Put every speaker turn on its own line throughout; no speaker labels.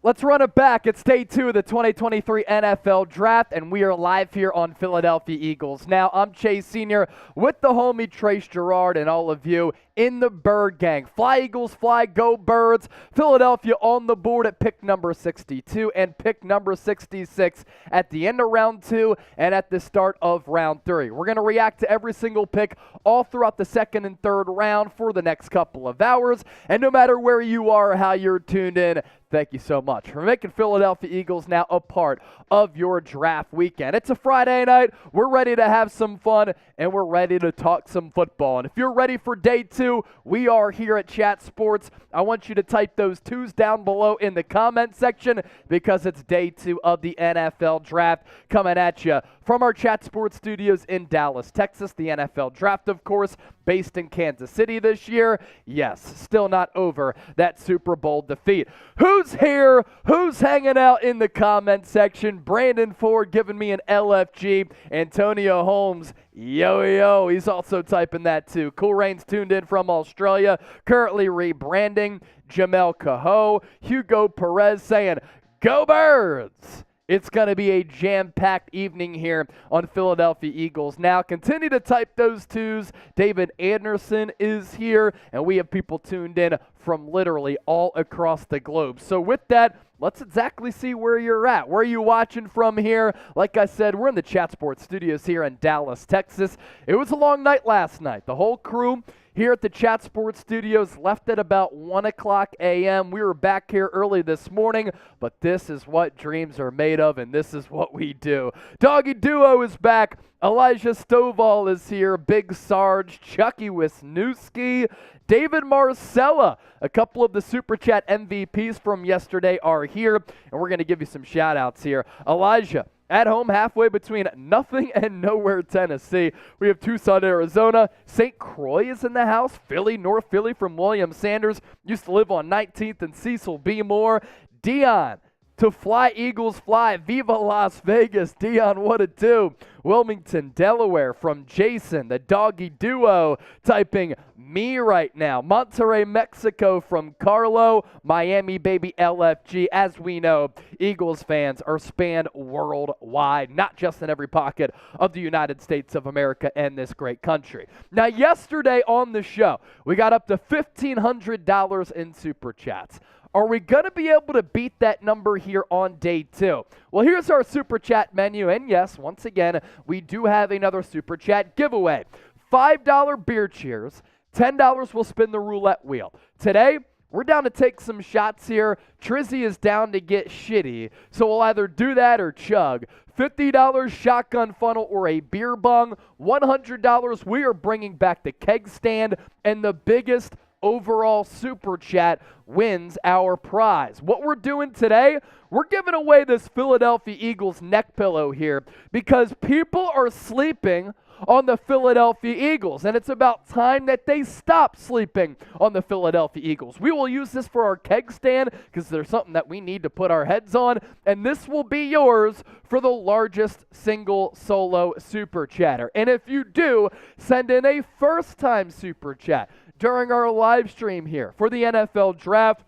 Let's run it back. It's day 2 of the 2023 NFL Draft, and we are live here on Philadelphia Eagles. Now, I'm Chase Sr. with the homie Trace Gerard and all of you in the Bird Gang. Fly Eagles, fly, go Birds. Philadelphia on the board at pick number 62 and pick number 66 at the end of round 2 and at the start of round 3. We're going to react to every single pick all throughout the second and third round for the next couple of hours. And no matter where you are or how you're tuned in, thank you so much for making Philadelphia Eagles now a part of your draft weekend. It's a Friday night. We're ready to have some fun, and we're ready to talk some football. And if you're ready for day 2, we are here at Chat Sports. I want you to type those 2s down below in the comment section because it's day 2 of the NFL Draft coming at you from our Chat Sports studios in Dallas, Texas. The NFL Draft, of course, based in Kansas City this year. Yes, still not over that Super Bowl defeat. Who's here? Who's hanging out in the comment section? Brandon Ford giving me an LFG. Antonio Holmes, yo, he's also typing that too. Cool Rain's tuned in from Australia, currently rebranding. Jamel Cahoe, Hugo Perez saying, go Birds! It's going to be a jam-packed evening here on Philadelphia Eagles. Now, continue to type those 2s. David Anderson is here, and we have people tuned in from literally all across the globe. So with that, let's exactly see where you're at. Where are you watching from here? Like I said, we're in the Chat Sports studios here in Dallas, Texas. It was a long night last night. The whole crew here at the Chat Sports studios left at about 1 o'clock a.m. We were back here early this morning, but this is what dreams are made of, and this is what we do. Doggy Duo is back. Elijah Stovall is here. Big Sarge, Chucky Wisniewski, David Marcella. A couple of the Super Chat MVPs from yesterday are here, and we're going to give you some shout-outs here. Elijah, at home, halfway between nothing and nowhere, Tennessee. We have Tucson, Arizona. St. Croix is in the house. Philly, North Philly from William Sanders. Used to live on 19th and Cecil B. Moore. Dion, to fly Eagles fly. Viva Las Vegas. Dion, what a do. Wilmington, Delaware from Jason, the Doggy Duo, typing me right now. Monterrey, Mexico from Carlo. Miami, baby, LFG. As we know, Eagles fans are spanned worldwide, not just in every pocket of the United States of America and this great country. Now, yesterday on the show, we got up to $1,500 in Super Chats. Are we going to be able to beat that number here on day 2? Well, here's our Super Chat menu. And yes, once again, we do have another Super Chat giveaway. $5 beer cheers. $10 will spin the roulette wheel. Today, we're down to take some shots here. Trizzy is down to get shitty, so we'll either do that or chug. $50 shotgun funnel or a beer bong. $100, we are bringing back the keg stand, and the biggest overall Super Chat wins our prize. What we're doing today, we're giving away this Philadelphia Eagles neck pillow here because people are sleeping on the Philadelphia Eagles, and it's about time that they stop sleeping on the Philadelphia Eagles. We will use this for our keg stand because there's something that we need to put our heads on, and this will be yours for the largest single solo Super Chatter. And if you do, send in a first-time Super Chat during our live stream here for the NFL Draft.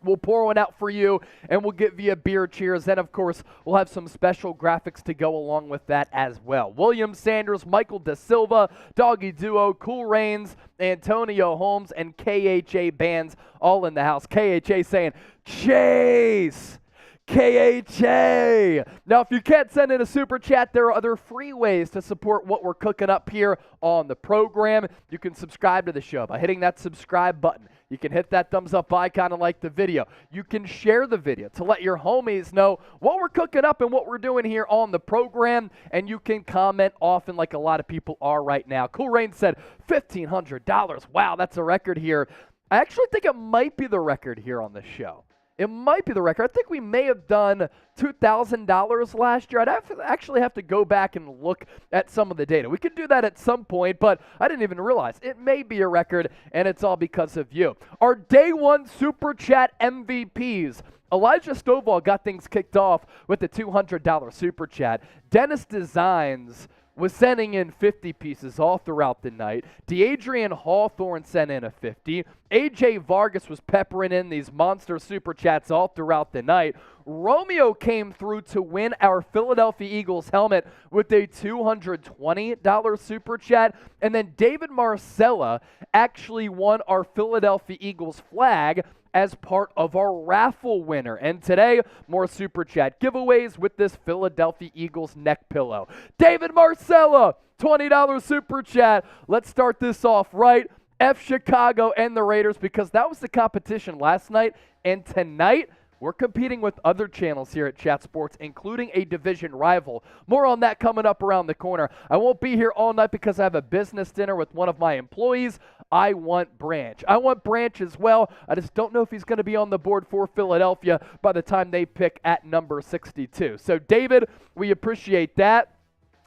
We'll pour one out for you, and we'll give you a beer cheers. And, of course, we'll have some special graphics to go along with that as well. William Sanders, Michael Da Silva, Doggy Duo, Cool Rains, Antonio Holmes, and KHA Bands all in the house. KHA saying, Chase! KHA. Now, if you can't send in a Super Chat, there are other free ways to support what we're cooking up here on the program. You can subscribe to the show by hitting that subscribe button. You can hit that thumbs up icon and like the video. You can share the video to let your homies know what we're cooking up and what we're doing here on the program. And you can comment often like a lot of people are right now. Cool Rain said $1,500. Wow, that's a record here. I actually think it might be the record here on the show. It might be the record. I think we may have done $2,000 last year. Actually have to go back and look at some of the data. We could do that at some point, but I didn't even realize. It may be a record, and it's all because of you. Our Day 1 Super Chat MVPs. Elijah Stovall got things kicked off with the $200 Super Chat. Dennis Designs was sending in 50 pieces all throughout the night. DeAdrian Hawthorne sent in a 50. AJ Vargas was peppering in these monster super chats all throughout the night. Romeo came through to win our Philadelphia Eagles helmet with a $220 super chat. And then David Marcella actually won our Philadelphia Eagles flag as part of our raffle winner. And today, more super chat giveaways with this Philadelphia Eagles neck pillow. David Marcella, $20 super chat. Let's start this off right. F Chicago and the Raiders, because that was the competition last night. And tonight, we're competing with other channels here at Chat Sports, including a division rival. More on that coming up around the corner. I won't be here all night because I have a business dinner with one of my employees. I want Branch. I want Branch as well. I just don't know if he's going to be on the board for Philadelphia by the time they pick at number 62. So, David, we appreciate that.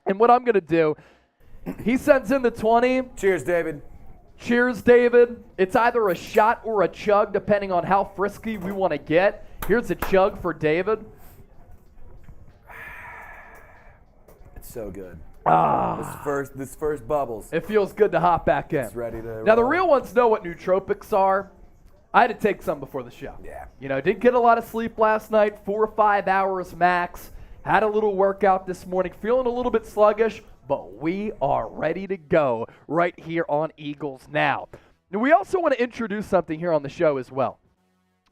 And what I'm going to do, he sends in the 20.
Cheers, David.
Cheers, David. It's either a shot or a chug, depending on how frisky we want to get. Here's a chug for David.
It's so good. This first bubbles.
It feels good to hop back in.
It's ready to
Now, the
roll.
real ones know what nootropics are. I had to take some before the show.
Yeah.
You know, didn't get a lot of sleep last night, 4 or 5 hours max. Had a little workout this morning, feeling a little bit sluggish, but we are ready to go right here on Eagles Now. Now, we also want to introduce something here on the show as well.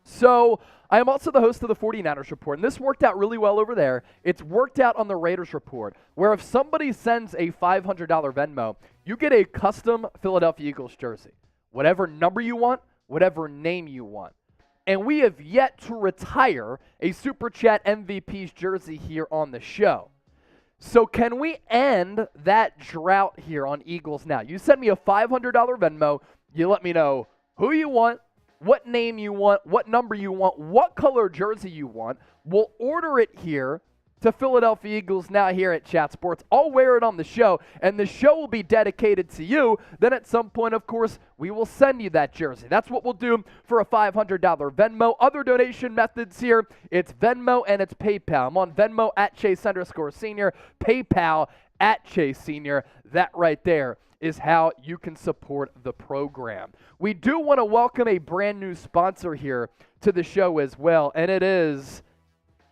So, I am also the host of the 49ers Report, and this worked out really well over there. It's worked out on the Raiders Report, where if somebody sends a $500 Venmo, you get a custom Philadelphia Eagles jersey. Whatever number you want, whatever name you want. And we have yet to retire a Super Chat MVP's jersey here on the show. So can we end that drought here on Eagles Now? You send me a $500 Venmo, you let me know who you want, what name you want, what number you want, what color jersey you want. We'll order it here to Philadelphia Eagles Now here at Chat Sports. I'll wear it on the show, and the show will be dedicated to you. Then at some point, of course, we will send you that jersey. That's what we'll do for a $500 Venmo. Other donation methods here, it's Venmo and it's PayPal. I'm on Venmo at Chase_Senior, PayPal at Chase Senior. That right there is how you can support the program. We do want to welcome a brand new sponsor here to the show as well, and it is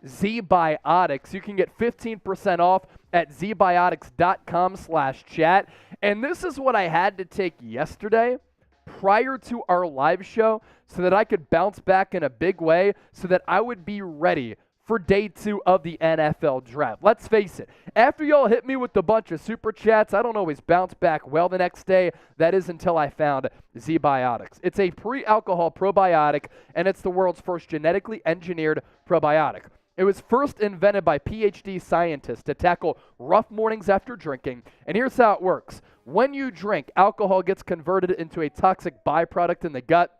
ZBiotics. You can get 15% off at zbiotics.com/chat. And this is what I had to take yesterday prior to our live show so that I could bounce back in a big way so that I would be ready for day 2 of the NFL draft. Let's face it, after y'all hit me with a bunch of super chats, I don't always bounce back well the next day. That is until I found ZBiotics. It's a pre-alcohol probiotic, and it's the world's first genetically engineered probiotic. It was first invented by PhD scientists to tackle rough mornings after drinking. And here's how it works. When you drink, alcohol gets converted into a toxic byproduct in the gut.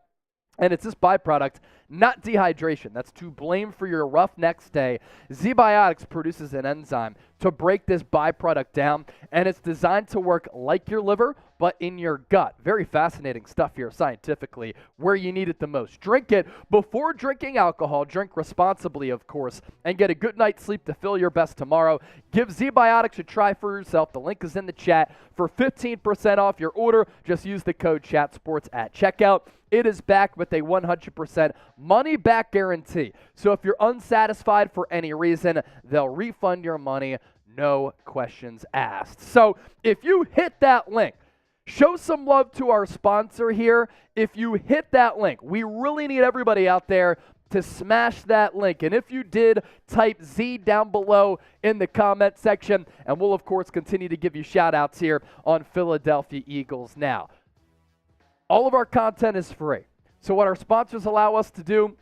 And it's this byproduct, not dehydration, that's to blame for your rough next day. ZBiotics produces an enzyme to break this byproduct down, and it's designed to work like your liver, but in your gut. Very fascinating stuff here scientifically, where you need it the most. Drink it before drinking alcohol. Drink responsibly, of course, and get a good night's sleep to feel your best tomorrow. Give ZBiotics a try for yourself. The link is in the chat. For 15% off your order, just use the code ChatSports at checkout. It is backed with a 100% money-back guarantee. So if you're unsatisfied for any reason, they'll refund your money, no questions asked. So if you hit that link, show some love to our sponsor here. If you hit that link, we really need everybody out there to smash that link. And if you did, type Z down below in the comment section, and we'll, of course, continue to give you shout-outs here on Philadelphia Eagles Now. All of our content is free. So what our sponsors allow us to do,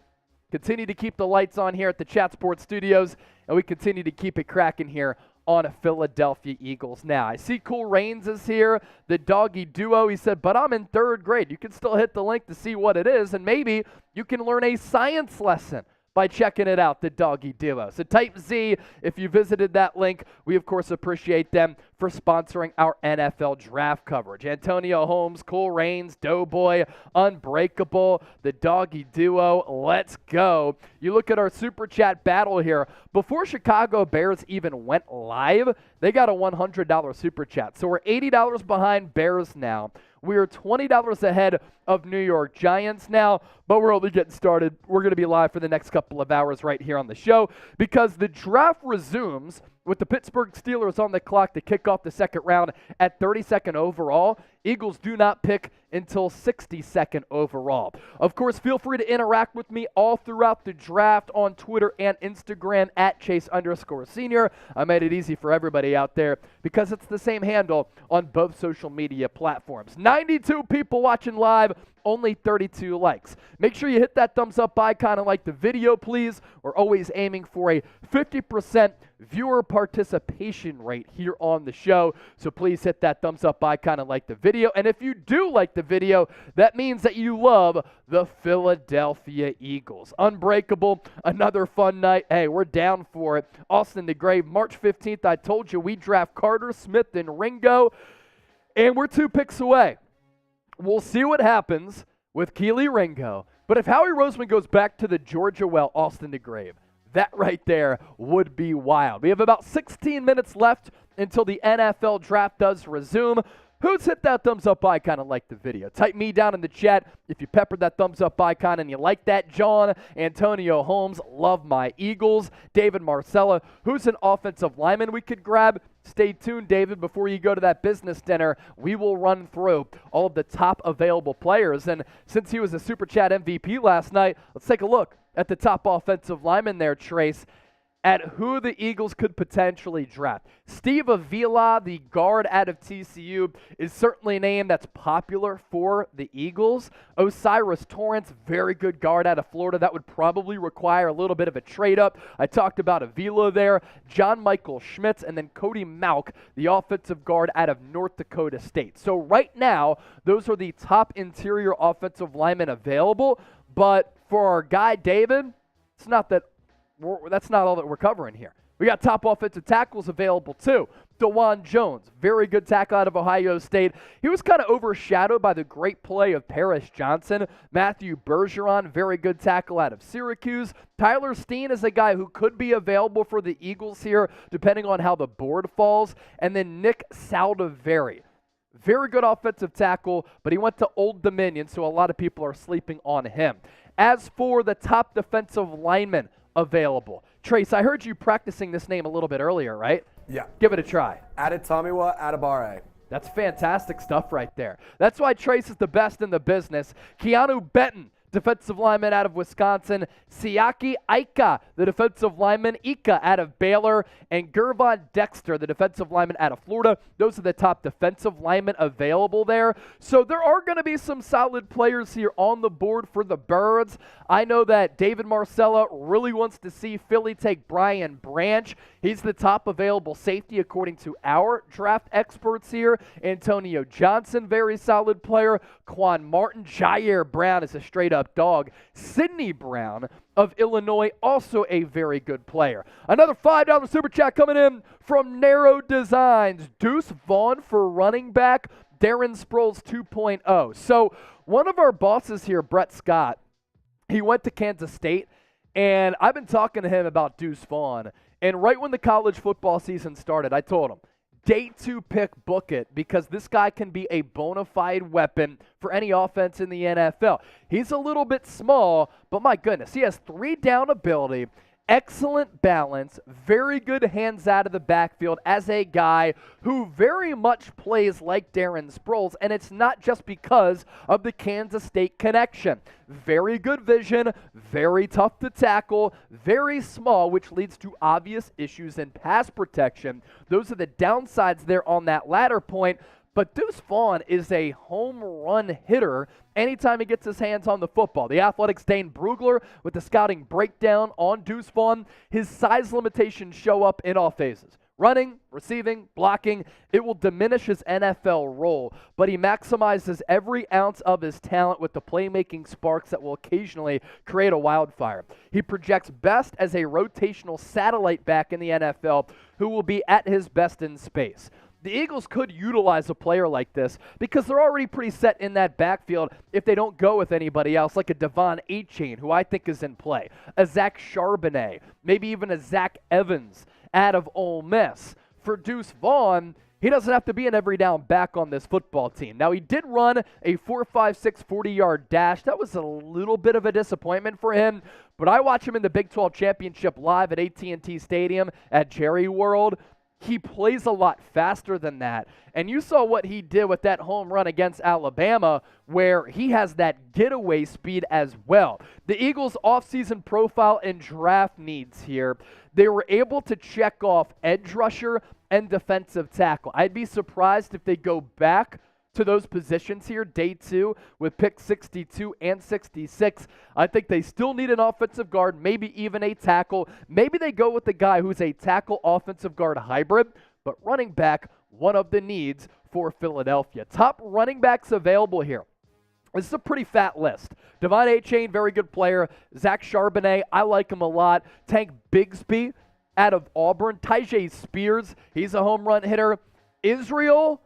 continue to keep the lights on here at the Chat Sports Studios, and we continue to keep it cracking here on Philadelphia Eagles Now. I see Cool Rains is here, the doggy duo. He said, but I'm in 3rd grade. You can still hit the link to see what it is, and maybe you can learn a science lesson by checking it out, the Doggy Duo. So type Z if you visited that link. We, of course, appreciate them for sponsoring our NFL draft coverage. Antonio Holmes, Cole Raines, Doughboy, Unbreakable, the Doggy Duo. Let's go. You look at our Super Chat battle here. Before Chicago Bears even went live, they got a $100 Super Chat. So we're $80 behind Bears now. We are $20 ahead of New York Giants now, but we're only getting started. We're going to be live for the next couple of hours right here on the show because the draft resumes with the Pittsburgh Steelers on the clock to kick off the second round at 32nd overall. Eagles do not pick until 62nd overall. Of course, feel free to interact with me all throughout the draft on Twitter and Instagram at Chase_Senior. I made it easy for everybody out there because it's the same handle on both social media platforms. 92 people watching live, only 32 likes. Make sure you hit that thumbs up icon and like the video, please. We're always aiming for a 50% viewer participation rate here on the show. So please hit that thumbs up icon and like the video. And if you do like the video, that means that you love the Philadelphia Eagles. Unbreakable, another fun night. Hey, we're down for it. Austin the Grave, March 15th, I told you we draft Carter, Smith, and Ringo. And we're 2 picks away. We'll see what happens with Keely Ringo. But if Howie Roseman goes back to the Georgia well, Austin the Grave, that right there would be wild. We have about 16 minutes left until the NFL draft does resume. Who's hit that thumbs up icon and like the video? Type me down in the chat if you peppered that thumbs up icon and you like that. John, Antonio Holmes, love my Eagles. David Marcella, who's an offensive lineman we could grab? Stay tuned, David, before you go to that business dinner. We will run through all of the top available players. And since he was a Super Chat MVP last night, let's take a look at the top offensive lineman there, Trace, at who the Eagles could potentially draft. Steve Avila, the guard out of TCU, is certainly a name that's popular for the Eagles. Osiris Torrance, very good guard out of Florida. That would probably require a little bit of a trade-up. I talked about Avila there. John Michael Schmitz, and then Cody Malk, the offensive guard out of North Dakota State. So right now, those are the top interior offensive linemen available. But for our guy, David, it's not that that's not all that we're covering here. We got top offensive tackles available too. DeJuan Jones, very good tackle out of Ohio State. He was kind of overshadowed by the great play of Paris Johnson. Matthew Bergeron, very good tackle out of Syracuse. Tyler Steen is a guy who could be available for the Eagles here, depending on how the board falls. And then Nick Saldiveri. Very good offensive tackle, but he went to Old Dominion, so a lot of people are sleeping on him. As for the top defensive linemen available, Trace, I heard you practicing this name a little bit earlier, right?
Yeah.
Give it a try.
Adetomiwa Adebawore.
That's fantastic stuff right there. That's why Trace is the best in the business. Keanu Benton, defensive lineman out of Wisconsin. Siaki Ika, the defensive lineman. Ika out of Baylor. And Gervon Dexter, the defensive lineman out of Florida. Those are the top defensive linemen available there. So there are going to be some solid players here on the board for the Birds. I know that David Marcella really wants to see Philly take Brian Branch. He's the top available safety according to our draft experts here. Antonio Johnson, very solid player. Quan Martin. Jair Brown is a straight-up dog. Sidney Brown of Illinois, also a very good player. Another $5 Super Chat coming in from Narrow Designs. Deuce Vaughn for running back. Darren Sproles 2.0. So one of our bosses here, Brett Scott, he went to Kansas State, and I've been talking to him about Deuce Vaughn. And right when the college football season started, I told him, day 2 pick, book it, because this guy can be a bona fide weapon for any offense in the NFL. He's a little bit small, but my goodness, he has 3 down ability, excellent balance, very good hands out of the backfield as a guy who very much plays like Darren Sproles, and it's not just because of the Kansas State connection. Very good vision, very tough to tackle, very small, which leads to obvious issues in pass protection. Those are the downsides there on that latter point. But Deuce Vaughn is a home run hitter anytime he gets his hands on the football. The Athletic's Dane Brugler with the scouting breakdown on Deuce Vaughn. His size limitations show up in all phases. Running, receiving, blocking, it will diminish his NFL role, but he maximizes every ounce of his talent with the playmaking sparks that will occasionally create a wildfire. He projects best as a rotational satellite back in the NFL who will be at his best in space. The Eagles could utilize a player like this because they're already pretty set in that backfield if they don't go with anybody else, like a Devon Achane, who I think is in play, a Zach Charbonnet, maybe even a Zach Evans out of Ole Miss. For Deuce Vaughn, he doesn't have to be an every down back on this football team. Now, he did run a 4.56 40-yard dash. That was a little bit of a disappointment for him, but I watch him in the Big 12 Championship live at AT&T Stadium at Jerry World. He plays a lot faster than that. And you saw what he did with that home run against Alabama, where he has that getaway speed as well. The Eagles' offseason profile and draft needs here, they were able to check off edge rusher and defensive tackle. I'd be surprised if they go back to those positions here, day 2, with pick 62 and 66. I think they still need an offensive guard, maybe even a tackle. Maybe they go with the guy who's a tackle offensive guard hybrid, but running back, one of the needs for Philadelphia. Top running backs available here. This is a pretty fat list. Devon Achane, very good player. Zach Charbonnet, I like him a lot. Tank Bigsby out of Auburn. Tyjae Spears, he's a home run hitter. Israel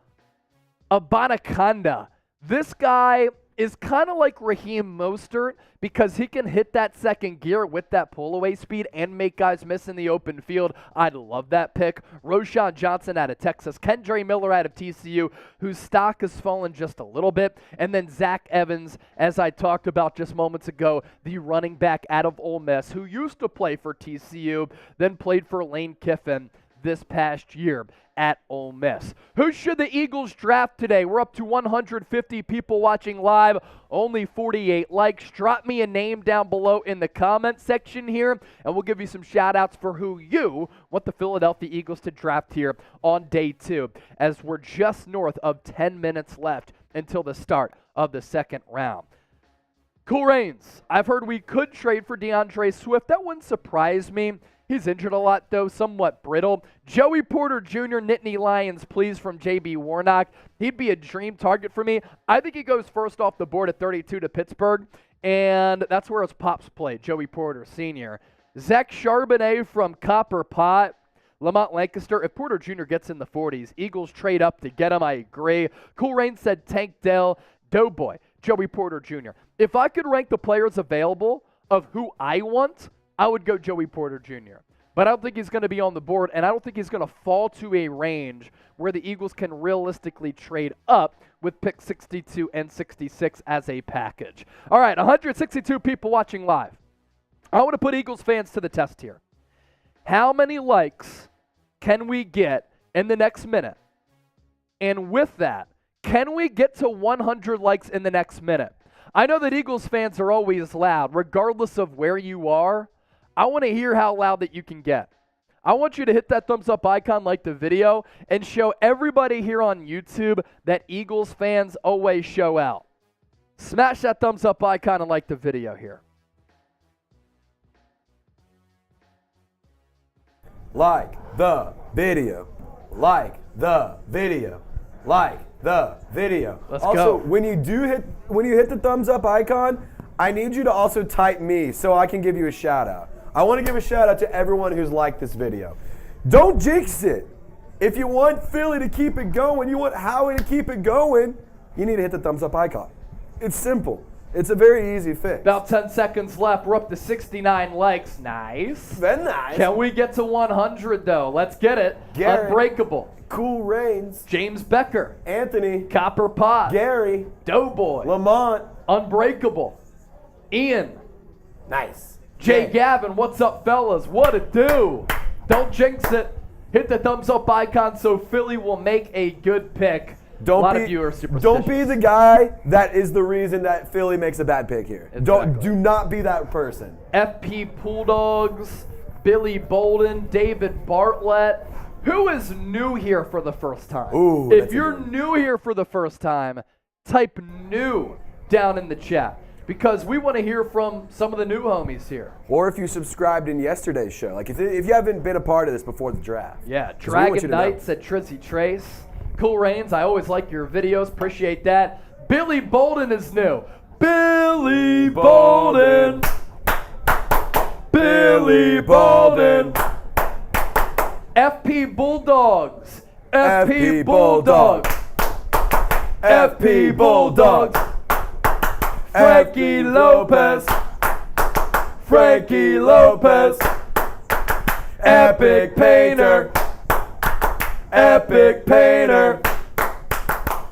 Abanikanda. This guy is kind of like Raheem Mostert because he can hit that second gear with that pull-away speed and make guys miss in the open field. I'd love that pick. Roschon Johnson out of Texas. Kendra Miller out of TCU, whose stock has fallen just a little bit. And then Zach Evans, as I talked about just moments ago, the running back out of Ole Miss, who used to play for TCU, then played for Lane Kiffin this past year at Ole Miss. Who should the Eagles draft today? We're up to 150 people watching live, only 48 likes. Drop me a name down below in the comment section here, and we'll give you some shout-outs for who you want the Philadelphia Eagles to draft here on day 2, as we're just north of 10 minutes left until the start of the second round. Cool Reigns, I've heard we could trade for DeAndre Swift. That wouldn't surprise me. He's injured a lot, though, somewhat brittle. Joey Porter Jr., Nittany Lions, please, from J.B. Warnock. He'd be a dream target for me. I think he goes first off the board at 32 to Pittsburgh, and that's where his pops play, Joey Porter Sr. Zach Charbonnet from Copper Pot. Lamont Lancaster, if Porter Jr. gets in the 40s, Eagles trade up to get him, I agree. Cool Rain said Tank Dell, Doughboy, Joey Porter Jr. If I could rank the players available of who I want, I would go Joey Porter Jr. But I don't think he's going to be on the board, and I don't think he's going to fall to a range where the Eagles can realistically trade up with pick 62 and 66 as a package. All right, 162 people watching live. I want to put Eagles fans to the test here. How many likes can we get in the next minute? And with that, can we get to 100 likes in the next minute? I know that Eagles fans are always loud, regardless of where you are. I want to hear how loud that you can get. I want you to hit that thumbs up icon, like the video, and show everybody here on YouTube that Eagles fans always show out. Smash that thumbs up icon and like the video here.
Like the video. Like the video. Like the video.
Let's
also,
go.
when you hit the thumbs up icon, I need you to also type me so I can give you a shout out. I want to give a shout out to everyone who's liked this video. Don't jinx it. If you want Philly to keep it going, you want Howie to keep it going, you need to hit the thumbs up icon. It's simple. It's a very easy fix.
About 10 seconds left. We're up to 69 likes. Nice.
Very nice.
Can we get to 100, though? Let's get it.
Gary.
Unbreakable.
Cool Reigns.
James Becker.
Anthony.
Copper Pot.
Gary.
Doughboy.
Lamont.
Unbreakable. Ian.
Nice.
Jay Gavin, what's up, fellas? What it do? Don't jinx it. Hit the thumbs up icon so Philly will make a good pick. A lot of you are superstitious.
Don't be the guy that is the reason that Philly makes a bad pick here.
Exactly.
Do not be that person.
FP Bulldogs, Billy Bolden, David Bartlett. Who is new here for the first time?
Ooh,
if you're new here for the first time, type new down in the chat. because we want to hear from some of the new homies here.
Or if you subscribed in yesterday's show. Like, if you haven't been a part of this before the draft.
Yeah, Dragon Knight said Trizzy Trace. Cool Rains, I always like your videos. Appreciate that. Billy Bolden is new. Billy Bolden. Billy Bolden. FP Bulldogs. FP Bulldogs. FP Bulldogs. Frankie Lopez. Frankie Lopez. Epic Painter. Epic Painter.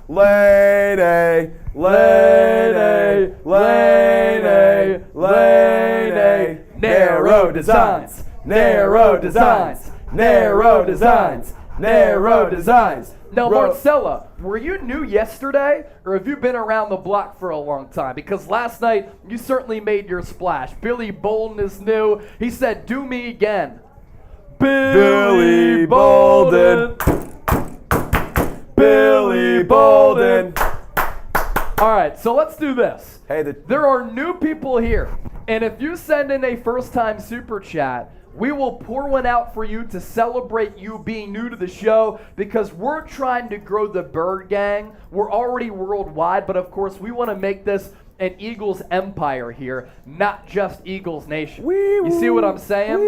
Lady, lady, lady, lady.
Narrow designs. Narrow designs. Narrow designs. Narrow designs. Now, Marcella, were you new yesterday, or have you been around the block for a long time? Because last night, you certainly made your splash. Billy Bolden is new. He said, do me again. Billy Bolden. Billy Bolden. All right, so let's do this.
Hey,
there are new people here, and if you send in a first-time super chat, we will pour one out for you to celebrate you being new to the show, because we're trying to grow the Bird Gang. We're already worldwide, but of course we want to make this an Eagles empire here, not just Eagles Nation. You see what I'm saying?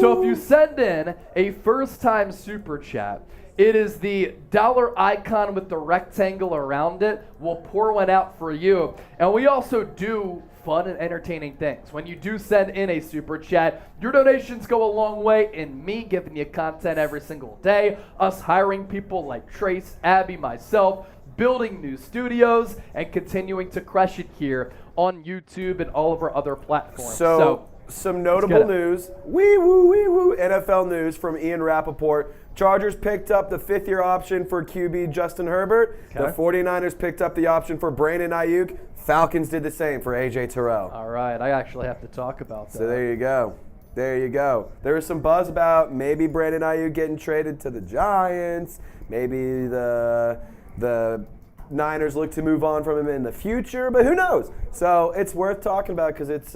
So if you send in a first-time super chat, it is the dollar icon with the rectangle around it. We'll pour one out for you. And we also do fun and entertaining things. When you do send in a super chat, your donations go a long way in me giving you content every single day, us hiring people like Trace, Abby, myself, building new studios, and continuing to crush it here on YouTube and all of our other platforms.
So some notable news. Wee woo, NFL news from Ian Rappaport. Chargers picked up the fifth-year option for QB Justin Herbert. Okay. The 49ers picked up the option for Brandon Ayuk. Falcons did the same for A.J. Terrell.
All right, I actually have to talk about that.
So there you go. There you go. There was some buzz about maybe Brandon Ayuk getting traded to the Giants. Maybe the Niners look to move on from him in the future, but who knows? So it's worth talking about because it's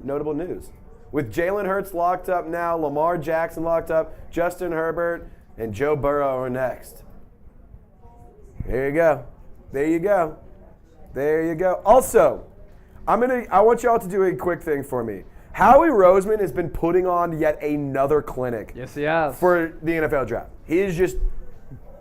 notable news. With Jalen Hurts locked up now, Lamar Jackson locked up, Justin Herbert, and Joe Burrow are next. There you go. There you go. There you go. Also, I want y'all to do a quick thing for me. Howie Roseman has been putting on yet another clinic.
Yes, he has.
For the NFL draft. He is just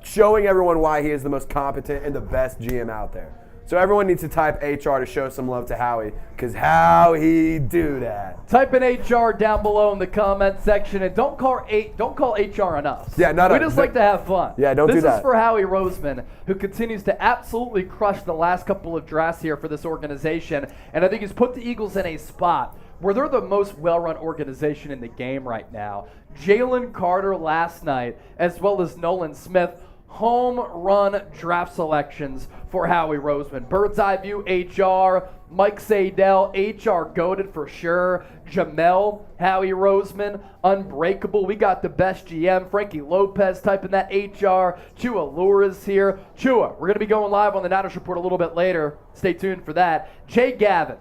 showing everyone why he is the most competent and the best GM out there. So everyone needs to type HR to show some love to Howie, because how he do that.
Type in HR down below in the comment section, and don't call HR on us.
Yeah,
we just like to have fun.
Yeah, don't do that.
This is for Howie Roseman, who continues to absolutely crush the last couple of drafts here for this organization, and I think he's put the Eagles in a spot where they're the most well-run organization in the game right now. Jalen Carter last night, as well as Nolan Smith, home run draft selections for Howie Roseman. Bird's Eye View, HR. Mike Sadell, HR goated for sure. Jamel, Howie Roseman, Unbreakable. We got the best GM, Frankie Lopez, typing that HR. Chua Lura's here. Chua, we're going to be going live on the Niners Report a little bit later. Stay tuned for that. Jay Gavin,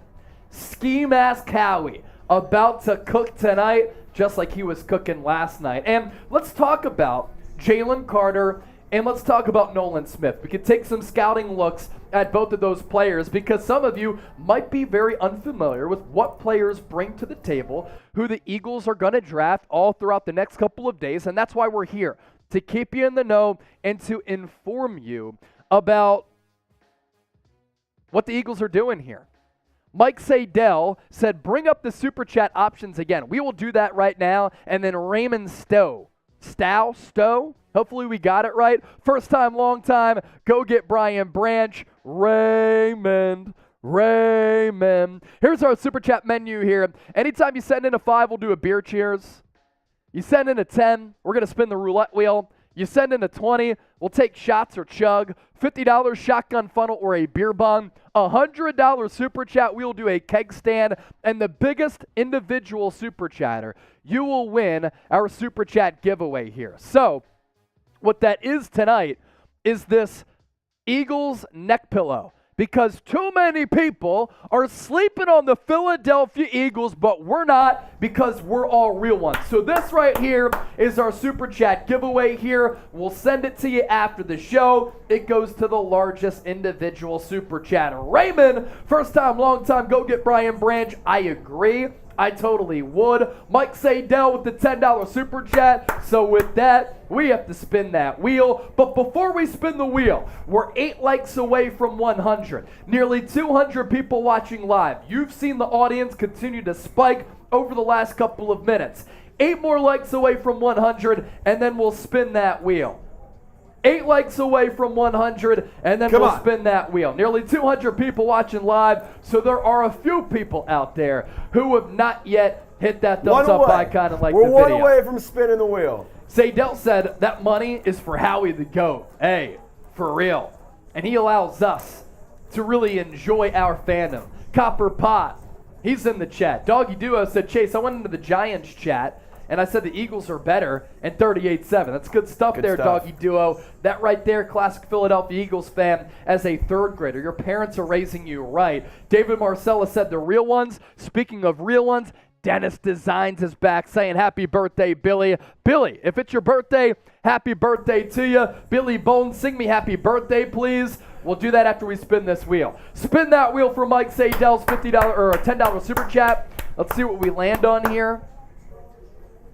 Ski Mask Howie, about to cook tonight, just like he was cooking last night. And let's talk about Jalen Carter, and let's talk about Nolan Smith. We can take some scouting looks at both of those players, because some of you might be very unfamiliar with what players bring to the table, who the Eagles are going to draft all throughout the next couple of days, and that's why we're here, to keep you in the know and to inform you about what the Eagles are doing here. Mike Sadell said, bring up the Super Chat options again. We will do that right now. And then Raymond Stowe. Stowe? Hopefully we got it right. First time, long time. Go get Brian Branch. Raymond. Here's our Super Chat menu here. Anytime you send in a 5, we'll do a beer cheers. You send in a 10, we're going to spin the roulette wheel. You send in a 20, we'll take shots or chug. $50 shotgun funnel or a beer bong. $100 Super Chat, we'll do a keg stand. And the biggest individual Super Chatter, you will win our Super Chat giveaway here. So, what that is tonight is this Eagles neck pillow, because too many people are sleeping on the Philadelphia Eagles, but we're not, because we're all real ones. So this right here is our Super Chat giveaway here. We'll send it to you after the show. It goes to the largest individual Super Chat. Raymond, first time, long time, go get Brian Branch. I agree. I totally would. Mike Sadell with the $10 Super Chat. So with that, we have to spin that wheel. But before we spin the wheel, we're 8 likes away from 100. Nearly 200 people watching live. You've seen the audience continue to spike over the last couple of minutes. 8 more likes away from 100, and then we'll spin that wheel. 8 likes away from 100, and then we'll spin that wheel. Nearly 200 people watching live, so there are a few people out there who have not yet hit that thumbs up icon and like the video.
We're 1 away from spinning the wheel.
Sadell said that money is for Howie the GOAT. Hey, for real. And he allows us to really enjoy our fandom. Copper Pot, he's in the chat. Doggy Duo said, Chase, I went into the Giants chat, and I said the Eagles are better, and 38-7. That's good stuff there, Doggy Duo. That right there, classic Philadelphia Eagles fan as a third grader. Your parents are raising you right. David Marcella said the real ones. Speaking of real ones, Dennis Designs is back saying happy birthday, Billy. Billy, if it's your birthday, happy birthday to you. Billy Bones, sing me happy birthday, please. We'll do that after we spin this wheel. Spin that wheel for Mike Sadell's $50 or $10 Super Chat. Let's see what we land on here.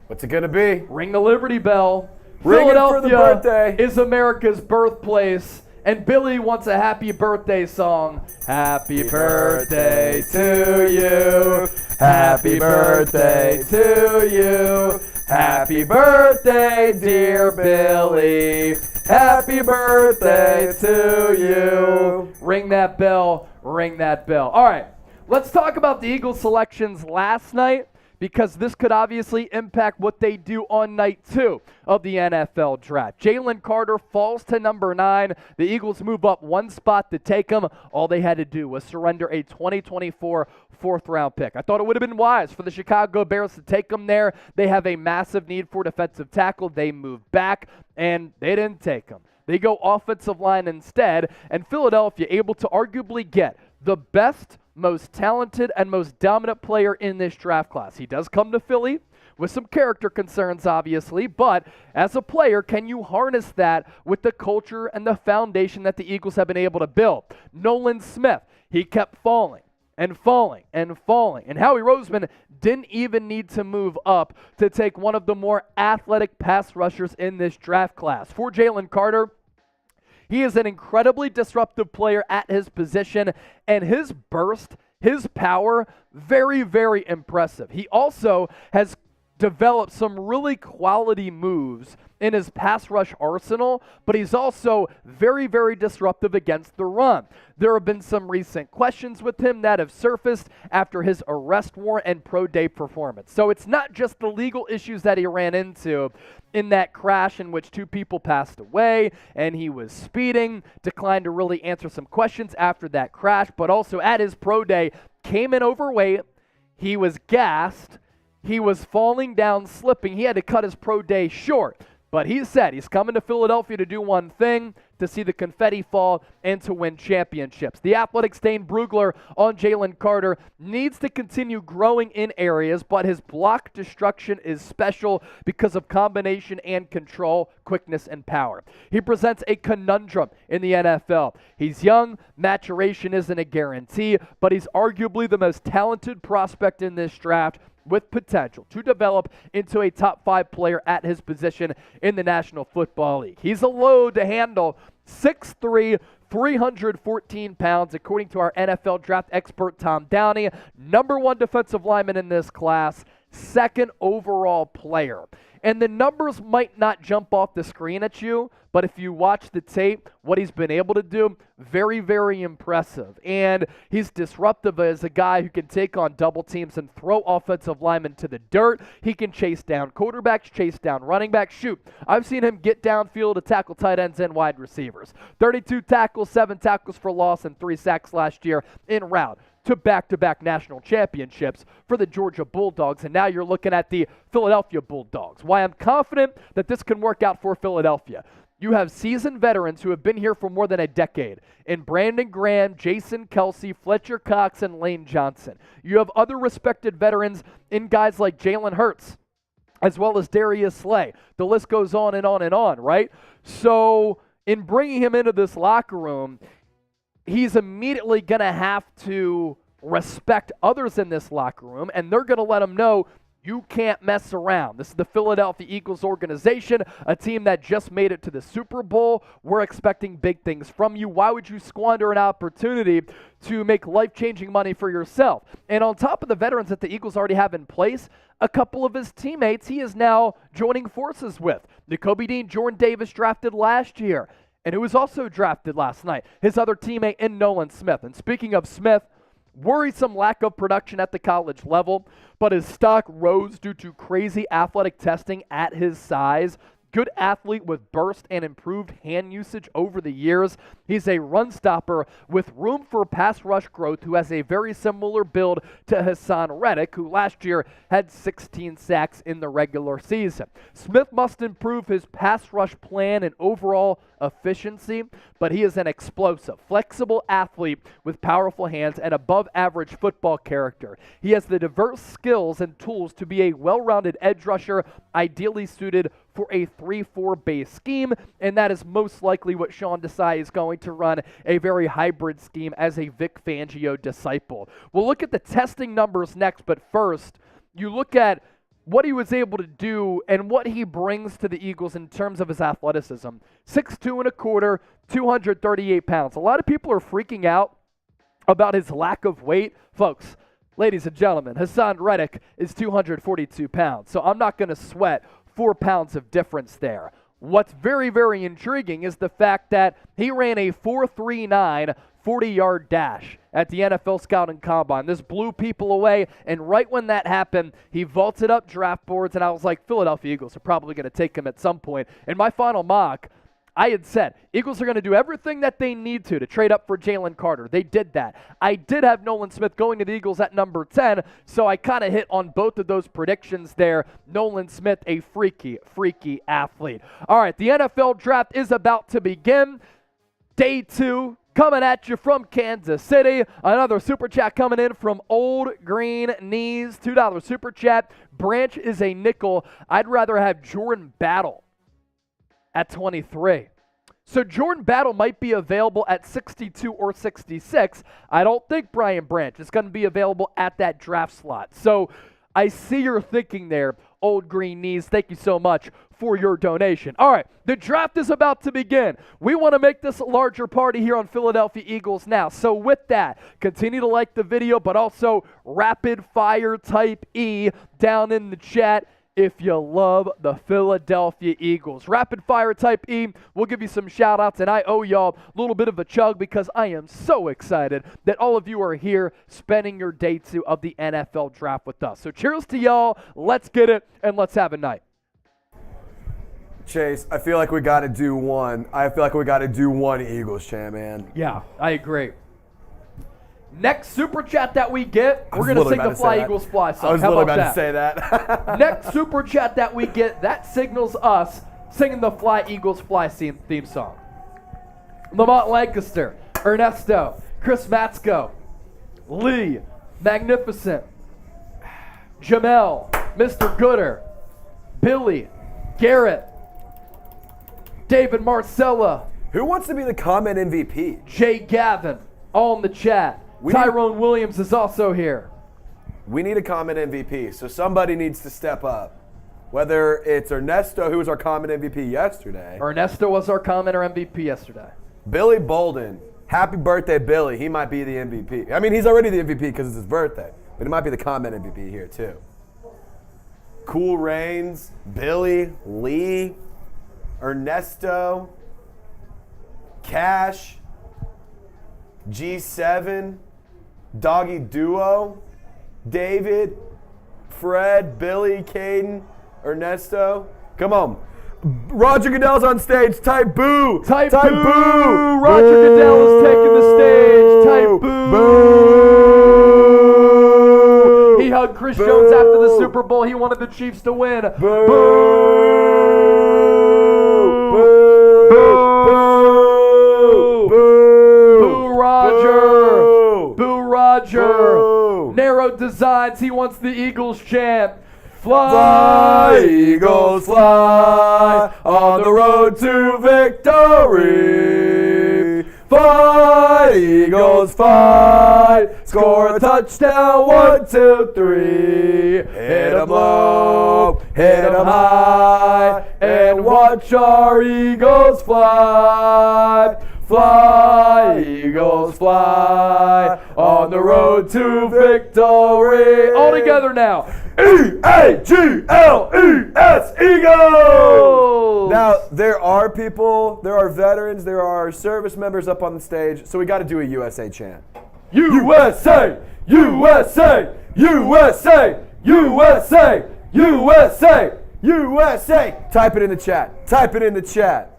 What's it going to be?
Ring the Liberty Bell.
Ring it for the birthday.
Is America's birthplace, and Billy wants a happy birthday song. Happy birthday to you. Happy birthday to you. Happy birthday, dear Billy. Happy birthday to you. Ring that bell. Ring that bell. All right, let's talk about the Eagles selections last night, because this could obviously impact what they do on night 2 of the NFL draft. Jalen Carter falls to number 9. The Eagles move up 1 spot to take him. All they had to do was surrender a 2024 4th-round pick. I thought it would have been wise for the Chicago Bears to take him there. They have a massive need for defensive tackle. They moved back, and they didn't take him. They go offensive line instead, and Philadelphia able to arguably get the best, most talented, and most dominant player in this draft class. He does come to Philly with some character concerns, obviously, but as a player, can you harness that with the culture and the foundation that the Eagles have been able to build? Nolan Smith, he kept falling and falling and falling, and Howie Roseman didn't even need to move up to take one of the more athletic pass rushers in this draft class. For Jalen Carter, he is an incredibly disruptive player at his position, and his burst, his power, very, very impressive. He also has developed some really quality moves in his pass rush arsenal, but he's also very, very disruptive against the run. There have been some recent questions with him that have surfaced after his arrest warrant and pro day performance. So it's not just the legal issues that he ran into in that crash in which 2 people passed away and he was speeding, declined to really answer some questions after that crash, but also at his pro day came in overweight, he was gassed, he was falling down, slipping, he had to cut his pro day short. But he said he's coming to Philadelphia to do one thing, to see the confetti fall and to win championships. The athletic Stain Brugler on Jalen Carter needs to continue growing in areas, but his block destruction is special because of combination and control, quickness, and power. He presents a conundrum in the NFL. He's young, maturation isn't a guarantee, but he's arguably the most talented prospect in this draft, with potential to develop into a top 5 player at his position in the National Football League. He's a load to handle, 6'3", 314 pounds, according to our NFL draft expert Tom Downey. Number 1 defensive lineman in this class, 2nd overall player. And the numbers might not jump off the screen at you, but if you watch the tape, what he's been able to do, very, very impressive. And he's disruptive as a guy who can take on double teams and throw offensive linemen to the dirt. He can chase down quarterbacks, chase down running backs. Shoot, I've seen him get downfield to tackle tight ends and wide receivers. 32 tackles, 7 tackles for loss, and 3 sacks last year en route to back-to-back national championships for the Georgia Bulldogs, and now you're looking at the Philadelphia Bulldogs. Why I'm confident that this can work out for Philadelphia. You have seasoned veterans who have been here for more than a decade in Brandon Graham, Jason Kelsey, Fletcher Cox, and Lane Johnson. You have other respected veterans in guys like Jalen Hurts, as well as Darius Slay. The list goes on and on and on, right? So in bringing him into this locker room, he's immediately going to have to respect others in this locker room, and they're going to let him know you can't mess around. This is the Philadelphia Eagles organization, a team that just made it to the Super Bowl. We're expecting big things from you. Why would you squander an opportunity to make life-changing money for yourself? And on top of the veterans that the Eagles already have in place, a couple of his teammates he is now joining forces with. Nakobe Dean, Jordan Davis drafted last year, and who was also drafted last night. His other teammate in Nolan Smith. And speaking of Smith, worrisome lack of production at the college level, but his stock rose due to crazy athletic testing at his size. Good athlete with burst and improved hand usage over the years. He's a run stopper with room for pass rush growth who has a very similar build to Hassan Reddick, who last year had 16 sacks in the regular season. Smith must improve his pass rush plan and overall efficiency, but he is an explosive, flexible athlete with powerful hands and above-average football character. He has the diverse skills and tools to be a well-rounded edge rusher, ideally suited for a 3-4 base scheme, and that is most likely what Sean Desai is going to run, a very hybrid scheme as a Vic Fangio disciple. We'll look at the testing numbers next, but first, you look at what he was able to do and what he brings to the Eagles in terms of his athleticism. 6'2 and a quarter, 238 pounds. A lot of people are freaking out about his lack of weight. Folks, ladies and gentlemen, Hassan Reddick is 242 pounds, so I'm not going to sweat 4 pounds of difference there. What's very, very intriguing is the fact that he ran a 4.39 40-yard dash at the NFL Scouting Combine. This blew people away, and right when that happened, he vaulted up draft boards, and I was like, Philadelphia Eagles are probably going to take him at some point. In my final mock, I had said, Eagles are going to do everything that they need to trade up for Jalen Carter. They did that. I did have Nolan Smith going to the Eagles at number 10, so I kind of hit on both of those predictions there. Nolan Smith, a freaky, freaky athlete. All right, the NFL draft is about to begin. Day 2. Coming at you from Kansas City. Another super chat coming in from Old Green Knees. $2 super chat. Branch is a nickel. I'd rather have Jordan Battle at 23. So Jordan Battle might be available at 62 or 66. I don't think Brian Branch is going to be available at that draft slot. So I see your thinking there, Old Green Knees. Thank you so much for your donation. All right, the draft is about to begin. We want to make this a larger party here on Philadelphia Eagles Now. So with that, continue to like the video, but also rapid fire type E down in the chat if you love the Philadelphia Eagles. Rapid fire type E, we'll give you some shout outs, and I owe y'all a little bit of a chug because I am so excited that all of you are here spending your day 2 of the NFL draft with us. So cheers to y'all, let's get it, and let's have a night.
Chase, I feel like we got to do one. I feel like we got to do one Eagles chant, man.
Yeah, I agree. Next super chat that we get, we're going to sing the Fly Eagles Fly song.
I was literally about to say that.
Next super chat that we get, that signals us singing the Fly Eagles Fly theme song. Lamont Lancaster, Ernesto, Chris Matsko, Lee, Magnificent, Jamel, Mr. Gooder, Billy, Garrett, David Marcella.
Who wants to be the comment MVP?
Jay Gavin, all in the chat. Tyrone Williams is also here.
We need a comment MVP, so somebody needs to step up. Whether it's Ernesto, who was our comment MVP yesterday.
Ernesto was our commenter MVP yesterday.
Billy Bolden. Happy birthday, Billy. He might be the MVP. I mean, he's already the MVP because it's his birthday, but he might be the comment MVP here too. Cool Reigns, Billy, Lee, Ernesto, Cash, G7, Doggy Duo, David, Fred, Billy, Caden, Ernesto. Come on. Roger Goodell's on stage. Type boo.
Type boo. Roger Goodell is taking the stage. Type boo.
Boo.
He hugged Chris Jones after the Super Bowl. He wanted the Chiefs to win.
Boo. Boo. Boo.
Roger.
Boo.
Narrow designs. He wants the Eagles chant.
Fly, Eagles, fly on the road to victory. Fly, Eagles, fly. Score a touchdown, 1, 2, 3. Hit 'em low, hit 'em high, and watch our Eagles fly. Fly, Eagles, fly on the road to victory.
All together now.
E-A-G-L-E-S, Eagles! Now, there are people, there are veterans, there are service members up on the stage, so we got to do a USA chant. USA! USA! USA! USA! USA! USA! Type it in the chat. Type it in the chat.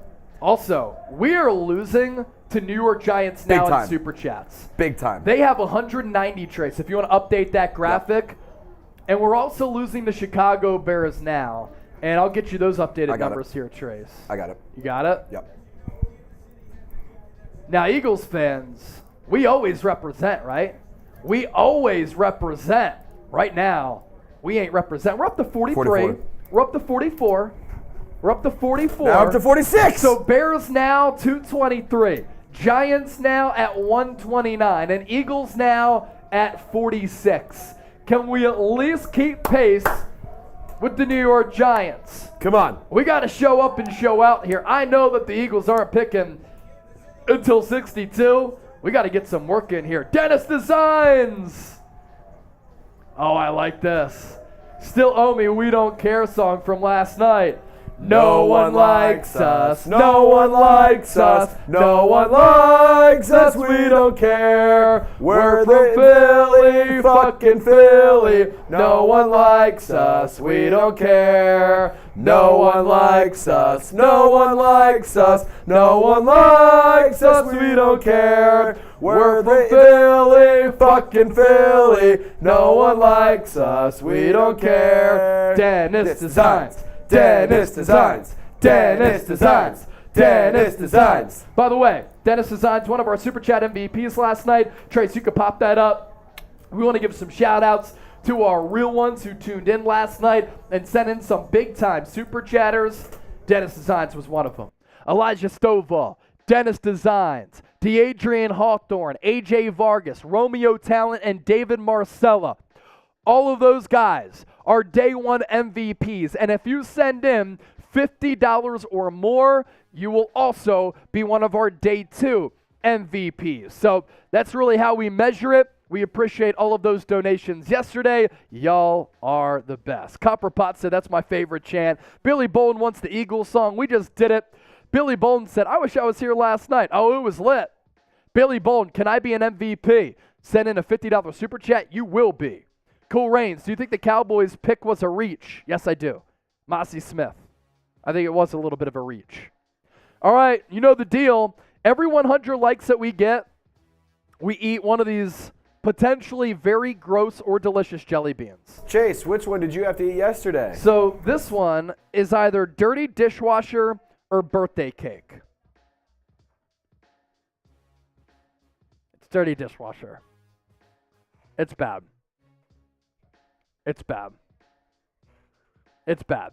Also, we are losing to New York Giants now in Super Chats.
Big time.
They have 190 trace, if you want to update that graphic. Yep. And we're also losing the Chicago Bears now. And I'll get you those updated numbers here, Trace.
I got it.
You got it?
Yep.
Now, Eagles fans, we always represent, right? We always represent. Right now, we ain't represent. We're up to 43.
44.
We're up to 44. We're up to 44.
Now up to 46.
So Bears now 223. Giants now at 129. And Eagles now at 46. Can we at least keep pace with the New York Giants?
Come on.
We got to show up and show out here. I know that the Eagles aren't picking until 62. We got to get some work in here. Dennis Designs. Oh, I like this. Still owe me We Don't Care song from last night. No one likes us, no one likes us, no one likes us, we don't care. We're from Philly, fucking Philly. No one likes us, we don't care. No one likes us, no one likes us, no one likes us, we don't care. We're from Philly, fucking Philly. No one likes us, we don't care. Dennis Designs. Dennis Designs, Dennis Designs, Dennis Designs. By the way, Dennis Designs, one of our Super Chat MVPs last night. Trace, you could pop that up. We want to give some shout outs to our real ones who tuned in last night and sent in some big time Super Chatters. Dennis Designs was one of them. Elijah Stovall, Dennis Designs, DeAdrian Hawthorne, AJ Vargas, Romeo Talent, and David Marcella. All of those guys are day one MVPs. And if you send in $50 or more, you will also be one of our day two MVPs. So that's really how we measure it. We appreciate all of those donations yesterday. Y'all are the best. Copper Pot said that's my favorite chant. Billy Bolden wants the Eagles song. We just did it. Billy Bolden said, I wish I was here last night. Oh, it was lit. Billy Bolden, can I be an MVP? Send in a $50 super chat. You will be. Cool Rains, do you think the Cowboys pick was a reach? Yes, I do. Mossy Smith. I think it was a little bit of a reach. All right, you know the deal. Every 100 likes that we get, we eat one of these potentially very gross or delicious jelly beans.
Chase, which one did you have to eat yesterday?
So this one is either dirty dishwasher or birthday cake. It's dirty dishwasher. It's bad. It's bad. It's bad.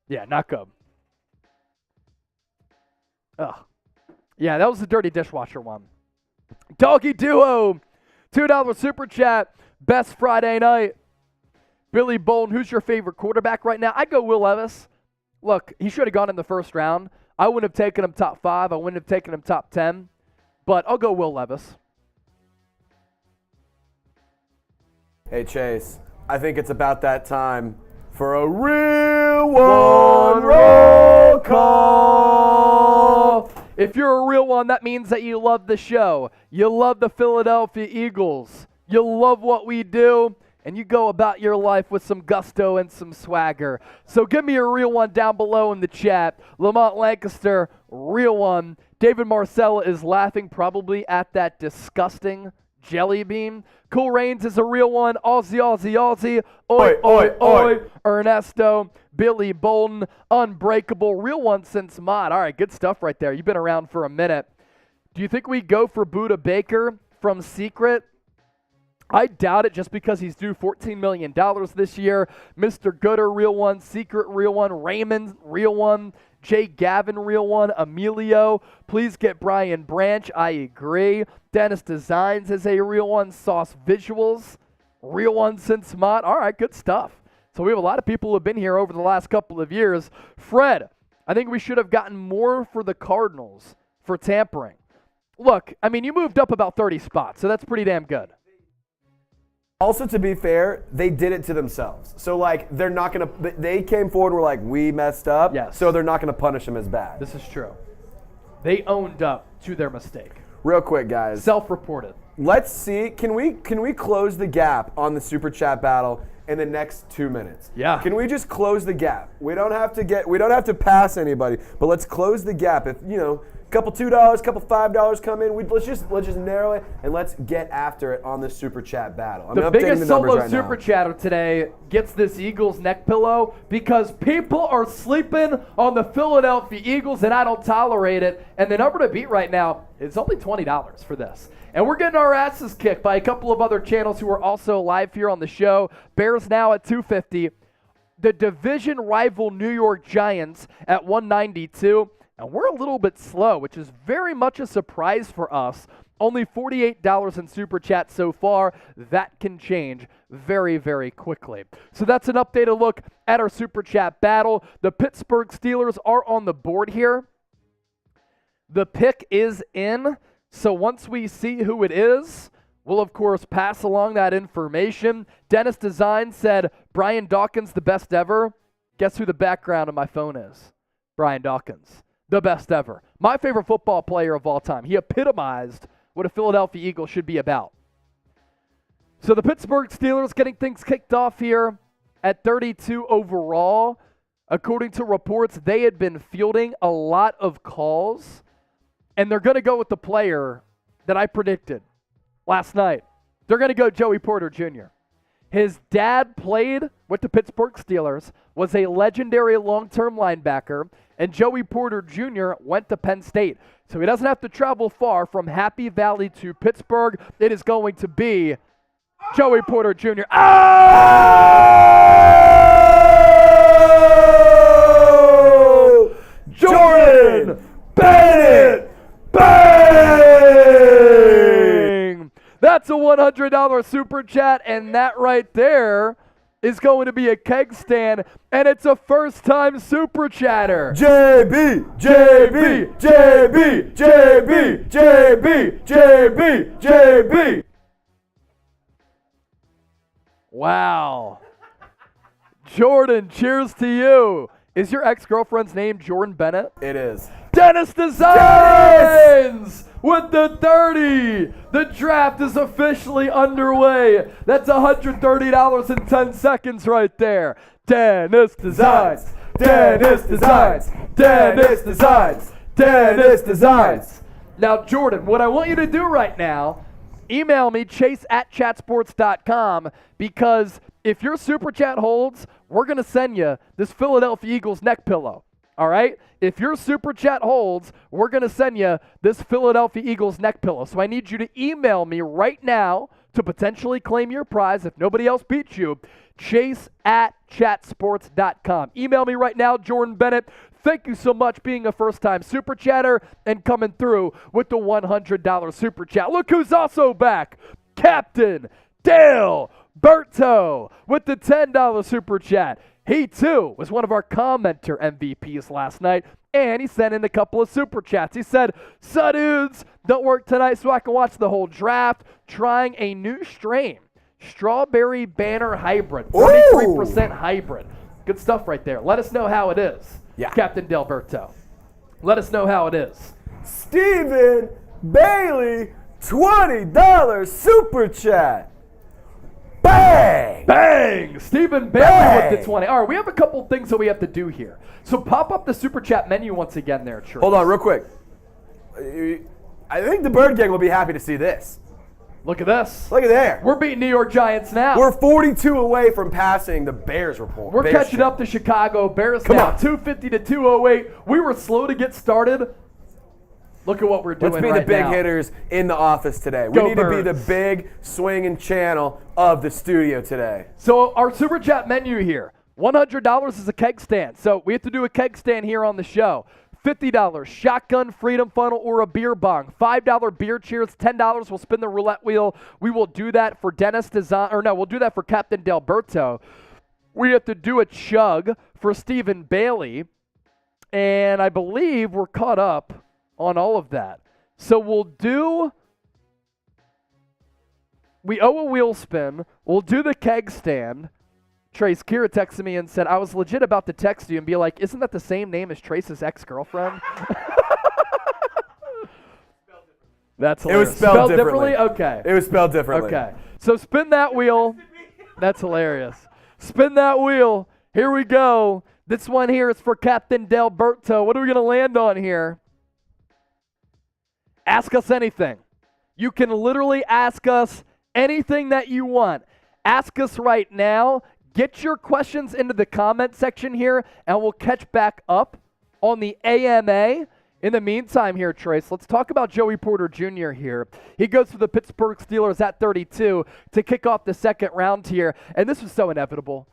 Yeah, not good. Ugh. Yeah, that was the dirty dishwasher one. Doggy Duo, $2 super chat. Best Friday night. Billy Bolden, who's your favorite quarterback right now? I'd go Will Levis. Look, he should have gone in the first round. I wouldn't have taken him top 5. I wouldn't have taken him top 10. But I'll go Will Levis.
Hey, Chase. I think it's about that time for a real one roll call.
If you're a real one, that means that you love the show. You love the Philadelphia Eagles. You love what we do, and you go about your life with some gusto and some swagger. So give me a real one down below in the chat. Lamont Lancaster, real one. David Marcella is laughing probably at that disgusting jelly bean. Cool Rains is a real one. Aussie, Aussie, Aussie. Oi, oi, oi. Ernesto, Billy Bolden, Unbreakable. Real one since mod. All right, good stuff right there. You've been around for a minute. Do you think we go for Buda Baker from Secret? I doubt it just because he's due $14 million this year. Mr. Gooder, real one. Secret, real one. Raymond, real one. Jay Gavin, real one. Emilio, please get Brian Branch. I agree. Dennis Designs is a real one. Sauce Visuals, real one since Mott. All right, good stuff. So we have a lot of people who have been here over the last couple of years. Fred, I think we should have gotten more for the Cardinals for tampering. Look, I mean, you moved up about 30 spots, so that's pretty damn good.
Also, to be fair, they did it to themselves. So, like, they're not going to – they came forward and were like, we messed up.
Yes.
So they're not going to punish them as bad.
This is true. They owned up to their mistake.
Real quick, guys.
Self-reported.
Let's see. Can we close the gap on the Super Chat battle in the next 2 minutes?
Yeah.
Can we just close the gap? We don't have to pass anybody, but let's close the gap. If, couple $2, couple $5 come in, let's just narrow it and let's get after it on the Super Chat battle.
The biggest solo Super Chatter today gets this Eagles neck pillow because people are sleeping on the Philadelphia Eagles and I don't tolerate it. And the number to beat right now is only $20 for this. And we're getting our asses kicked by a couple of other channels who are also live here on the show. Bears now at $250. The division rival New York Giants at $192. And we're a little bit slow, which is very much a surprise for us. Only $48 in Super Chat so far. That can change very, very quickly. So that's an updated look at our Super Chat battle. The Pittsburgh Steelers are on the board here. The pick is in. So once we see who it is, we'll, of course, pass along that information. Dennis Design said, Brian Dawkins, the best ever. Guess who the background of my phone is? Brian Dawkins. The best ever. My favorite football player of all time. He epitomized what a Philadelphia Eagle should be about. So the Pittsburgh Steelers getting things kicked off here at 32 overall. According to reports, they had been fielding a lot of calls, and they're going to go with the player that I predicted last night. They're going to go Joey Porter Jr. His dad played with the Pittsburgh Steelers, was a legendary long-term linebacker, and Joey Porter Jr. went to Penn State. So he doesn't have to travel far from Happy Valley to Pittsburgh. It is going to be Joey Porter Jr. Oh! Jordan Bennett! Bang! That's a $100 Super Chat, and that right there is going to be a keg stand, and it's a first-time Super Chatter.
JB, JB, JB, JB, JB, JB, JB.
Wow. Jordan, cheers to you. Is your ex-girlfriend's name Jordan Bennett?
It is.
Dennis Designs with the 30. The draft is officially underway. That's $130 in 10 seconds right there. Dennis Designs. Dennis Designs. Dennis Designs. Dennis Designs. Now, Jordan, what I want you to do right now, email me, chase@chatsports.com, because if your Super Chat holds, we're going to send you this Philadelphia Eagles neck pillow. All right? If your Super Chat holds, we're going to send you this Philadelphia Eagles neck pillow. So I need you to email me right now to potentially claim your prize if nobody else beats you. Chase@chatsports.com. Email me right now, Jordan Bennett. Thank you so much being a first-time Super Chatter and coming through with the $100 Super Chat. Look who's also back. Captain Dale Berto with the $10 Super Chat. He, too, was one of our commenter MVPs last night, and he sent in a couple of Super Chats. He said, "So dudes, don't work tonight so I can watch the whole draft. Trying a new strain. Strawberry Banner Hybrid. 43% hybrid." Good stuff right there. Let us know how it is, Captain Delberto. Let us know how it is.
Stephen Bailey, $20 Super Chat. Bang!
Bang! Stephen Bailey with the 20. All right, we have a couple things that we have to do here. So pop up the Super Chat menu once again there, Trace.
Hold on, real quick. I think the Bird Gang will be happy to see this.
Look at this.
Look at there.
We're beating New York Giants now.
We're 42 away from passing the Bears report.
We're catching up to Chicago Bears now. 250 to 208. We were slow to get started. Look at what we're doing
Let's be
right
the big
now.
hitters in the office today.
Go
We need to be the
Birds.
big swinging channel of the studio today.
So our Super Chat menu here, $100 is a keg stand. So we have to do a keg stand here on the show. $50, shotgun, freedom funnel, or a beer bong. $5 beer cheers, $10, we'll spin the roulette wheel. We will do that for Dennis Design, or no, we'll do that for Captain Delberto. We have to do a chug for Stephen Bailey. And I believe we're caught up on all of that. So we owe a wheel spin. We'll do the keg stand. Trace Kira texted me and said, I was legit about to text you and be like, isn't that the same name as Trace's ex-girlfriend? That's hilarious.
It was spelled differently.
Okay.
It was spelled differently.
Okay. So spin that wheel. That's hilarious. Spin that wheel. Here we go. This one here is for Captain Delberto. What are we going to land on here? Ask us anything. You can literally ask us anything that you want. Ask us right now. Get your questions into the comment section here, and we'll catch back up on the AMA. In the meantime here, Trace, let's talk about Joey Porter Jr. here. He goes to the Pittsburgh Steelers at 32 to kick off the second round here, and this was so inevitable.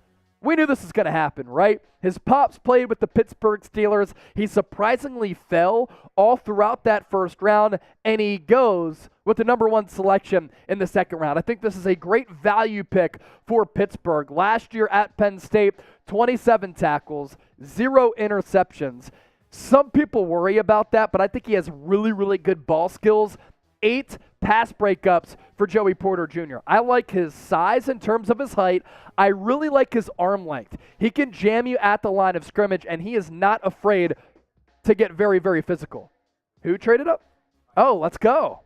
We knew this was going to happen, right? His pops played with the Pittsburgh Steelers. He surprisingly fell all throughout that first round, and he goes with the number 1 selection in the second round. I think this is a great value pick for Pittsburgh. Last year at Penn State, 27 tackles, 0 interceptions. Some people worry about that, but I think he has really, really good ball skills. 8 pass breakups for Joey Porter Jr. I like his size in terms of his height. I really like his arm length. He can jam you at the line of scrimmage, and he is not afraid to get very, very physical. Who traded up? Oh, let's go.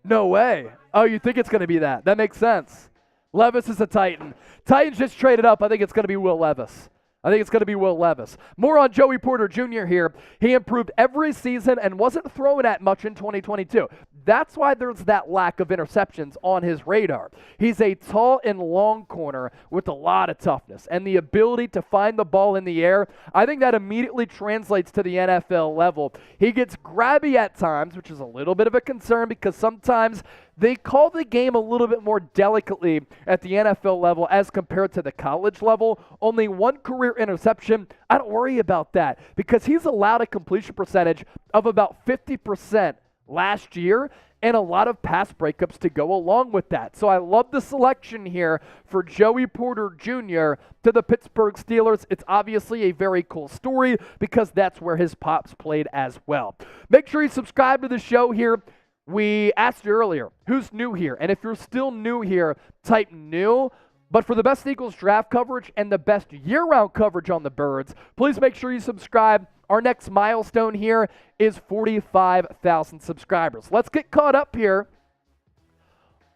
No way. Oh, you think it's going to be that? That makes sense. Levis is a Titan. Titans just traded up. I think it's going to be Will Levis. More on Joey Porter Jr. here. He improved every season and wasn't thrown at much in 2022. That's why there's that lack of interceptions on his radar. He's a tall and long corner with a lot of toughness and the ability to find the ball in the air. I think that immediately translates to the NFL level. He gets grabby at times, which is a little bit of a concern because sometimes they call the game a little bit more delicately at the NFL level as compared to the college level. Only 1 career interception. I don't worry about that because he's allowed a completion percentage of about 50% last year and a lot of pass breakups to go along with that. So I love the selection here for Joey Porter Jr. to the Pittsburgh Steelers. It's obviously a very cool story because that's where his pops played as well. Make sure you subscribe to the show here. We asked you earlier, who's new here? And if you're still new here, type new. But for the best Eagles draft coverage and the best year-round coverage on the Birds, please make sure you subscribe. Our next milestone here is 45,000 subscribers. Let's get caught up here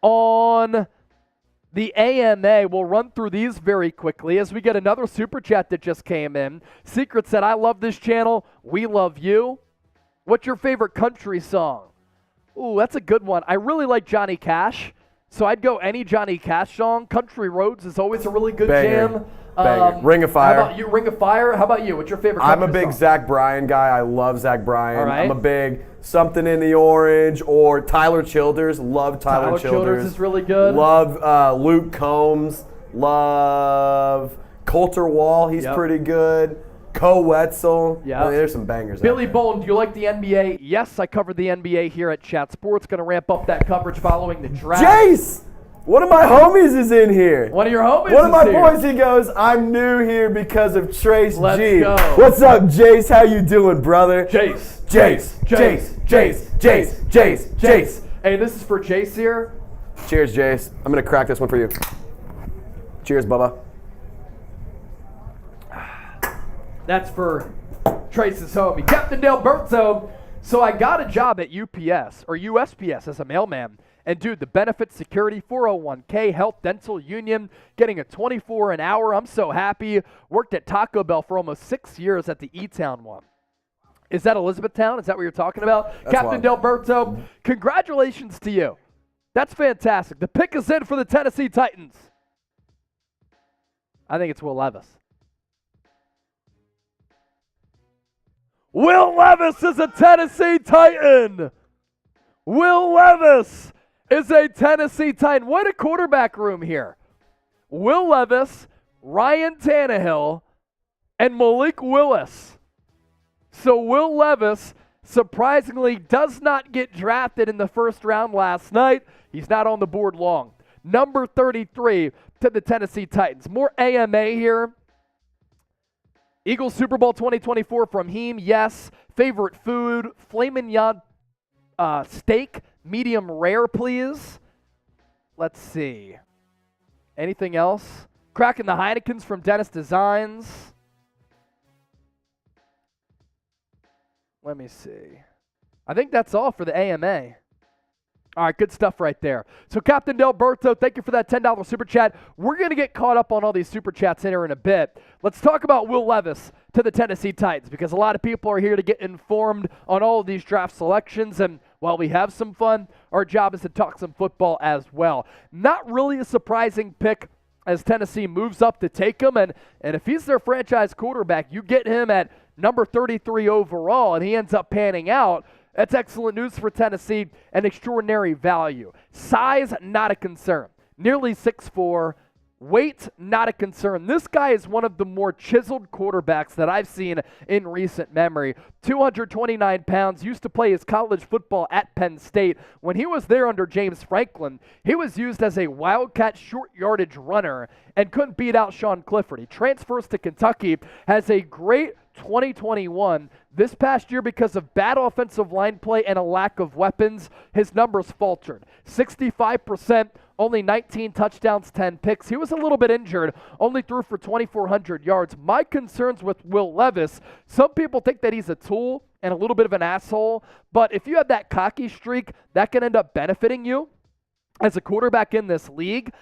on the AMA. We'll run through these very quickly as we get another super chat that just came in. Secret said, I love this channel. We love you. What's your favorite country song? Ooh, that's a good one. I really like Johnny Cash, so I'd go any Johnny Cash song. Country Roads is always a really good jam.
Banger. Ring of Fire.
How about you? Ring of Fire? How about you? What's your favorite country
I'm a big
song?
Zach Bryan guy. I love Zach Bryan.
All right.
I'm a big Something in the Orange or Tyler Childers. Love Tyler
Childers is really good.
Love Luke Combs. Love Coulter Wall. He's pretty good. Co Wetzel.
Yeah.
There's some bangers.
Billy Bolton, do you like the NBA? Yes, I covered the NBA here at Chat Sports. Going to ramp up that coverage following the draft.
Jace! One of my homies is in here.
One of your homies
One of my
is here.
boys, he goes, I'm new here because of Trace
Let's
G.
go.
What's up, Jace? How you doing, brother?
Jace.
Jace.
Hey, this is for Jace here.
Cheers, Jace. I'm going to crack this one for you. Cheers, Bubba.
That's for Trace's homie, Captain Delberto. So I got a job at UPS or USPS as a mailman. And dude, the benefits, security, 401k, health, dental, union, getting a 24 an hour. I'm so happy. Worked at Taco Bell for almost 6 years at the E-Town one. Is that Elizabethtown? Is that what you're talking about?
That's
Captain Delberto, congratulations to you. That's fantastic. The pick is in for the Tennessee Titans. I think it's Will Levis. Will Levis is a Tennessee Titan. Will Levis is a Tennessee Titan. What a quarterback room here. Will Levis, Ryan Tannehill, and Malik Willis. So Will Levis surprisingly does not get drafted in the first round last night. He's not on the board long. Number 33 to the Tennessee Titans. More AMA here. Eagles Super Bowl 2024 from Heem, yes. Favorite food, filet mignon steak, medium rare, please. Let's see. Anything else? Cracking the Heinekens from Dennis Designs. Let me see. I think that's all for the AMA. All right, good stuff right there. So, Captain Delberto, thank you for that $10 super chat. We're going to get caught up on all these super chats in here in a bit. Let's talk about Will Levis to the Tennessee Titans, because a lot of people are here to get informed on all of these draft selections. And while we have some fun, our job is to talk some football as well. Not really a surprising pick as Tennessee moves up to take him. And if he's their franchise quarterback, you get him at number 33 overall, and he ends up panning out. That's excellent news for Tennessee and extraordinary value. Size, not a concern. Nearly 6'4". Weight, not a concern. This guy is one of the more chiseled quarterbacks that I've seen in recent memory. 229 pounds, used to play his college football at Penn State. When he was there under James Franklin, he was used as a wildcat short yardage runner and couldn't beat out Sean Clifford. He transfers to Kentucky, has a great 2021. This past year, because of bad offensive line play and a lack of weapons, his numbers faltered. 65%, only 19 touchdowns, 10 picks. He was a little bit injured, only threw for 2,400 yards. My concerns with Will Levis, some people think that he's a tool and a little bit of an asshole, but if you have that cocky streak, that can end up benefiting you as a quarterback in this league.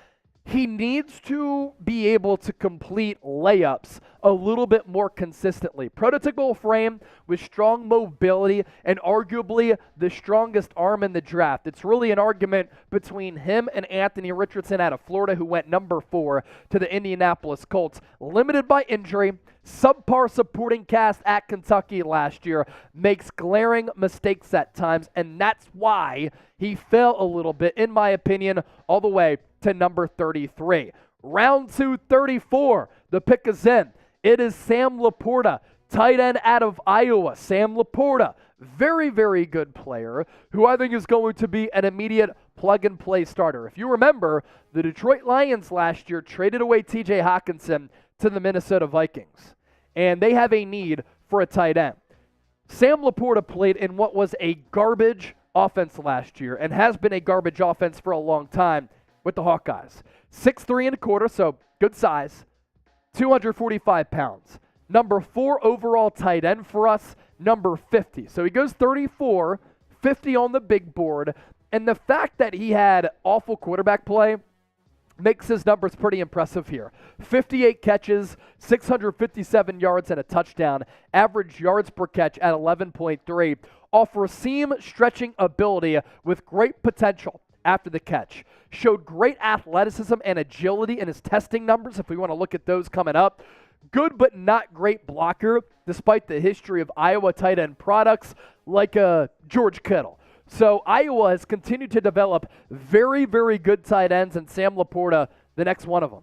He needs to be able to complete layups a little bit more consistently. Prototypical frame with strong mobility and arguably the strongest arm in the draft. It's really an argument between him and Anthony Richardson out of Florida, who went number 4 to the Indianapolis Colts. Limited by injury, subpar supporting cast at Kentucky last year, makes glaring mistakes at times, and that's why he fell a little bit, in my opinion, all the way to number 33. Round 2, 34. The pick is in. It is Sam Laporta, tight end out of Iowa. Sam Laporta, very, very good player who I think is going to be an immediate plug-and-play starter. If you remember, the Detroit Lions last year traded away TJ Hawkinson to the Minnesota Vikings, and they have a need for a tight end. Sam Laporta played in what was a garbage offense last year and has been a garbage offense for a long time with the Hawkeyes. 6'3 1/4, so good size, 245 pounds. Number 4 overall tight end for us, number 50. So he goes 34, 50 on the big board, and the fact that he had awful quarterback play makes his numbers pretty impressive here. 58 catches, 657 yards and a touchdown, average yards per catch at 11.3, offers seam stretching ability with great potential after the catch. Showed great athleticism and agility in his testing numbers, if we want to look at those coming up. Good but not great blocker, despite the history of Iowa tight end products like George Kittle. So Iowa has continued to develop very, very good tight ends, and Sam Laporta, the next one of them.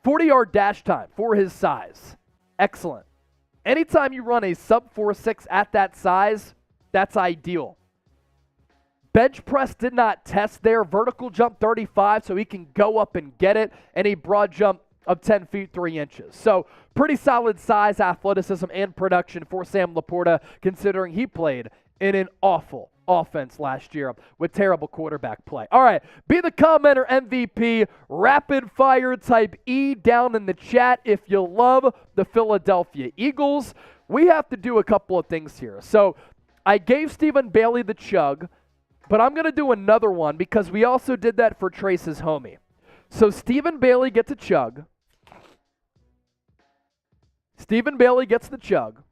40-yard dash time for his size. Excellent. Anytime you run a sub 4.6 at that size, that's ideal. Bench press did not test there. Vertical jump 35, so he can go up and get it, and a broad jump of 10 feet 3 inches. So pretty solid size, athleticism, and production for Sam Laporta, considering he played in an awful offense last year with terrible quarterback play. All right, be the commenter MVP, rapid fire type E down in the chat if you love the Philadelphia Eagles. We have to do a couple of things here. So I gave Stephen Bailey the chug, but I'm going to do another one because we also did that for Trace's homie. So Stephen Bailey gets a chug. Stephen Bailey gets the chug.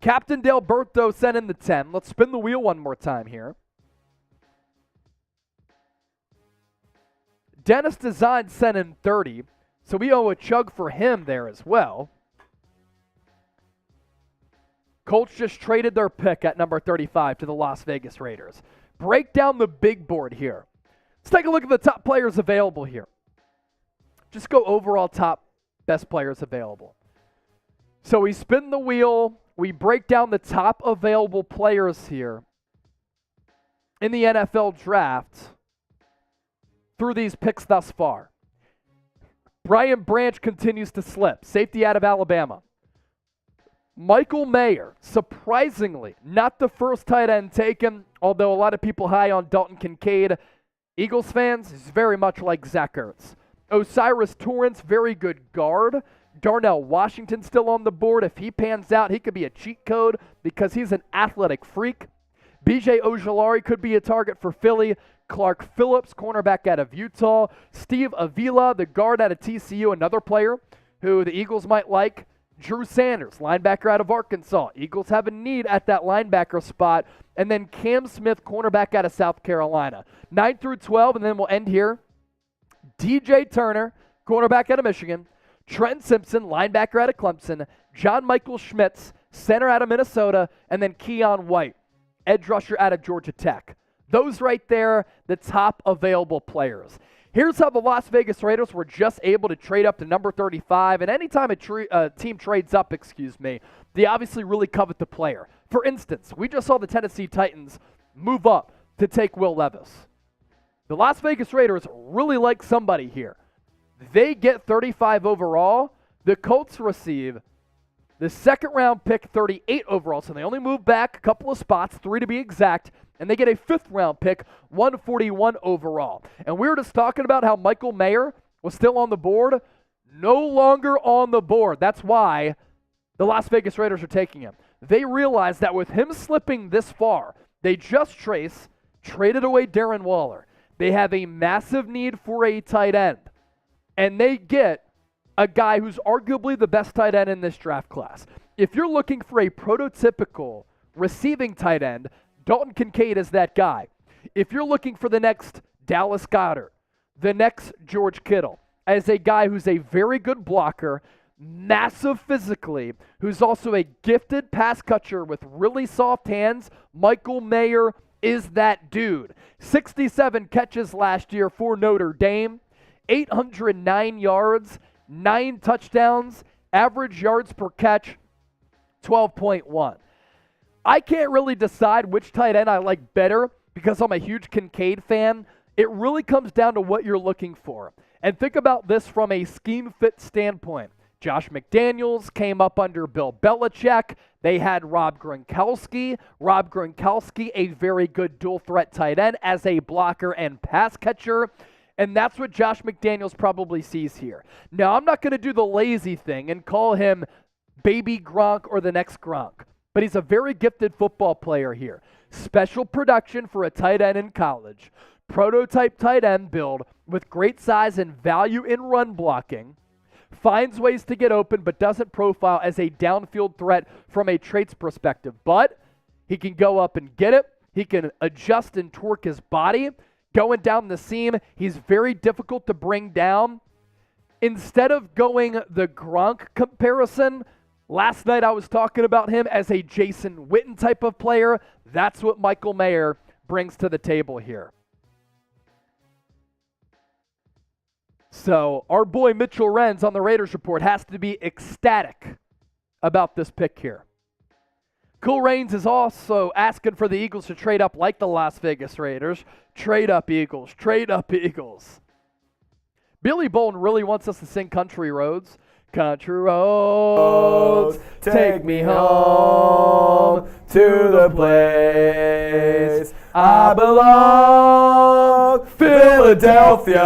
Captain Delberto sent in the 10. Let's spin the wheel one more time here. Dennis Design sent in 30. So we owe a chug for him there as well. Colts just traded their pick at number 35 to the Las Vegas Raiders. Break down the big board here. Let's take a look at the top players available here. Just go overall top best players available. So we spin the wheel. We break down the top available players here in the NFL draft through these picks thus far. Brian Branch continues to slip. Safety out of Alabama. Michael Mayer, surprisingly, not the first tight end taken, although a lot of people high on Dalton Kincaid. Eagles fans, is very much like Zach Ertz. Osiris Torrance, very good guard. Darnell Washington still on the board. If he pans out, he could be a cheat code because he's an athletic freak. BJ Ojulari could be a target for Philly. Clark Phillips, cornerback out of Utah. Steve Avila, the guard out of TCU, another player who the Eagles might like. Drew Sanders, linebacker out of Arkansas. Eagles have a need at that linebacker spot. And then Cam Smith, cornerback out of South Carolina. 9 through 12, and then we'll end here. DJ Turner, cornerback out of Michigan. Trent Simpson, linebacker out of Clemson. John Michael Schmitz, center out of Minnesota. And then Keon White, edge rusher out of Georgia Tech. Those right there, the top available players. Here's how the Las Vegas Raiders were just able to trade up to number 35. And anytime a team trades up, they obviously really covet the player. For instance, we just saw the Tennessee Titans move up to take Will Levis. The Las Vegas Raiders really like somebody here. They get 35 overall. The Colts receive the second round pick, 38 overall. So they only move back a couple of spots, 3 to be exact. And they get a 5th round pick, 141 overall. And we were just talking about how Michael Mayer was still on the board. No longer on the board. That's why the Las Vegas Raiders are taking him. They realize that with him slipping this far, they just traded away Darren Waller. They have a massive need for a tight end. And they get a guy who's arguably the best tight end in this draft class. If you're looking for a prototypical receiving tight end, Dalton Kincaid is that guy. If you're looking for the next Dallas Goedert, the next George Kittle, as a guy who's a very good blocker, massive physically, who's also a gifted pass catcher with really soft hands, Michael Mayer is that dude. 67 catches last year for Notre Dame, 809 yards, 9 touchdowns, average yards per catch, 12.1. I can't really decide which tight end I like better because I'm a huge Kincaid fan. It really comes down to what you're looking for. And think about this from a scheme fit standpoint. Josh McDaniels came up under Bill Belichick. They had Rob Gronkowski. Rob Gronkowski, a very good dual threat tight end as a blocker and pass catcher. And that's what Josh McDaniels probably sees here. Now, I'm not going to do the lazy thing and call him baby Gronk or the next Gronk. But he's a very gifted football player here. Special production for a tight end in college. Prototype tight end build with great size and value in run blocking. Finds ways to get open but doesn't profile as a downfield threat from a traits perspective. But he can go up and get it. He can adjust and torque his body. Going down the seam, he's very difficult to bring down. Instead of going the Gronk comparison, last night I was talking about him as a Jason Witten type of player. That's what Michael Mayer brings to the table here. So our boy Mitchell Renz on the Raiders Report has to be ecstatic about this pick here. Cool Reigns is also asking for the Eagles to trade up like the Las Vegas Raiders. Trade up, Eagles. Trade up, Eagles. Billy Bolton really wants us to sing Country Roads. Country roads, take me home to the place I belong. Philadelphia,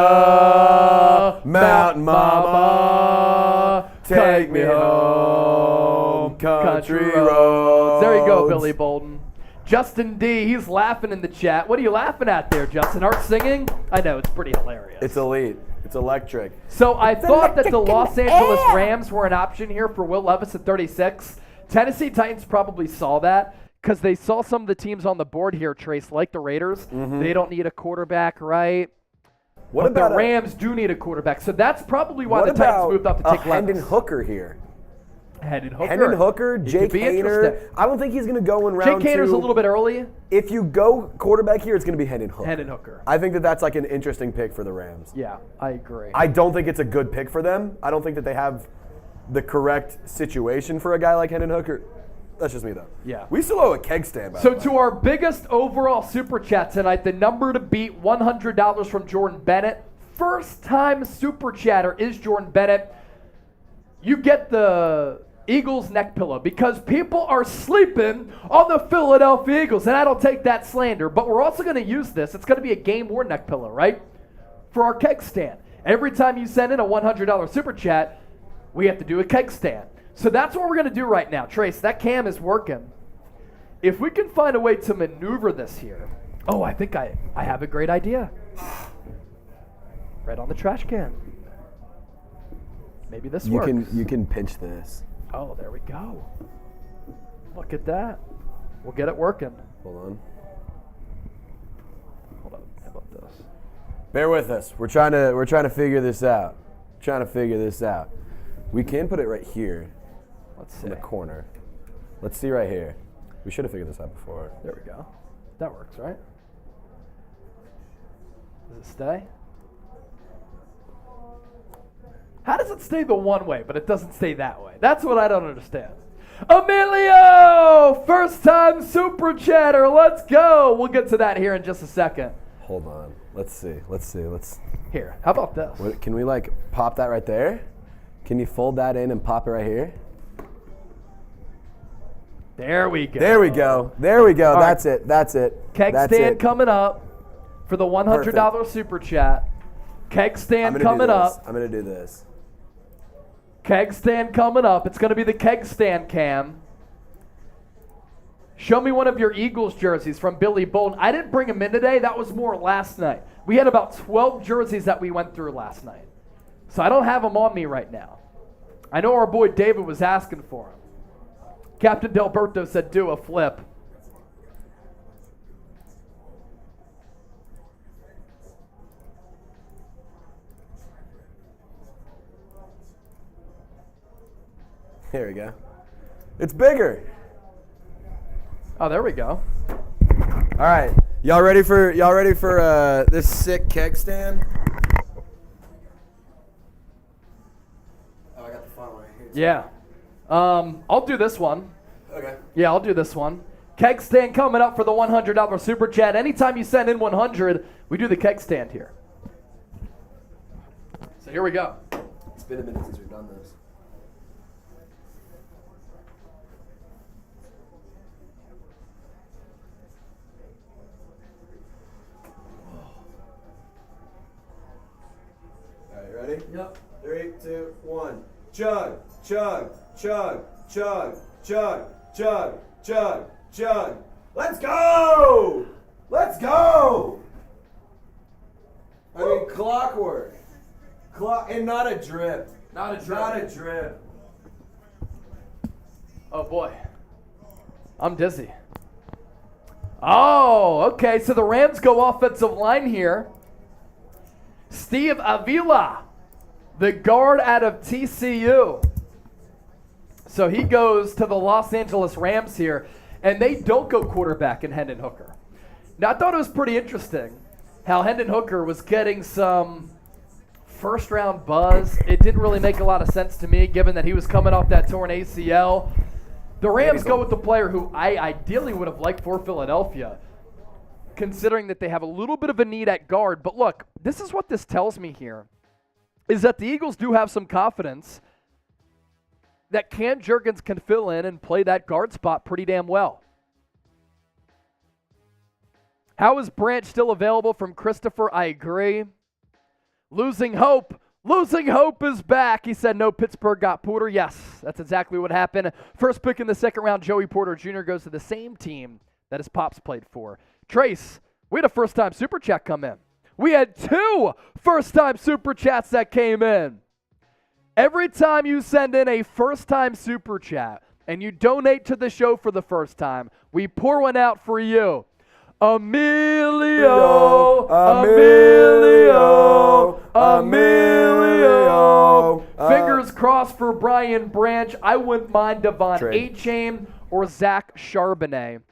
Mountain Mama, take me home, country roads. There you go, Billy Bolton. Justin D, he's laughing in the chat. What are you laughing at there, Justin? Art singing? I know, it's pretty hilarious.
It's elite. It's electric.
So I thought that the Los Angeles Rams were an option here for Will Levis at 36. Tennessee Titans probably saw that because they saw some of the teams on the board here, Trace, like the Raiders. Mm-hmm. They don't need a quarterback, right? But the Rams do need a quarterback, so that's probably why the Titans moved up to take
Hendon Hooker here.
Hendon Hooker.
Hendon Hooker, Jake Haener. I don't think he's going to go in round 2.
Jake Haener's a little bit early.
If you go quarterback here, it's going to be Hendon Hooker.
Hendon Hooker.
I think that's like an interesting pick for the Rams.
Yeah, I agree.
I don't think it's a good pick for them. I don't think that they have the correct situation for a guy like Hendon Hooker. That's just me, though.
Yeah.
We still owe a keg stand, by
So
the way.
to our biggest overall Super Chat tonight, the number to beat, $100 from Jordan Bennett. First-time Super Chatter is Jordan Bennett. You get the Eagles neck pillow because people are sleeping on the Philadelphia Eagles, and I don't take that slander, but we're also going to use this. It's going to be a game war neck pillow, right? For our keg stand. Every time you send in a $100 Super Chat, we have to do a keg stand. So that's what we're going to do right now. Trace, that cam is working. If we can find a way to maneuver this here. Oh, I think I have a great idea. Right on the trash can. Maybe this works.
You can pinch this.
Oh, there we go. Look at that. We'll get it working.
Hold on.
Hold on. How about this?
Bear with us. We're trying to figure this out. We can put it right here.
Let's see.
In the corner. Let's see right here. We should have figured this out before.
There we go. That works, right? Does it stay? How does it stay the one way, but it doesn't stay that way? That's what I don't understand. Emilio! First time Super Chatter. Let's go. We'll get to that here in just a second.
Hold on. Let's see.
Here. How about this?
Can we pop that right there? Can you fold that in and pop it right here?
There we go.
There we go.
All
That's
right.
it. That's it.
Keg
That's
stand
it.
coming up for the $100
Perfect.
Super Chat. Keg stand coming up.
I'm going to do this.
Keg stand coming up. It's going to be the keg stand cam. Show me one of your Eagles jerseys from Billy Bolden. I didn't bring them in today. That was more last night. We had about 12 jerseys that we went through last night. So I don't have them on me right now. I know our boy David was asking for them. Captain Delberto said do a flip.
Here we go. It's bigger.
Oh, there we go.
All right. Y'all ready for this sick keg stand? Oh, I got the fun one right here.
Yeah. I'll do this one.
Okay.
Yeah, I'll do this one. Keg stand coming up for the $100 Super Chat. Anytime you send in 100, we do the keg stand here. So here we go.
It's been a minute since we've done this. All right, ready?
Yep.
3, 2, 1. Chug, chug, chug, chug, chug, chug, chug, chug. Let's go! Let's go! I mean, clockwork. And not a drip.
Not a drip.
Not a drip.
Oh, boy. I'm dizzy. Oh, okay. So the Rams go offensive line here. Steve Avila, the guard out of TCU. So he goes to the Los Angeles Rams here, and they don't go quarterback in Hendon Hooker. Now, I thought it was pretty interesting how Hendon Hooker was getting some first-round buzz. It didn't really make a lot of sense to me, given that he was coming off that torn ACL. The Rams go with the player who I ideally would have liked for Philadelphia, considering that they have a little bit of a need at guard. But look, this is what this tells me here, is that the Eagles do have some confidence that Cam Jurgens can fill in and play that guard spot pretty damn well. How is Branch still available from Christopher? I agree. Losing hope. Losing hope is back. He said no, Pittsburgh got Porter. Yes, that's exactly what happened. First pick in the second round, Joey Porter Jr. goes to the same team that his pops played for. Trace, we had a first-time Super Chat come in. We had 2 first-time Super Chats that came in. Every time you send in a first-time Super Chat and you donate to the show for the first time, we pour one out for you. Emilio, Emilio, Emilio. Fingers crossed for Brian Branch. I wouldn't mind Devon Achane or Zach Charbonnet.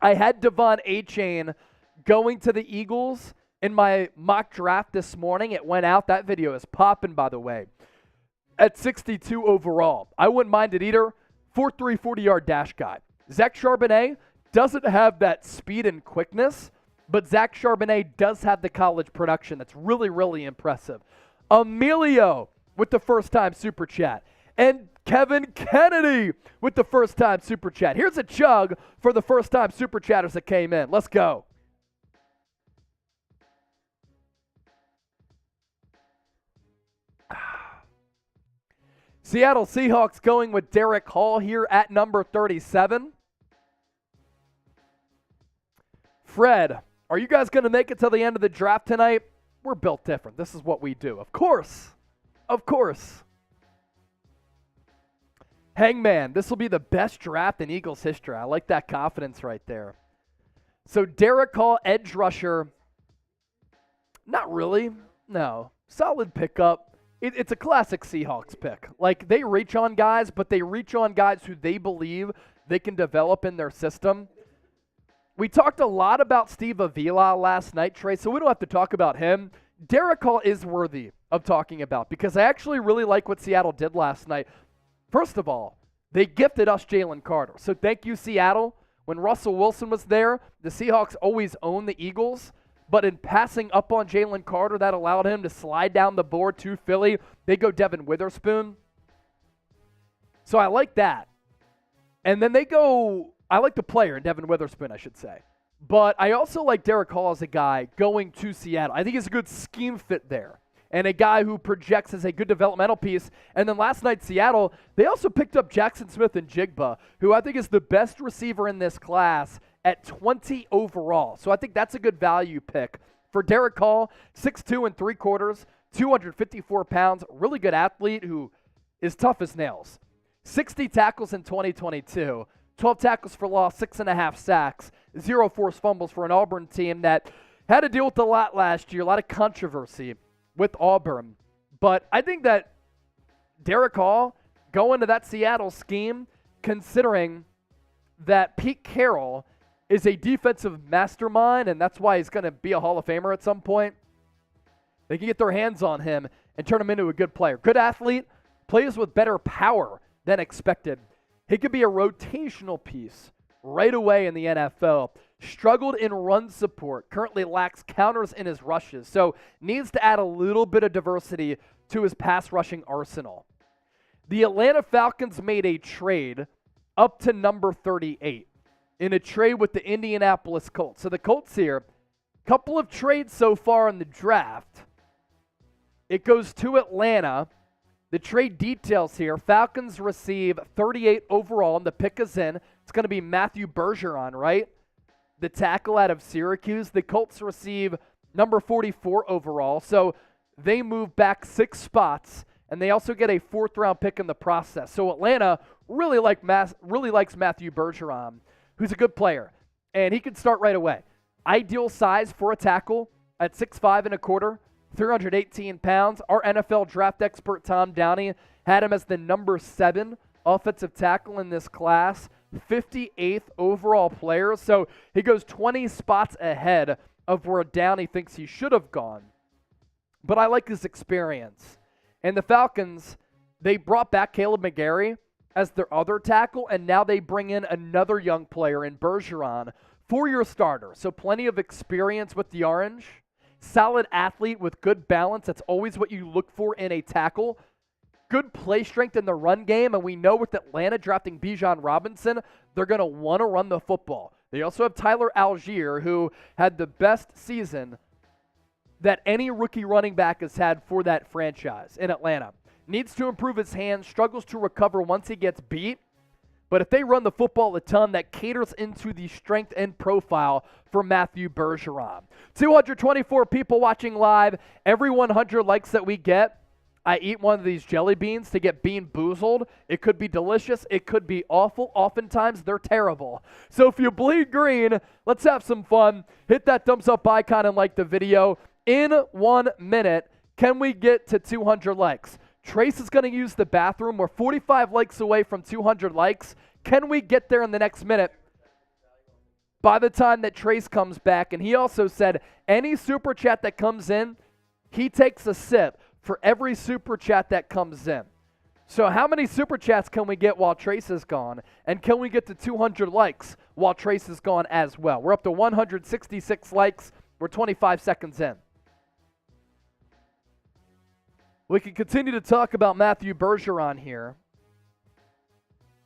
I had Devon Achane going to the Eagles in my mock draft this morning. It went out. That video is popping, by the way, at 62 overall. I wouldn't mind it either. 4.3 40-yard dash guy. Zach Charbonnet doesn't have that speed and quickness, but Zach Charbonnet does have the college production that's really, really impressive. Emilio with the first-time Super Chat. And Kevin Kennedy with the first-time Super Chat. Here's a chug for the first-time Super Chatters that came in. Let's go. Seattle Seahawks going with Derek Hall here at number 37. Fred, are you guys going to make it till the end of the draft tonight? We're built different. This is what we do. Of course. Of course. Hangman, this will be the best draft in Eagles history. I like that confidence right there. So Derek Hall, edge rusher. Not really. No. Solid pickup. It's a classic Seahawks pick. Like, they reach on guys, but they reach on guys who they believe they can develop in their system. We talked a lot about Steve Avila last night, Trey, so we don't have to talk about him. Derek Hall is worthy of talking about because I actually really like what Seattle did last night. First of all, they gifted us Jalen Carter. So thank you, Seattle. When Russell Wilson was there, the Seahawks always owned the Eagles. But in passing up on Jalen Carter, that allowed him to slide down the board to Philly. They go Devin Witherspoon. So I like that. And then they go, I like the player in Devin Witherspoon, I should say. But I also like Derek Hall as a guy going to Seattle. I think he's a good scheme fit there. And a guy who projects as a good developmental piece. And then last night, Seattle, they also picked up Jackson Smith and Jigba, who I think is the best receiver in this class at 20 overall. So I think that's a good value pick. For Derek Hall, 6'2 3/4, 254 pounds, really good athlete who is tough as nails. 60 tackles in 2022, 12 tackles for loss, 6.5 sacks, 0 forced fumbles for an Auburn team that had to deal with a lot last year, a lot of controversy with Auburn. But I think that Derek Hall going to that Seattle scheme, considering that Pete Carroll is a defensive mastermind, and that's why he's going to be a Hall of Famer at some point. They can get their hands on him and turn him into a good player. Good athlete, plays with better power than expected. He could be a rotational piece right away in the NFL. Struggled in run support, currently lacks counters in his rushes, so needs to add a little bit of diversity to his pass rushing arsenal. The Atlanta Falcons made a trade up to number 38 in a trade with the Indianapolis Colts. So the Colts here, couple of trades so far in the draft. It goes to Atlanta. The trade details here, Falcons receive 38 overall, and the pick is in. It's going to be Matthew Bergeron, right? The tackle out of Syracuse. The Colts receive number 44 overall, so they move back 6 spots, and they also get a 4th-round pick in the process. So Atlanta really likes Matthew Bergeron, who's a good player, and he can start right away. Ideal size for a tackle at 6'5 1/4, 318 pounds. Our NFL draft expert, Tom Downey, had him as the number 7 offensive tackle in this class, 58th overall player. So he goes 20 spots ahead of where Downey thinks he should have gone. But I like his experience. And the Falcons, they brought back Caleb McGarry as their other tackle, and now they bring in another young player in Bergeron, 4-year starter. So plenty of experience with the Orange. Solid athlete with good balance. That's always what you look for in a tackle. Good play strength in the run game, and we know with Atlanta drafting Bijan Robinson, they're going to want to run the football. They also have Tyler Algier, who had the best season that any rookie running back has had for that franchise in Atlanta. Needs to improve his hands, struggles to recover once he gets beat. But if they run the football a ton, that caters into the strength and profile for Matthew Bergeron. 224 people watching live. Every 100 likes that we get, I eat one of these jelly beans to get bean boozled. It could be delicious. It could be awful. Oftentimes, they're terrible. So if you bleed green, let's have some fun. Hit that thumbs up icon and like the video. In 1 minute, can we get to 200 likes? Trace is going to use the bathroom. We're 45 likes away from 200 likes. Can we get there in the next minute? By the time that Trace comes back, and he also said any super chat that comes in, he takes a sip for every super chat that comes in. So how many super chats can we get while Trace is gone? And can we get to 200 likes while Trace is gone as well? We're up to 166 likes. We're 25 seconds in. We can continue to talk about Matthew Bergeron here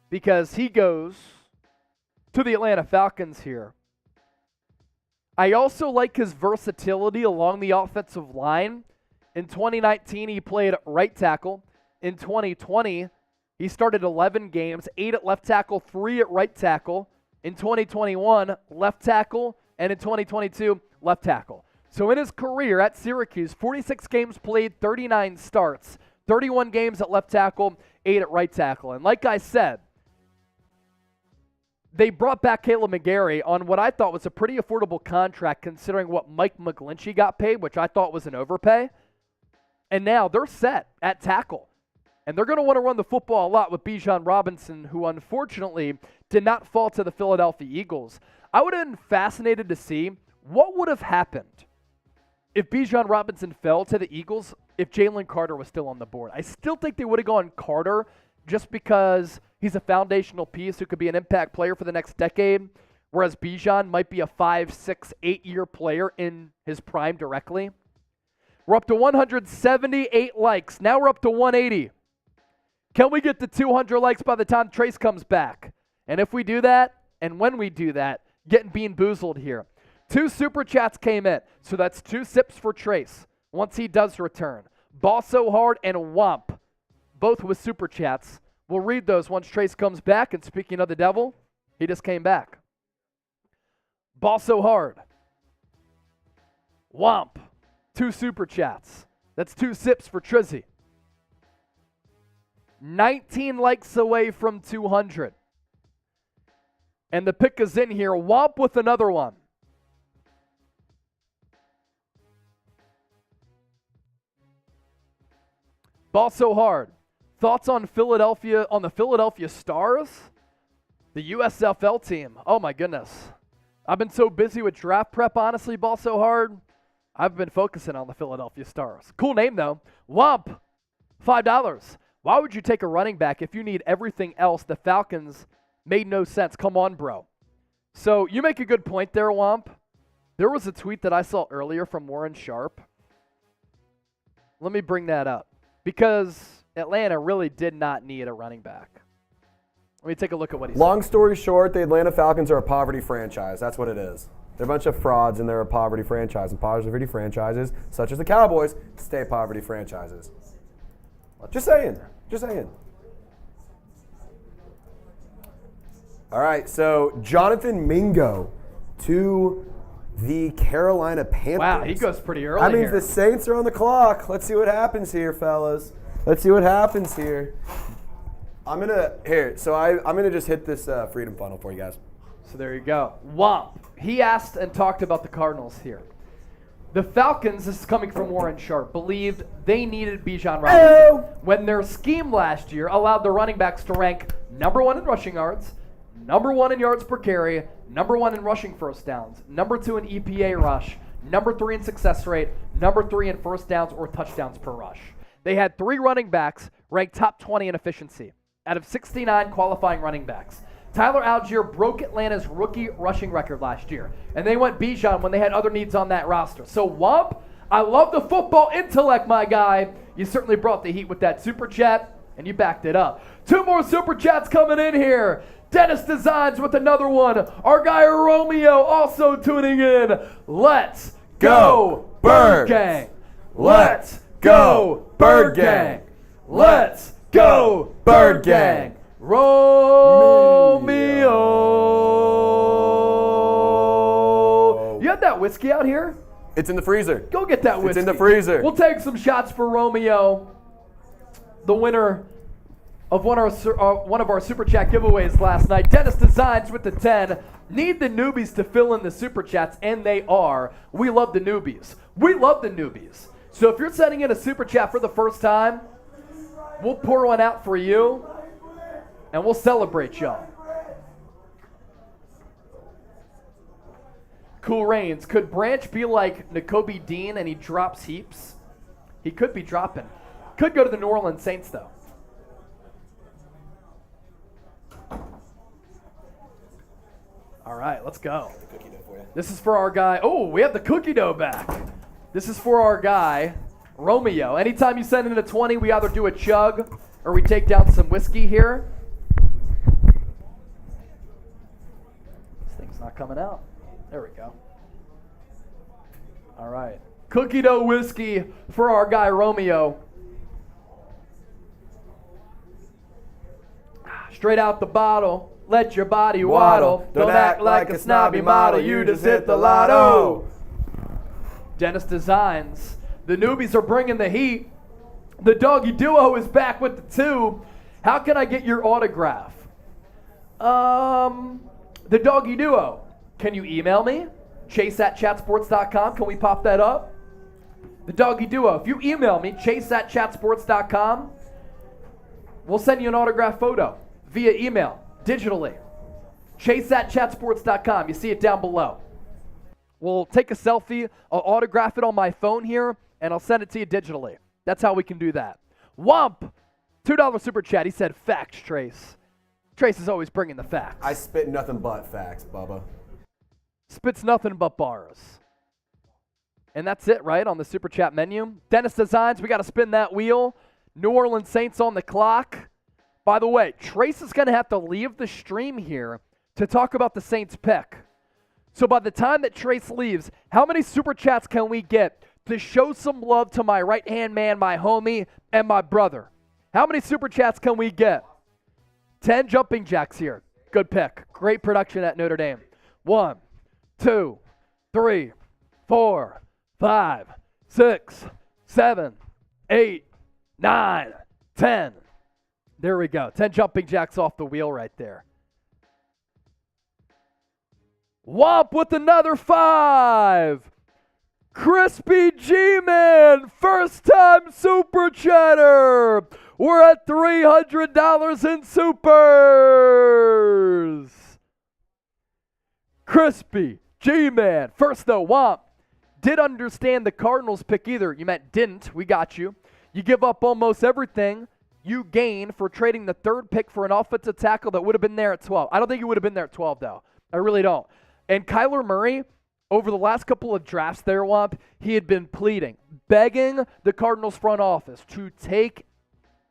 because he goes to the Atlanta Falcons here. I also like his versatility along the offensive line. In 2019, he played right tackle. In 2020, he started 11 games, 8 at left tackle, 3 at right tackle. In 2021, left tackle, and in 2022, left tackle. So in his career at Syracuse, 46 games played, 39 starts, 31 games at left tackle, 8 at right tackle. And like I said, they brought back Caleb McGarry on what I thought was a pretty affordable contract considering what Mike McGlinchey got paid, which I thought was an overpay. And now they're set at tackle. And they're going to want to run the football a lot with Bijan Robinson, who unfortunately did not fall to the Philadelphia Eagles. I would have been fascinated to see what would have happened if Bijan Robinson fell to the Eagles if Jalen Carter was still on the board. I still think they would have gone Carter just because he's a foundational piece who could be an impact player for the next decade, whereas Bijan might be a 5, 6, 8-year player in his prime directly. We're up to 178 likes. Now we're up to 180. Can we get to 200 likes by the time Trace comes back? And if we do that, and when we do that, getting bean boozled here. 2 super chats came in, so that's 2 sips for Trace once he does return. Ball So Hard and Womp, both with super chats. We'll read those once Trace comes back, and speaking of the devil, he just came back. Ball So Hard. Womp. 2 super chats. That's 2 sips for Trizzy. 19 likes away from 200. And the pick is in here. Womp with another one. Ball So Hard. Thoughts on Philadelphia, on the Philadelphia Stars? The USFL team. Oh my goodness. I've been so busy with draft prep, honestly, Ball So Hard. I've been focusing on the Philadelphia Stars. Cool name, though. Womp, $5. Why would you take a running back if you need everything else? The Falcons made no sense. Come on, bro. So you make a good point there, Womp. There was a tweet that I saw earlier from Warren Sharp. Let me bring that up because Atlanta really did not need a running back. Let me take a look at what he said.
Long story short, the Atlanta Falcons are a poverty franchise. That's what it is. They're a bunch of frauds and they're a poverty franchise. And poverty franchises, such as the Cowboys, stay poverty franchises. Just saying. Just saying. All right, so Jonathan Mingo to the Carolina Panthers.
Wow, he goes pretty early.
That means
here.
the Saints are on the clock. Let's see what happens here, fellas. Let's see what happens here. I'm gonna just hit this freedom funnel for you guys.
So there you go. Womp. He asked and talked about the Cardinals here. The Falcons, this is coming from Warren Sharp, believed they needed Bijan Robinson when their scheme last year allowed the running backs to rank number 1 in rushing yards, number 1 in yards per carry, number 1 in rushing first downs, number 2 in EPA rush, number 3 in success rate, number 3 in first downs or touchdowns per rush. They had 3 running backs ranked top 20 in efficiency out of 69 qualifying running backs. Tyler Algier broke Atlanta's rookie rushing record last year, and they went Bijan when they had other needs on that roster. So, Womp, I love the football intellect, my guy. You certainly brought the heat with that super chat, and you backed it up. 2 more super chats coming in here. Dennis Designs with another one. Our guy Romeo also tuning in. Let's go, Bird Gang. Let's go, Bird Gang. Let's go, Bird Gang. Romeo. You have that whiskey out here?
It's in the freezer.
Go get that whiskey.
It's in the freezer.
We'll take some shots for Romeo. the winner of one of our Super Chat giveaways last night. Dennis Designs with the 10. Need the newbies to fill in the Super Chats, and they are. We love the newbies. We love the newbies. So if you're sending in a Super Chat for the first time, we'll pour one out for you, and we'll celebrate y'all. Cool Rains. Could Branch be like Nakobe Dean and he drops heaps? He could be dropping. Could go to the New Orleans Saints, though. All right, let's go. This is for our guy. Oh, we have the cookie dough back. This is for our guy, Romeo. Anytime you send in a 20, we either do a chug or we take down some whiskey here. This thing's not coming out. There we go. All right. Cookie dough whiskey for our guy, Romeo. Straight out the bottle. Let your body waddle. Don't act like a snobby model. You just hit the lotto. Dennis Designs. The newbies are bringing the heat. The doggy duo is back with the 2. How can I get your autograph? The doggy duo. Can you email me? Chase@chatsports.com. Can we pop that up? The doggy duo. If you email me, chase@chatsports.com, we'll send you an autograph photo via email. Digitally. Chase@chatsports.com. You see it down below. We'll take a selfie, I'll autograph it on my phone here, and I'll send it to you digitally. That's how we can do that. Womp, $2 super chat. He said facts, Trace. Trace is always bringing the facts.
I spit nothing but facts, Bubba.
Spits nothing but bars. And that's it, right, on the super chat menu. Dennis Designs, we got to spin that wheel. New Orleans Saints on the clock. By the way, Trace is going to have to leave the stream here to talk about the Saints pick. So by the time that Trace leaves, how many super chats can we get to show some love to my right-hand man, my homie, and my brother? How many super chats can we get? 10 jumping jacks here. Good pick. Great production at Notre Dame. 1, 2, 3, 4, 5, 6, 7, 8, 9, 10. There we go. 10 jumping jacks off the wheel right there. Womp with another 5. Crispy G-Man, first time super chatter. We're at $300 in supers. Crispy G-Man. First though, Womp did understand the Cardinals pick either. You meant didn't. We got you. You give up almost everything you gain for trading the 3rd pick for an offensive tackle that would have been there at 12. I don't think he would have been there at 12, though. I really don't. And Kyler Murray, over the last couple of drafts there, Womp, he had been pleading, begging the Cardinals front office to take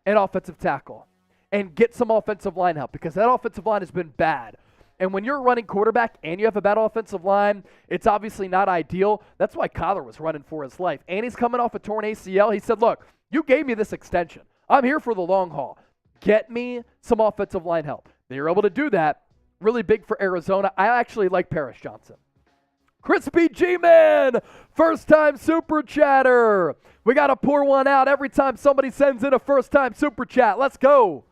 an offensive tackle and get some offensive line help because that offensive line has been bad. And when you're a running quarterback and you have a bad offensive line, it's obviously not ideal. That's why Kyler was running for his life. And he's coming off a torn ACL. He said, look, you gave me this extension. I'm here for the long haul. Get me some offensive line help. They were able to do that. Really big for Arizona. I actually like Paris Johnson. Crispy G-Man, first-time super chatter. We got to pour one out every time somebody sends in a first-time super chat. Let's go.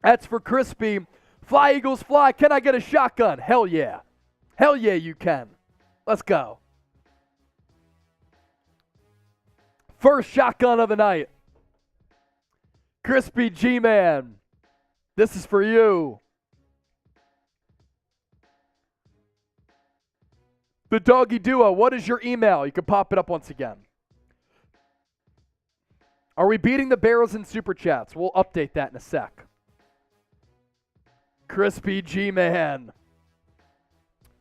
That's for Crispy. Fly, Eagles, fly. Can I get a shotgun? Hell yeah. Hell yeah, you can. Let's go. First shotgun of the night. Crispy G-Man. This is for you. The Doggy Duo, what is your email? You can pop it up once again. Are we beating the Bears in Super Chats? We'll update that in a sec. Crispy G-Man.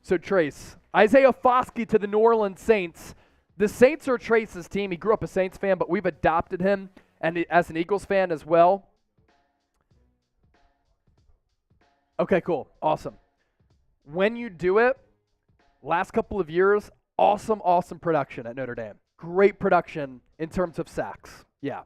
So Trace, Isaiah Foskey to the New Orleans Saints. The Saints are Trace's team. He grew up a Saints fan, but we've adopted him and as an Eagles fan as well. Okay, cool. Awesome. When you do it, last couple of years, awesome production at Notre Dame. Great production in terms of sacks. Yeah.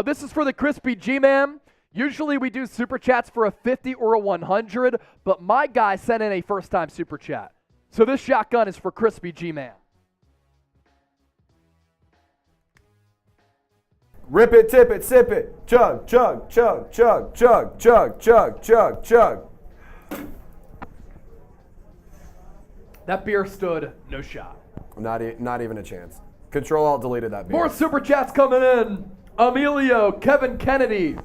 This is for the Crispy G-Man. Usually we do super chats for a 50 or a 100, but my guy sent in a first-time super chat. So this shotgun is for Crispy G-Man.
Rip it, tip it, sip it. Chug, chug, chug, chug, chug, chug, chug, chug, chug.
That beer stood no shot.
Not even a chance. Control-Alt deleted that beer.
More Super Chats coming in. Emilio, Kevin Kennedy,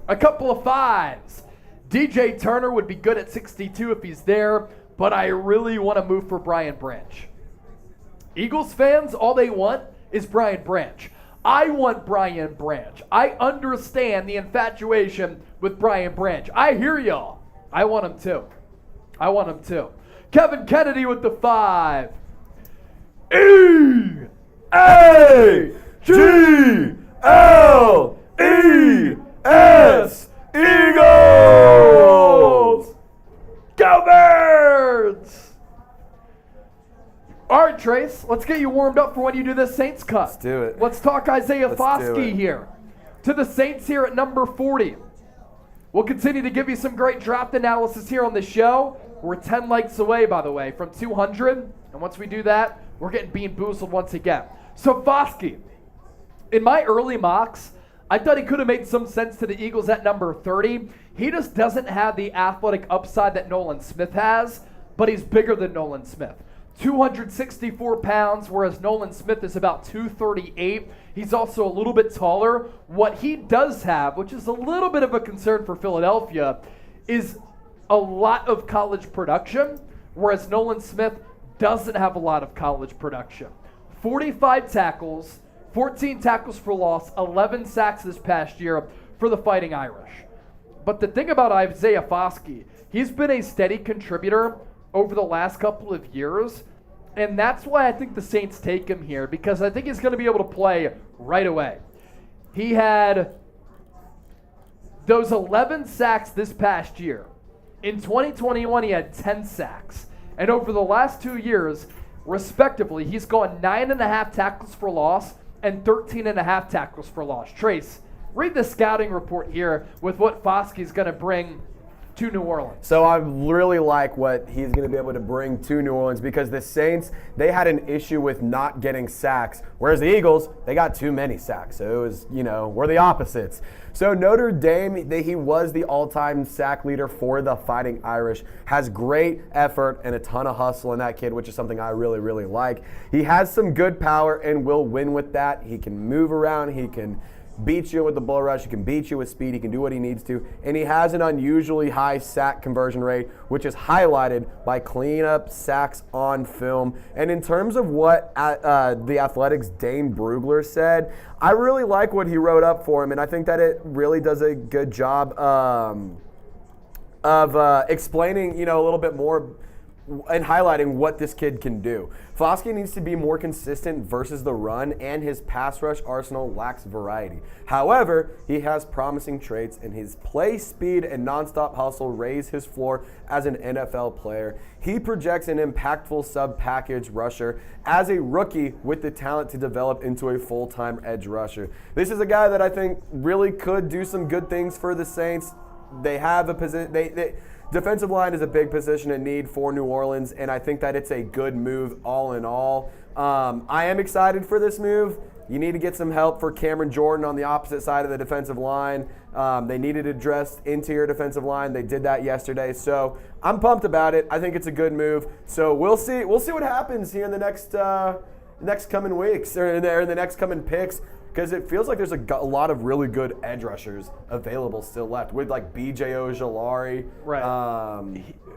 a couple of 5s. DJ Turner would be good at 62 if he's there, but I really want to move for Brian Branch. Eagles fans, all they want is Brian Branch. I want Brian Branch. I understand the infatuation with Brian Branch. I hear y'all. I want him too. Kevin Kennedy with the 5.
E-A-G-L-E-S, Eagles!
Go Birds! All right, Trace, let's get you warmed up for when you do this Saints cut.
Let's do it.
Let's talk Isaiah
Let's do
Foskey
it.
here. To the Saints here at number 40. We'll continue to give you some great draft analysis here on the show. We're 10 likes away, by the way, from 200. And once we do that, we're getting Bean Boozled once again. So Foskey, in my early mocks, I thought he could have made some sense to the Eagles at number 30. He just doesn't have the athletic upside that Nolan Smith has, but he's bigger than Nolan Smith. 264 pounds, whereas Nolan Smith is about 238. He's also a little bit taller. What he does have, which is a little bit of a concern for Philadelphia, is a lot of college production, whereas Nolan Smith doesn't have a lot of college production. 45 tackles, 14 tackles for loss, 11 sacks this past year for the Fighting Irish. But the thing about Isaiah Foskey, he's been a steady contributor over the last couple of years, and that's why I think the Saints take him here, because I think he's going to be able to play right away. He had those 11 sacks this past year. In 2021, he had 10 sacks. And over the last 2 years, respectively, he's gone 9.5 tackles for loss and 13.5 tackles for loss. Trace, read the scouting report here with what Foskey's going to bring to New Orleans.
So I really like what he's going to be able to bring to New Orleans, because the Saints, they had an issue with not getting sacks, whereas the Eagles, they got too many sacks. So it was, we're the opposites. So Notre Dame, he was the all-time sack leader for the Fighting Irish, has great effort and a ton of hustle in that kid, which is something I really, really like. He has some good power and will win with that. He can move around. He can beat you with the bull rush. He can beat you with speed. He can do what he needs to. And he has an unusually high sack conversion rate, which is highlighted by cleanup sacks on film. And in terms of what the Athletics' Dane Brugler said, I really like what he wrote up for him. And I think that it really does a good job of explaining, a little bit more and highlighting what this kid can do. Foskey needs to be more consistent versus the run, and his pass rush arsenal lacks variety. However, he has promising traits, and his play speed and nonstop hustle raise his floor as an NFL player. He projects an impactful sub-package rusher as a rookie with the talent to develop into a full-time edge rusher. This is a guy that I think really could do some good things for the Saints. They have a position. Defensive line is a big position in need for New Orleans, and I think that it's a good move all in all. I am excited for this move. You need to get some help for Cameron Jordan on the opposite side of the defensive line. They needed to address interior defensive line. They did that yesterday, so I'm pumped about it. I think it's a good move. So we'll see. We'll see what happens here in the next coming weeks, or in the next coming picks. Because it feels like there's a lot of really good edge rushers available still left, with like B.J. Ojolari.
Right.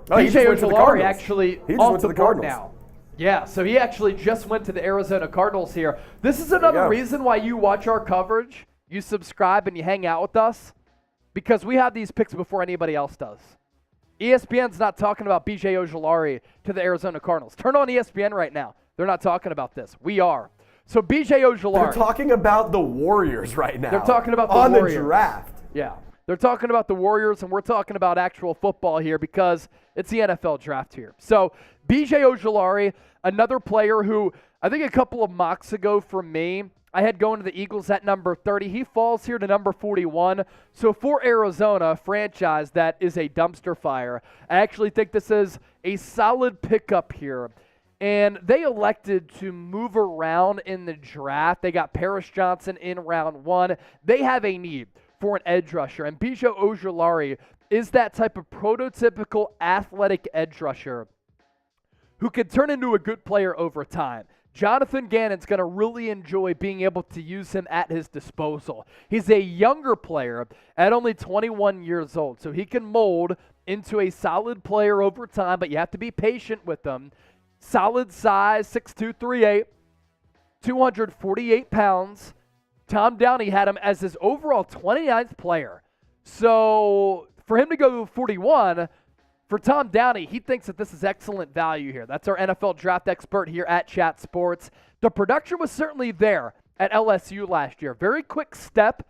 B.J.
Ojolari actually
he just
off
went to
the
the
board
Cardinals
now. Yeah, so he actually just went to the Arizona Cardinals here. This is another reason why you watch our coverage, you subscribe, and you hang out with us, because we have these picks before anybody else does. ESPN's not talking about B.J. Ojolari to the Arizona Cardinals. Turn on ESPN right now. They're not talking about this. We are. So B.J. Ojolari.
They're talking about the Warriors right now.
They're talking about the
On
Warriors.
the draft.
Yeah. They're talking about the Warriors, and we're talking about actual football here because it's the NFL draft here. So B.J. Ojolari, another player who I think a couple of mocks ago for me, I had going to the Eagles at number 30. He falls here to number 41. So for Arizona, a franchise that is a dumpster fire, I actually think this is a solid pickup here. And they elected to move around in the draft. They got Paris Johnson in round 1. They have a need for an edge rusher. And Bijan Ojulari is that type of prototypical athletic edge rusher who could turn into a good player over time. Jonathan Gannon's going to really enjoy being able to use him at his disposal. He's a younger player at only 21 years old, so he can mold into a solid player over time, but you have to be patient with him. Solid size, 6'2", 3'8", 248 pounds. Tom Downey had him as his overall 29th player. So for him to go 41, for Tom Downey, he thinks that this is excellent value here. That's our NFL draft expert here at Chat Sports. The production was certainly there at LSU last year. Very quick step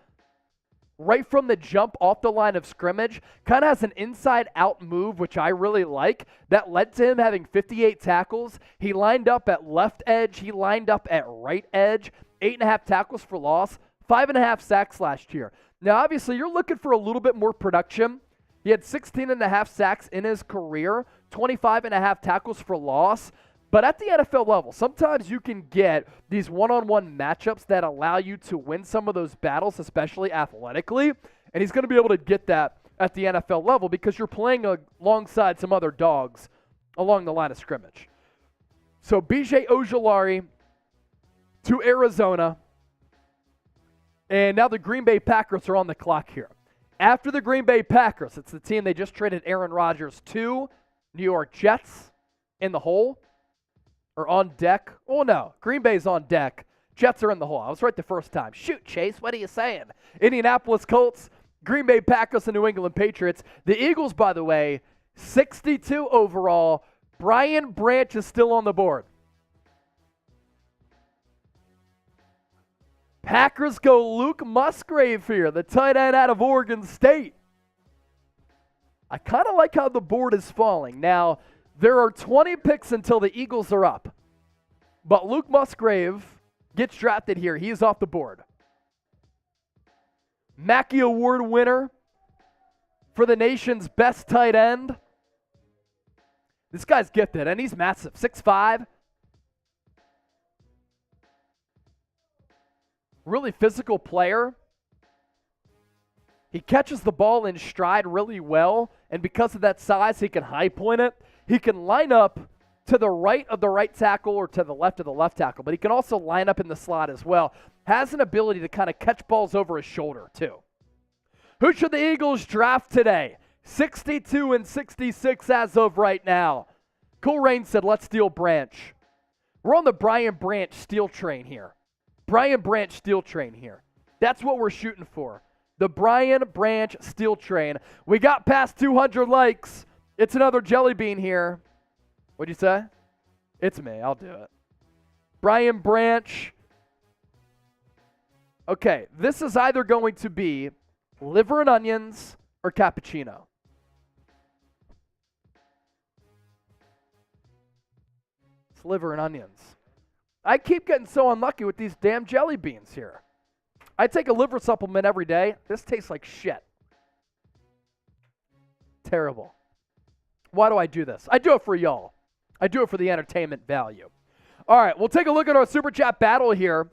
right from the jump off the line of scrimmage. Kind of has an inside-out move, which I really like. That led to him having 58 tackles. He lined up at left edge. He lined up at right edge. 8.5 tackles for loss. 5.5 sacks last year. Now, obviously, you're looking for a little bit more production. He had 16.5 sacks in his career. 25.5 tackles for loss. But at the NFL level, sometimes you can get these one-on-one matchups that allow you to win some of those battles, especially athletically. And he's going to be able to get that at the NFL level because you're playing alongside some other dogs along the line of scrimmage. So Bijan Ojulari to Arizona. And now the Green Bay Packers are on the clock here. After the Green Bay Packers, it's the team they just traded Aaron Rodgers to, New York Jets in the hole. Or on deck. Oh, no. Green Bay's on deck. Jets are in the hole. I was right the first time. Shoot, Chase. What are you saying? Indianapolis Colts, Green Bay Packers, and New England Patriots. The Eagles, by the way, 62 overall. Brian Branch is still on the board. Packers go Luke Musgrave here, the tight end out of Oregon State. I kind of like how the board is falling. Now, there are 20 picks until the Eagles are up. But Luke Musgrave gets drafted here. He is off the board. Mackey Award winner for the nation's best tight end. This guy's gifted, and he's massive. 6'5". Really physical player. He catches the ball in stride really well, and because of that size, he can high point it. He can line up to the right of the right tackle or to the left of the left tackle, but he can also line up in the slot as well. Has an ability to kind of catch balls over his shoulder, too. Who should the Eagles draft today? 62 and 66 as of right now. Cool Rain said, let's steal Branch. We're on the Brian Branch steal train here. Brian Branch steal train here. That's what we're shooting for. The Brian Branch steal train. We got past 200 likes. It's another jelly bean here. What'd you say? It's me. I'll do it. Brian Branch. Okay, this is either going to be liver and onions or cappuccino. It's liver and onions. I keep getting so unlucky with these damn jelly beans here. I take a liver supplement every day. This tastes like shit. Terrible. Why do I do this? I do it for y'all. I do it for the entertainment value. All right, we'll take a look at our Super Chat battle here.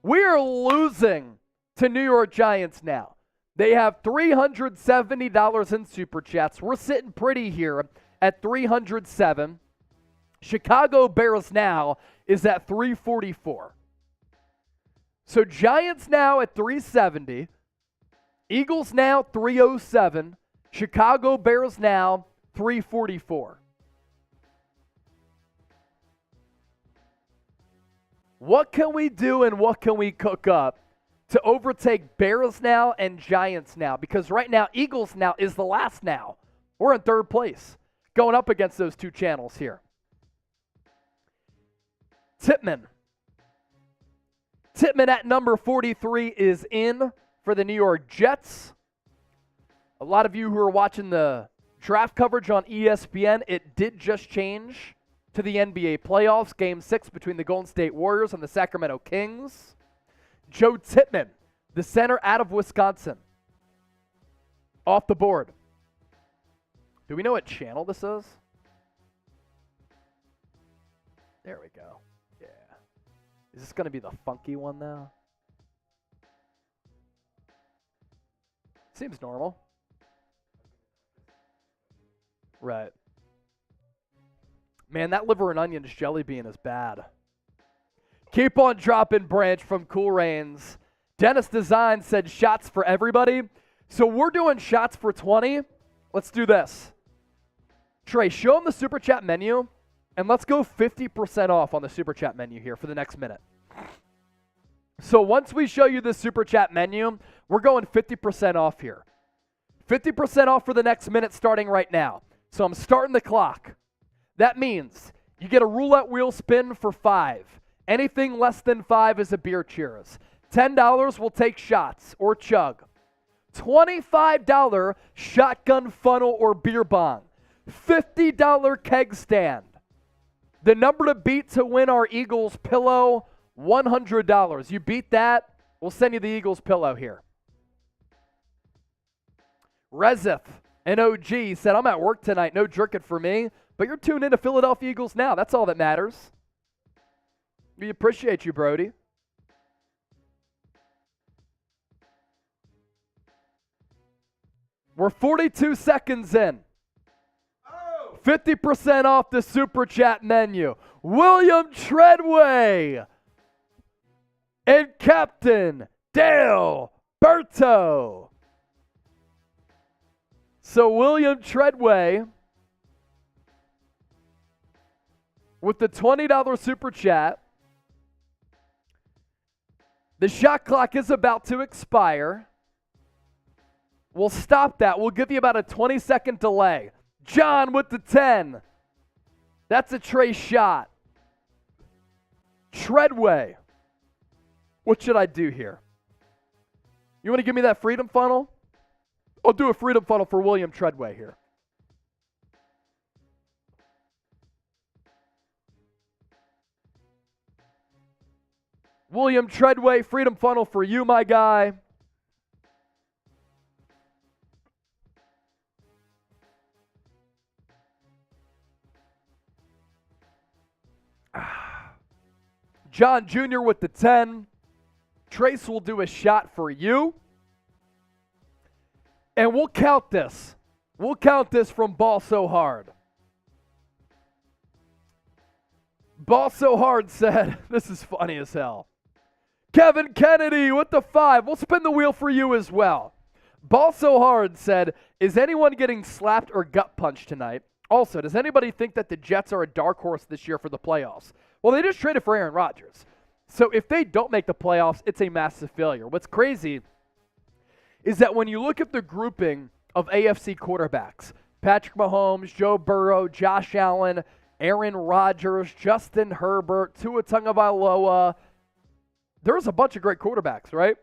We are losing to New York Giants now. They have $370 in Super Chats. We're sitting pretty here at 307. Chicago Bears now is at 344. So Giants now at 370. Eagles now 307. Chicago Bears now 344. What can we do and what can we cook up to overtake Bears now and Giants now? Because right now, Eagles now is the last now. We're in third place, going up against those two channels here. Tippmann. Tippmann at number 43 is in for the New York Jets. A lot of you who are watching the draft coverage on ESPN, it did just change to the NBA playoffs. Game 6 between the Golden State Warriors and the Sacramento Kings. Joe Tippmann, the center out of Wisconsin, off the board. Do we know what channel this is? There we go. Yeah. Is this going to be the funky one, though? Seems normal. Right. Man, that liver and onions jelly bean is bad. Keep on dropping, Branch from Cool Rains. Dennis Design said shots for everybody. So we're doing shots for 20. Let's do this. Trey, show them the Super Chat menu, and let's go 50% off on the Super Chat menu here for the next minute. So once we show you the Super Chat menu, we're going 50% off here. 50% off for the next minute starting right now. So I'm starting the clock. That means you get a roulette wheel spin for $5. Anything less than $5 is a beer cheers. $10 will take shots or chug. $25 shotgun funnel or beer bong. $50 keg stand. The number to beat to win our Eagles pillow, $100. You beat that, we'll send you the Eagles pillow here. Rezif, an OG, said, I'm at work tonight, no drinking for me, but you're tuned into Philadelphia Eagles now. That's all that matters. We appreciate you, Brody. We're 42 seconds in. 50% off the Super Chat menu. William Treadway and Captain Dale Berto. So William Treadway with the $20 Super Chat. The shot clock is about to expire. We'll stop that. We'll give you about a 20-second delay. John with the 10. That's a Trey shot. Treadway. What should I do here? You want to give me that freedom funnel? I'll do a freedom funnel for William Treadway here. William Treadway, freedom funnel for you, my guy. John Jr. with the 10. Trace will do a shot for you. And we'll count this. We'll count this from Ball So Hard. Ball So Hard said, this is funny as hell. Kevin Kennedy with the 5. We'll spin the wheel for you as well. Ball So Hard said, is anyone getting slapped or gut punched tonight? Also, does anybody think that the Jets are a dark horse this year for the playoffs? Well, they just traded for Aaron Rodgers. So if they don't make the playoffs, it's a massive failure. What's crazy is that when you look at the grouping of AFC quarterbacks, Patrick Mahomes, Joe Burrow, Josh Allen, Aaron Rodgers, Justin Herbert, Tua Tagovailoa, there's a bunch of great quarterbacks, right?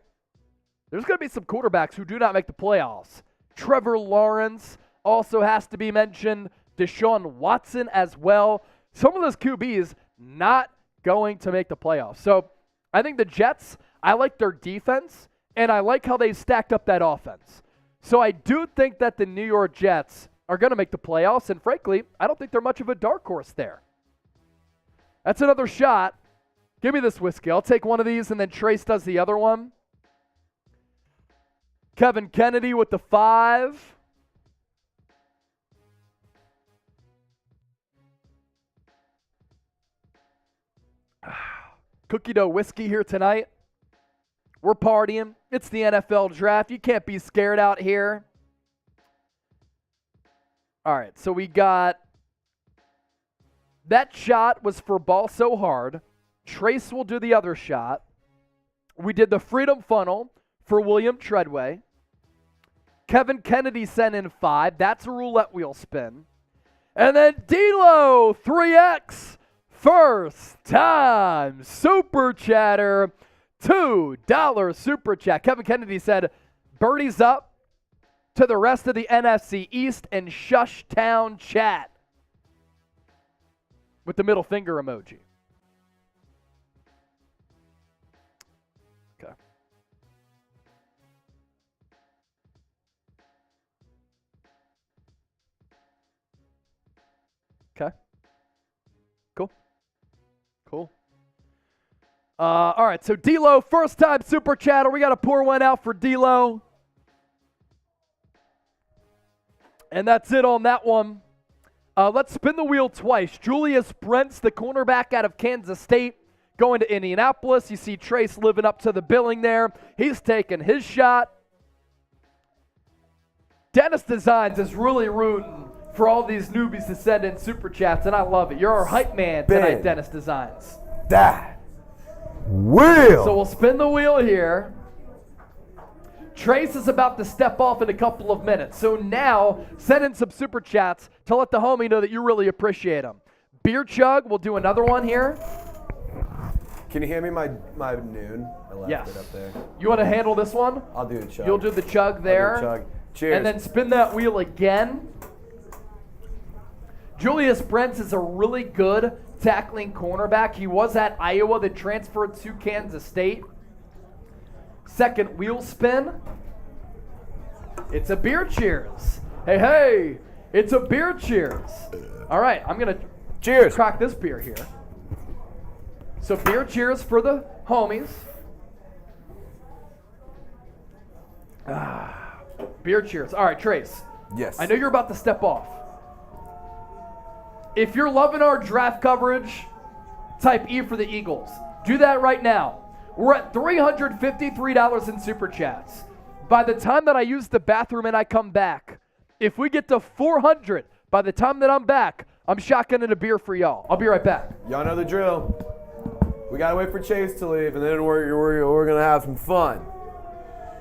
There's going to be some quarterbacks who do not make the playoffs. Trevor Lawrence also has to be mentioned. Deshaun Watson as well. Some of those QBs not going to make the playoffs. So I think the Jets, I like their defense, and I like how they stacked up that offense. So I do think that the New York Jets are going to make the playoffs, and frankly, I don't think they're much of a dark horse there. That's another shot. Give me this whiskey. I'll take one of these, and then Trace does the other one. Kevin Kennedy with the 5. Cookie dough whiskey here tonight. We're partying. It's the NFL draft. You can't be scared out here. All right, so we got that shot was for Ball So Hard. Trace will do the other shot. We did the Freedom Funnel for William Treadway. Kevin Kennedy sent in 5. That's a roulette wheel spin. And then D-Lo, 3X. First time Super Chatter, $2 Super Chat. Kevin Kennedy said, birdies up to the rest of the NFC East and Shush Town chat with the middle finger emoji. Okay. Okay. Cool. Cool. All right, so D-Lo, first time super chatter. We got to pour one out for D-Lo. And that's it on that one. Let's spin the wheel twice. Julius Brents, the cornerback out of Kansas State, going to Indianapolis. You see Trace living up to the billing there. He's taking his shot. Dennis Designs is really rooting for all these newbies to send in super chats, and I love it. You're our hype man tonight, Dennis Designs.
That wheel.
So we'll spin the wheel here. Trace is about to step off in a couple of minutes. So now, send in some super chats to let the homie know that you really appreciate him. Beer Chug, we'll do another one here.
Can you hand me my noon? I left it up there.
You want to handle this one?
I'll do the chug.
You'll do the chug there.
I'll do the chug. Cheers.
And then spin that wheel again. Julius Brents is a really good tackling cornerback. He was at Iowa, that transferred to Kansas State. Second wheel spin. It's a beer cheers. Hey, hey, it's a beer cheers. All right, I'm going to crack this beer here. So beer cheers for the homies. Beer cheers. All right, Trace.
Yes.
I know you're about to step off. If you're loving our draft coverage, type E for the Eagles. Do that right now. We're at $353 in super chats. By the time that I use the bathroom and I come back, if we get to 400 by the time that I'm back, I'm shotgunning a beer for y'all. I'll be right back.
Y'all know the drill. We got to wait for Chase to leave, and then we're going to have some fun.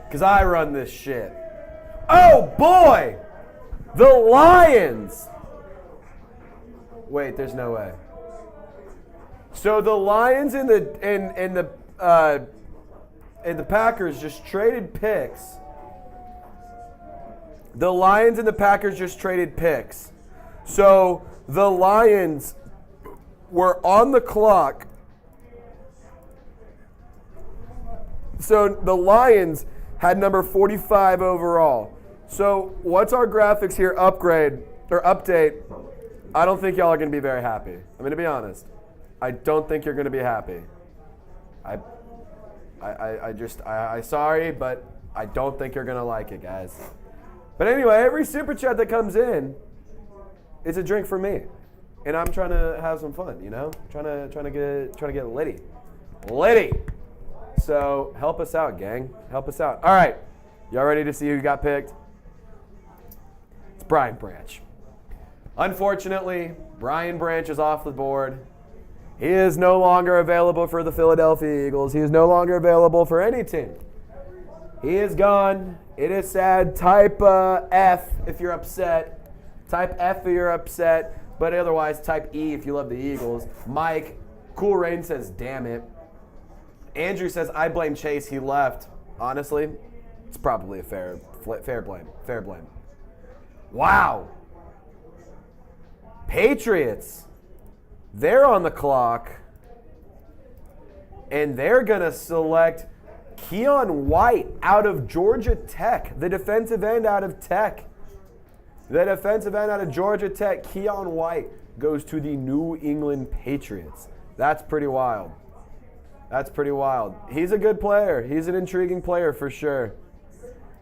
Because I run this shit. Oh, boy! The Lions! Wait, there's no way. So the Lions and the Packers just traded picks. The Lions and the Packers just traded picks. So the Lions were on the clock. So the Lions had number 45 overall. So what's our graphics here? Update. I don't think y'all are going to be very happy. I'm going to be honest. I don't think you're going to be happy. I'm sorry, but I don't think you're going to like it, guys. But anyway, every super chat that comes in is a drink for me. And I'm trying to have some fun, you know? Trying to get litty. Litty. So help us out, gang. Help us out. All right. Y'all ready to see who got picked? It's Brian Branch. Unfortunately, Brian Branch is off the board. He is no longer available for the Philadelphia Eagles. He is no longer available for any team. He is gone. It is sad. Type F if you're upset. Type F if you're upset. But otherwise, type E if you love the Eagles. Mike, Cool Rain says, damn it. Andrew says, I blame Chase. He left. Honestly, it's probably a fair blame. Fair blame. Wow. Patriots. They're on the clock. And they're going to select Keon White out of Georgia Tech, the defensive end out of Tech. The defensive end out of Georgia Tech, Keon White, goes to the New England Patriots. That's pretty wild. That's pretty wild. He's a good player. He's an intriguing player for sure.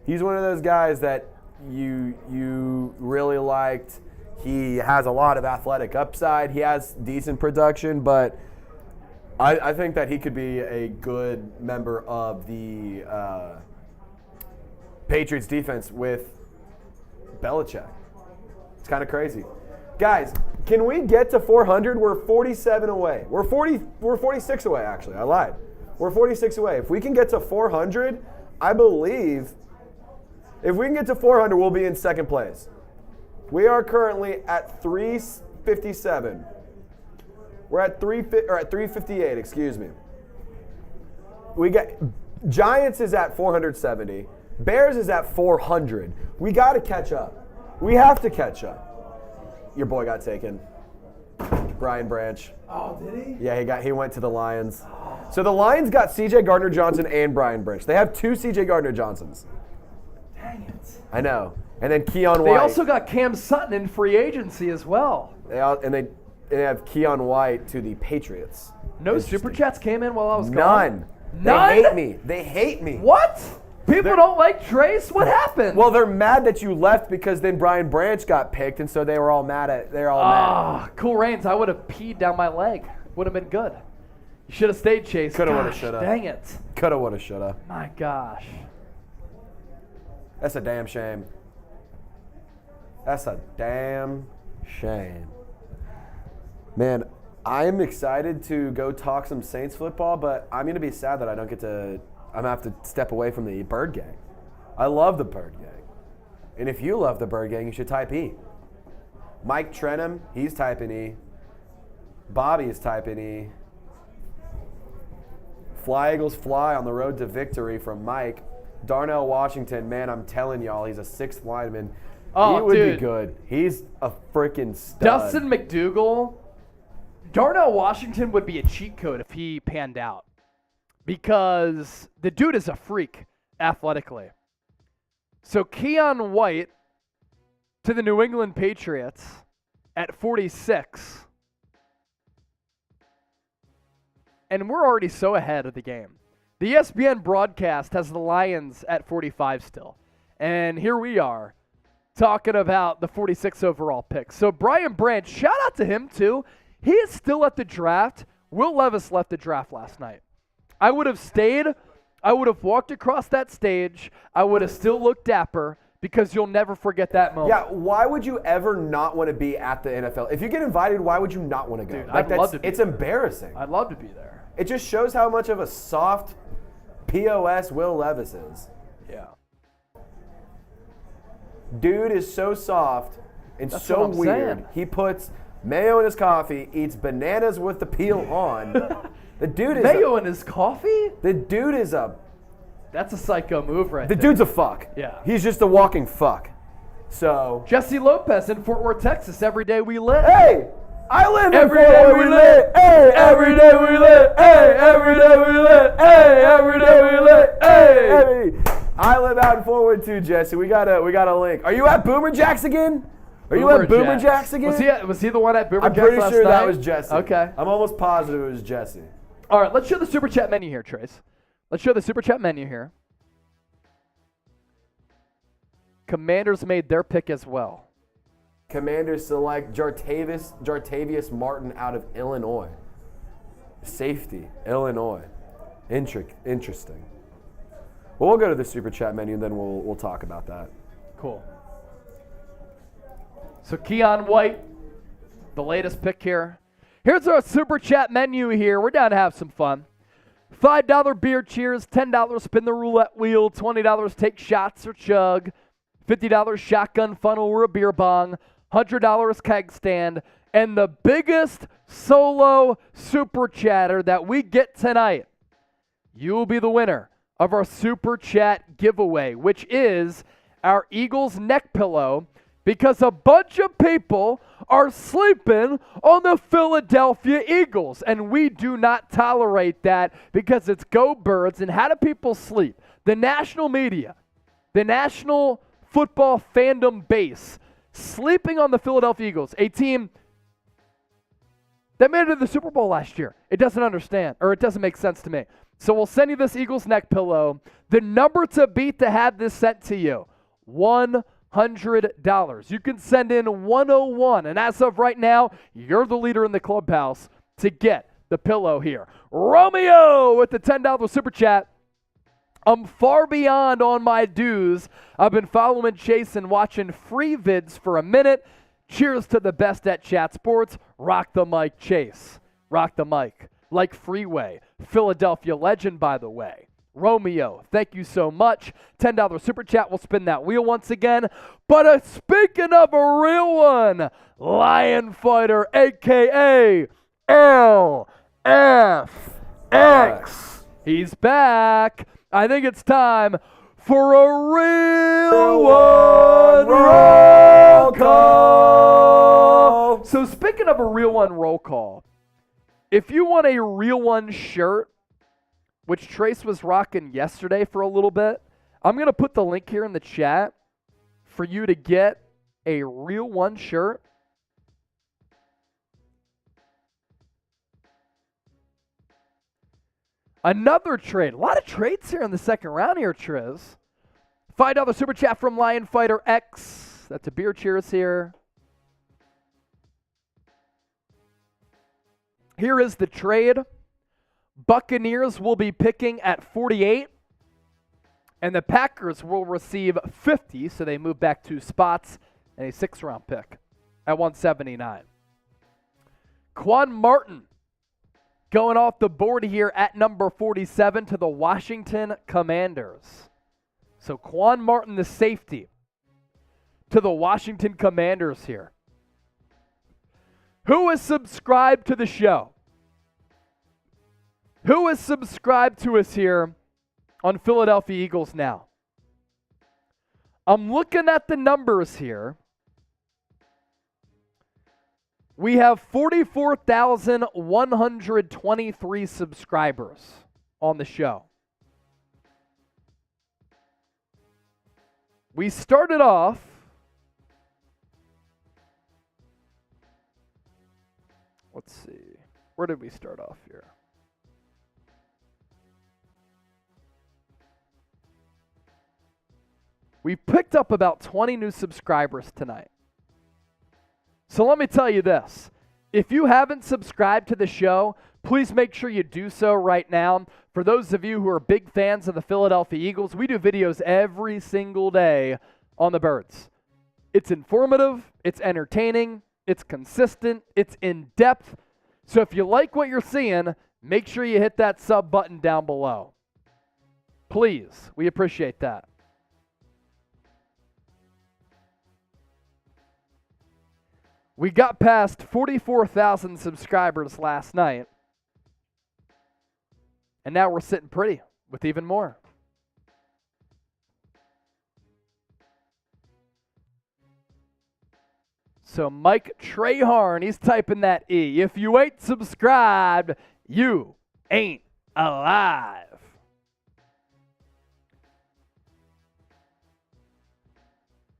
He's one of those guys that you really liked. He has a lot of athletic upside. He has decent production, but I think that he could be a good member of the Patriots defense with Belichick. It's kind of crazy. Guys, can we get to 400? We're 47 away. We're 46 away, actually. I lied. We're 46 away. If we can get to 400, I believe if we can get to 400, we'll be in second place. We are currently at 357. We're at 358, excuse me. We got Giants is at 470. Bears is at 400. We got to catch up. We have to catch up. Your boy got taken. Brian Branch.
Oh, did he?
Yeah, he went to the Lions. So the Lions got C.J. Gardner-Johnson and Brian Branch. They have two C.J. Gardner-Johnsons.
Dang it.
I know. And then Keon White.
They also got Cam Sutton in free agency as well.
And they have Keon White to the Patriots.
No super chats came in while I was
gone?
None?
They hate me. They hate me.
What? People don't like Trace? What happened?
Well, they're mad that you left because then Brian Branch got picked, and so they were all mad at. They're all mad.
Cool Rains. I would have peed down my leg. Would have been good. You should have stayed, Chase.
Coulda, woulda, shoulda.
Dang it.
Coulda, woulda, shoulda.
My gosh.
That's a damn shame. That's a damn shame. Man, I am excited to go talk some Saints football, but I'm going to be sad that I don't get to. I'm going to have to step away from the Bird Gang. I love the Bird Gang. And if you love the Bird Gang, you should type E. Mike Trenham, he's typing E. Bobby is typing E. Fly Eagles Fly on the road to victory from Mike. Darnell Washington, man, I'm telling y'all, he's a sixth lineman.
Oh,
he would
dude.
be good. He's a freaking stud.
Dustin McDougal. Darnell Washington would be a cheat code if he panned out. Because the dude is a freak athletically. So Keon White to the New England Patriots at 46. And we're already so ahead of the game. The ESPN broadcast has the Lions at 45 still. And here we are talking about the 46 overall pick. So Brian Branch, shout out to him too. He is still at the draft. Will Levis left the draft last night. I would have stayed. I would have walked across that stage. I would have still looked dapper because you'll never forget that moment.
Yeah, why would you ever not want to be at the NFL? If you get invited, why would you not want to go?
Dude, I'd love to be
It's
there.
embarrassing.
I'd love to be there.
It just shows how much of a soft POS Will Levis is.
Yeah.
Dude is so soft and
That's
so
what I'm
weird.
saying.
He puts mayo in his coffee, eats bananas with the peel on. The dude is
Mayo in his coffee?
the dude is a
That's a psycho move right
the
there.
dude's a fuck.
Yeah.
He's just a walking fuck. So
Jesse Lopez in Fort Worth, Texas. Every day we live.
hey, I live
Every
in
day
Fort Worth.
we live.
Hey, every day we live. Hey, every day we live. Hey, every day we live. Hey, I live out in Fort Worth too, Jesse. We got a link. Are you at Boomer Jacks again? Are you at Boomer Jacks again?
Was he the one at Boomer
I'm
Jacks
pretty
last
sure
night?
that was Jesse.
Okay.
I'm almost positive it was Jesse.
All right, let's show the Super Chat menu here, Trace. Let's show the Super Chat menu here. Commanders made their pick as well.
Commanders select Jartavius Martin out of Illinois. Safety, Illinois. Interesting. Well, we'll go to the Super Chat menu and then we'll talk about that.
Cool. So Keon White, the latest pick here. Here's our Super Chat menu here. We're down to have some fun. $5 beer cheers, $10 spin the roulette wheel, $20 take shots or chug, $50 shotgun funnel or a beer bong, $100 keg stand, and the biggest solo Super Chatter that we get tonight. You will be the winner of our Super Chat giveaway, which is our Eagles neck pillow, because a bunch of people are sleeping on the Philadelphia Eagles, and we do not tolerate that because it's Go Birds. And how do people sleep? The national media, the national football fandom base, sleeping on the Philadelphia Eagles, a team that made it to the Super Bowl last year. It doesn't understand, or it doesn't make sense to me. So we'll send you this Eagles neck pillow. The number to beat to have this sent to you, $100. You can send in 101, and as of right now, you're the leader in the clubhouse to get the pillow here. Romeo with the $10 Super Chat. I'm far beyond on my dues. I've been following Chase and watching free vids for a minute. Cheers to the best at Chat Sports. Rock the mic, Chase. Rock the mic. Like Freeway. Philadelphia legend, by the way. Romeo, thank you so much. $10 Super Chat. We'll spin that wheel once again. But speaking of a real one, Lion Fighter, a.k.a. LFX. He's back. I think it's time for a real one roll call. So speaking of a real one roll call, if you want a real one shirt, which Trace was rocking yesterday for a little bit, I'm going to put the link here in the chat for you to get a real one shirt. Another trade. A lot of trades here in the second round here, Triz. $5 super chat from Lion Fighter X. That's a beer cheers here. Here is the trade. Buccaneers will be picking at 48. And the Packers will receive 50, so they move back 2 spots, and a 6th-round pick at 179. Quan Martin going off the board here at number 47 to the Washington Commanders. So Quan Martin, the safety, to the Washington Commanders here. Who is subscribed to the show? Who is subscribed to us here on Philadelphia Eagles Now? I'm looking at the numbers here. We have 44,123 subscribers on the show. We started off let's see. Where did we start off here? We picked up about 20 new subscribers tonight. So let me tell you this. If you haven't subscribed to the show, please make sure you do so right now. For those of you who are big fans of the Philadelphia Eagles, we do videos every single day on the Birds. It's informative, it's entertaining, it's consistent, it's in-depth. So if you like what you're seeing, make sure you hit that sub button down below. Please, we appreciate that. We got past 44,000 subscribers last night, and now we're sitting pretty with even more. So Mike Traharn, he's typing that E. If you ain't subscribed, you ain't alive.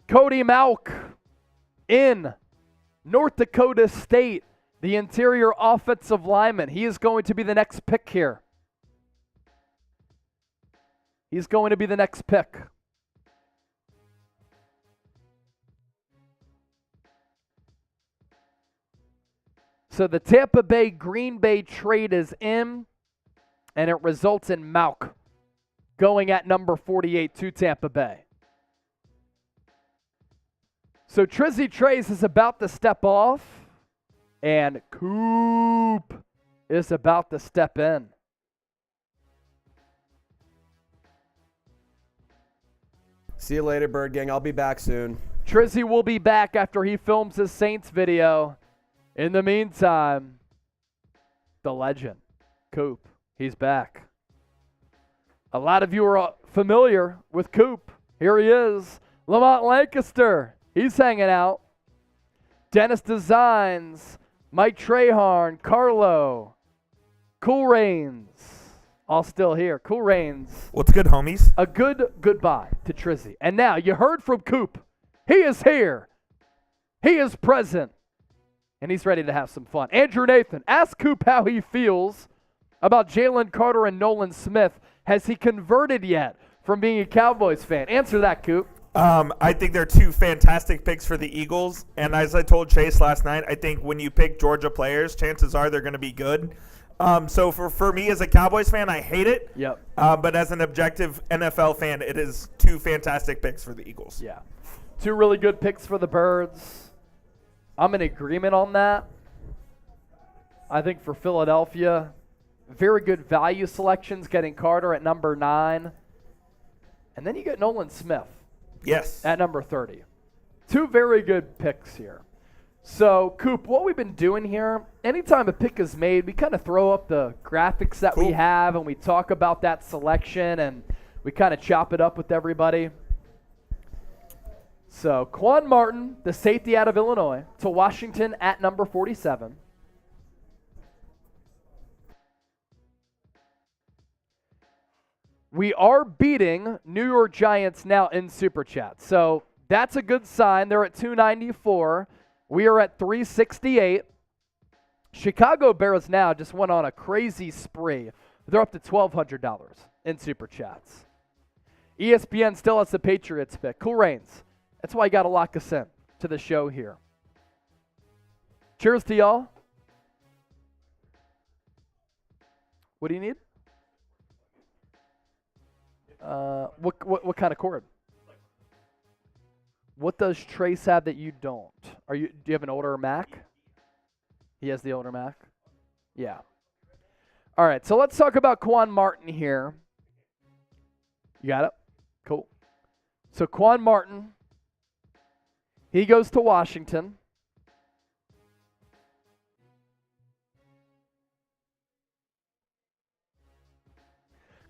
Cody Malk in North Dakota State, the interior offensive lineman. He is going to be the next pick here. He's going to be the next pick. So the Tampa Bay Green Bay trade is in, and it results in Malk going at number 48 to Tampa Bay. So Trizzy Trace is about to step off, and Coop is about to step in.
See you later, Bird Gang. I'll be back soon.
Trizzy will be back after he films his Saints video. In the meantime, the legend, Coop, he's back. A lot of you are familiar with Coop. Here he is, Lamont Lancaster. He's hanging out. Dennis Designs, Mike Traharn, Carlo, Cool Rains, all still here. Cool Rains.
What's good, homies?
A good goodbye to Trizzy. And now you heard from Coop. He is here. He is present. And he's ready to have some fun. Andrew Nathan, ask Coop how he feels about Jalen Carter and Nolan Smith. Has he converted yet from being a Cowboys fan? Answer that, Coop.
I think they're 2 fantastic picks for the Eagles. And as I told Chase last night, I think when you pick Georgia players, chances are they're going to be good. So for me as a Cowboys fan, I hate it.
Yep.
But as an objective NFL fan, it is 2 fantastic picks for the Eagles.
Yeah. 2 really good picks for the Birds. I'm in agreement on that. I think for Philadelphia, very good value selections, getting Carter at number 9. And then you get Nolan Smith.
Yes.
At number 30. 2 very good picks here. So, Coop, what we've been doing here, anytime a pick is made, we kind of throw up the graphics that we have, and we talk about that selection, and we kind of chop it up with everybody. So, Quan Martin, the safety out of Illinois, to Washington at number 47. We are beating New York Giants now in Super Chat. So, that's a good sign. They're at 294. We are at 368. Chicago Bears now just went on a crazy spree. They're up to $1,200 in Super Chats. ESPN still has the Patriots pick. Cool Reigns. That's why you got to lock us in to the show here. Cheers to y'all. What do you need? What kind of cord? What does Trace have that you don't? Do you have an older Mac? He has the older Mac? Yeah. All right, so let's talk about Quan Martin here. You got it? Cool. So Quan Martin, he goes to Washington.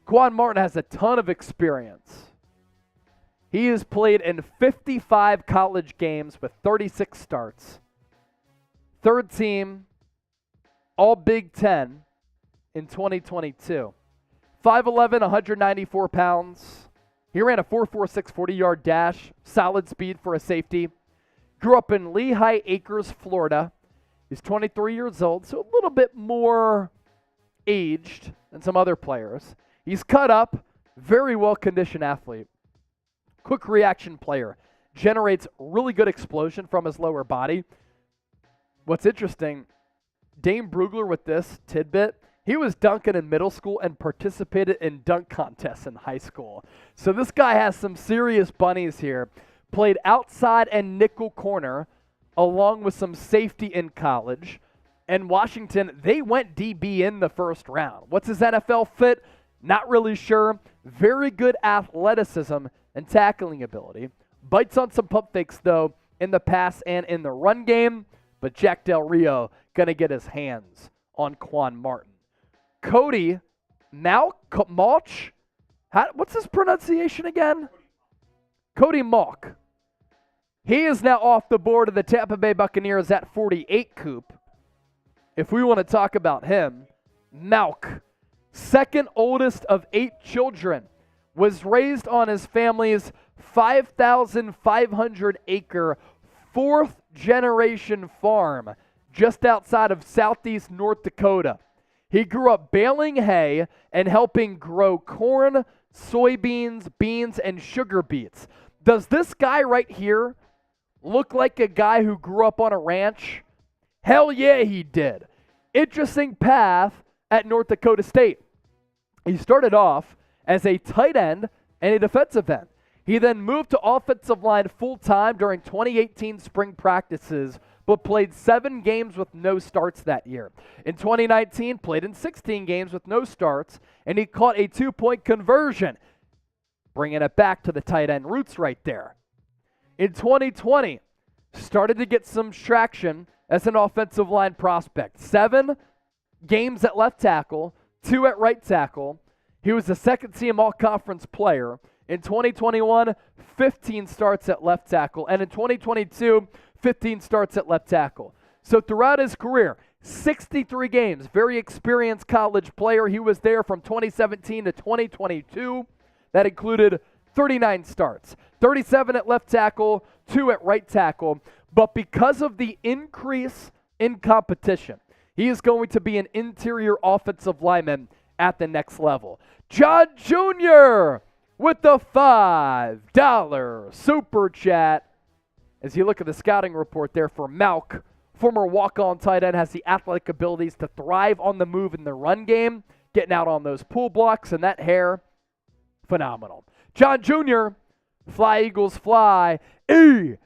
Quan Martin has a ton of experience. He has played in 55 college games with 36 starts. Third team, all Big Ten in 2022. 5'11", 194 pounds. He ran a 4.46 40-yard dash, solid speed for a safety. Grew up in Lehigh Acres, Florida. He's 23 years old, so a little bit more aged than some other players. He's cut up, very well-conditioned athlete. Quick reaction player. Generates really good explosion from his lower body. What's interesting, Dane Brugler with this tidbit, he was dunking in middle school and participated in dunk contests in high school. So this guy has some serious bunnies here. Played outside and nickel corner along with some safety in college. And Washington, they went DB in the first round. What's his NFL fit? Not really sure. Very good athleticism and tackling ability. Bites on some pump fakes, though, in the pass and in the run game. But Jack Del Rio going to get his hands on Quan Martin. Cody Malch? What's his pronunciation again? Cody Malk. He is now off the board of the Tampa Bay Buccaneers at 48 Coop. If we want to talk about him, Malk, second oldest of 8 children, was raised on his family's 5,500-acre fourth-generation farm just outside of southeast North Dakota. He grew up baling hay and helping grow corn, soybeans, beans, and sugar beets. Does this guy right here look like a guy who grew up on a ranch? Hell yeah, he did. Interesting path at North Dakota State. He started off as a tight end and a defensive end. He then moved to offensive line full-time during 2018 spring practices, but played 7 games with no starts that year. In 2019, played in 16 games with no starts, and he caught a 2-point conversion, bringing it back to the tight end roots right there. In 2020, started to get some traction as an offensive line prospect. 7 games at left tackle, 2 at right tackle. He was a second-team all-conference player. In 2021, 15 starts at left tackle. And in 2022, 15 starts at left tackle. So throughout his career, 63 games, very experienced college player. He was there from 2017 to 2022. That included 39 starts, 37 at left tackle, 2 at right tackle. But because of the increase in competition, he is going to be an interior offensive lineman at the next level. John Jr. with the $5 super chat. As you look at the scouting report there for Malk, former walk-on tight end, has the athletic abilities to thrive on the move in the run game, getting out on those pull blocks, and that hair, phenomenal. John Jr., fly Eagles fly, E-A-G-L-E-S,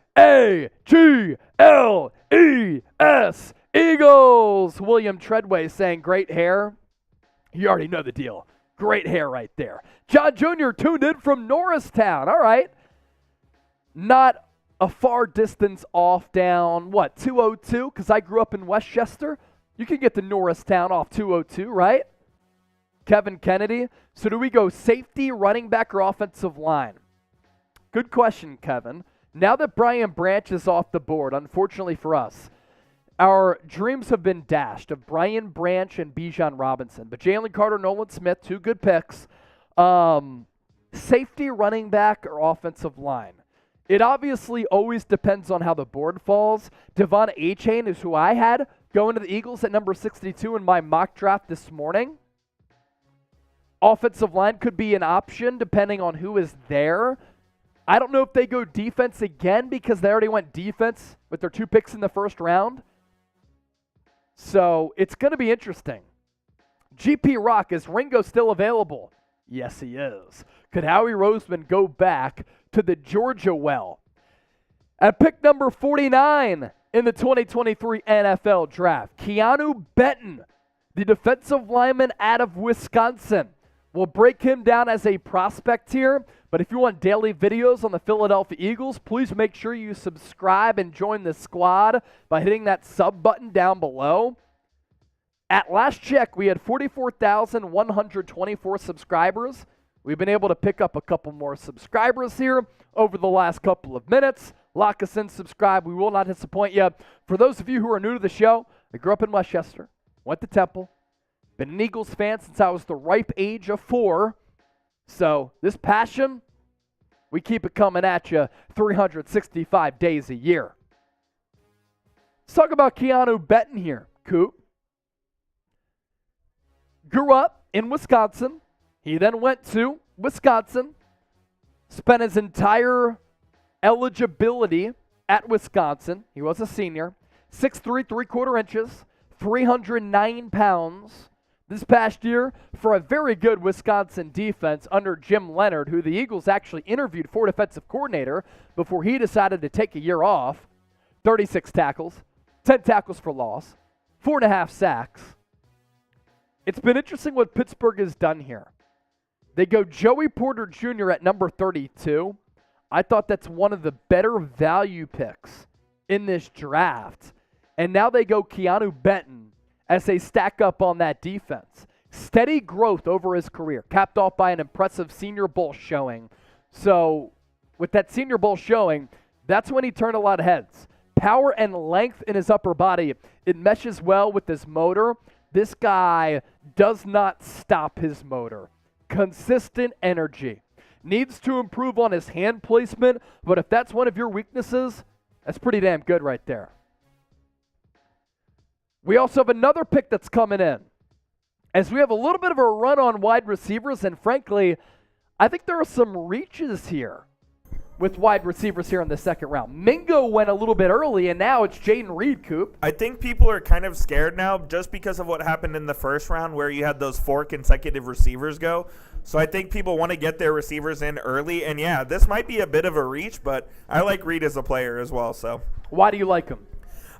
Eagles. William Treadway saying great hair. You already know the deal. Great hair right there. John Jr. tuned in from Norristown. All right. Not a far distance off down, 202? Because I grew up in Westchester. You can get to Norristown off 202, right? Kevin Kennedy. So do we go safety, running back, or offensive line? Good question, Kevin. Now that Brian Branch is off the board, unfortunately for us, our dreams have been dashed of Brian Branch and Bijan Robinson. But Jalen Carter, Nolan Smith, 2 good picks. Safety, running back, or offensive line? It obviously always depends on how the board falls. Devon Achane is who I had going to the Eagles at number 62 in my mock draft this morning. Offensive line could be an option depending on who is there. I don't know if they go defense again because they already went defense with their 2 picks in the first round. So it's going to be interesting. GP Rock, is Ringo still available? Yes, he is. Could Howie Roseman go back to the Georgia well? At pick number 49 in the 2023 NFL Draft, Keanu Benton, the defensive lineman out of Wisconsin. We'll break him down as a prospect here, but if you want daily videos on the Philadelphia Eagles, please make sure you subscribe and join the squad by hitting that sub button down below. At last check, we had 44,124 subscribers. We've been able to pick up a couple more subscribers here over the last couple of minutes. Lock us in, subscribe. We will not disappoint you. For those of you who are new to the show, I grew up in Westchester, went to Temple, been an Eagles fan since I was the ripe age of 4. So this passion, we keep it coming at you 365 days a year. Let's talk about Keanu Benton here, Coop. Grew up in Wisconsin. He then went to Wisconsin, spent his entire eligibility at Wisconsin. He was a senior. 6'3", 3/4 inches, 309 pounds. This past year, for a very good Wisconsin defense under Jim Leonard, who the Eagles actually interviewed for defensive coordinator before he decided to take a year off. 36 tackles, 10 tackles for loss, 4.5 sacks. It's been interesting what Pittsburgh has done here. They go Joey Porter Jr. at number 32. I thought that's one of the better value picks in this draft. And now they go Keanu Benton as they stack up on that defense. Steady growth over his career, capped off by an impressive Senior Bowl showing. So with that Senior Bowl showing, that's when he turned a lot of heads. Power and length in his upper body, it meshes well with his motor. This guy does not stop his motor. Consistent energy. Needs to improve on his hand placement, but if that's one of your weaknesses, that's pretty damn good right there. We also have another pick that's coming in, as we have a little bit of a run on wide receivers, and frankly, I think there are some reaches here with wide receivers here in the second round. Mingo went a little bit early, and now it's Jaden Reed, Coop.
I think people are kind of scared now just because of what happened in the first round where you had those 4 consecutive receivers go. So I think people want to get their receivers in early. And, yeah, this might be a bit of a reach, but I like Reed as a player as well. So
why do you like him?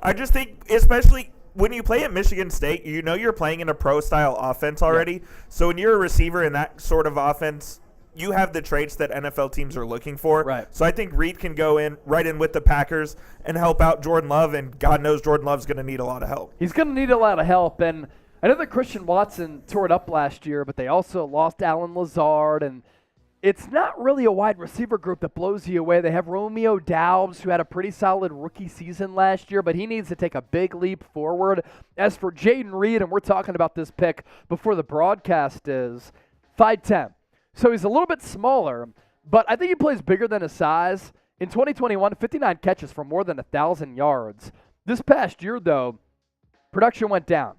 I just think, especially when you play at Michigan State, you know you're playing in a pro-style offense already. Yeah. So when you're a receiver in that sort of offense, you have the traits that NFL teams are looking for.
Right.
So I think Reed can go in right in with the Packers and help out Jordan Love, and God knows Jordan Love's going to need a lot of help.
He's going to need a lot of help, and I know that Christian Watson tore it up last year, but they also lost Alan Lazard, and it's not really a wide receiver group that blows you away. They have Romeo Doubs, who had a pretty solid rookie season last year, but he needs to take a big leap forward. As for Jaden Reed, and we're talking about this pick before the broadcast is 5'10". So he's a little bit smaller, but I think he plays bigger than his size. In 2021, 59 catches for more than 1,000 yards. This past year, though, production went down.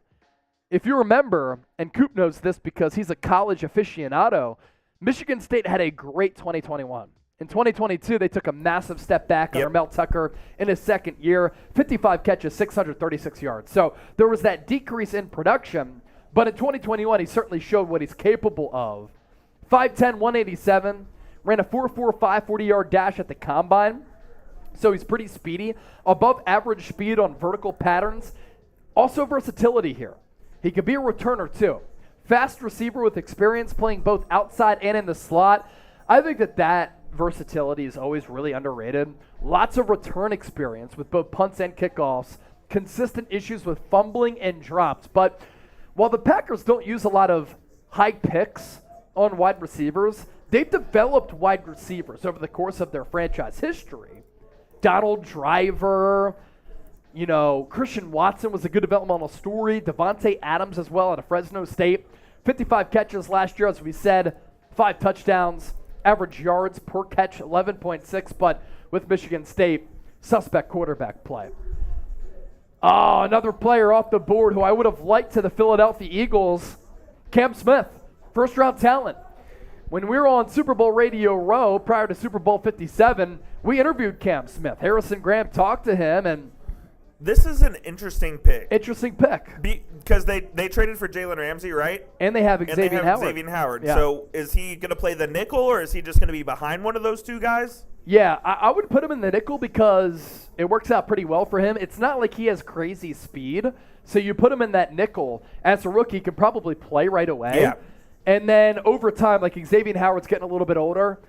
If you remember, and Coop knows this because he's a college aficionado, Michigan State had a great 2021. In 2022, they took a massive step back under Mel Tucker in his second year. 55 catches, 636 yards. So there was that decrease in production, but in 2021, he certainly showed what he's capable of. 5'10", 187, ran a 4.45 40-yard dash at the combine, so he's pretty speedy. Above average speed on vertical patterns. Also versatility here. He could be a returner too. Fast receiver with experience playing both outside and in the slot. I think that versatility is always really underrated. Lots of return experience with both punts and kickoffs. Consistent issues with fumbling and drops. But while the Packers don't use a lot of high picks on wide receivers, they've developed wide receivers over the course of their franchise history. Donald Driver, Christian Watson was a good developmental story. Devontae Adams as well out of Fresno State. 55 catches last year, as we said, 5 touchdowns, average yards per catch 11.6, but with Michigan State, suspect quarterback play. Another player off the board who I would have liked to the Philadelphia Eagles, Cam Smith. First-round talent. When we were on Super Bowl Radio Row prior to Super Bowl 57, we interviewed Cam Smith. Harrison Graham talked to him, and
this is an interesting pick.
Interesting pick.
Because they traded for Jalen Ramsey, right?
And they have Xavier Howard.
Xavier Howard.
Yeah.
So is he going to play the nickel, or is he just going to be behind one of those two guys?
Yeah, I would put him in the nickel because it works out pretty well for him. It's not like he has crazy speed, so you put him in that nickel. As a rookie, he can probably play right away.
Yeah.
And then over time, like Xavier Howard's getting a little bit older,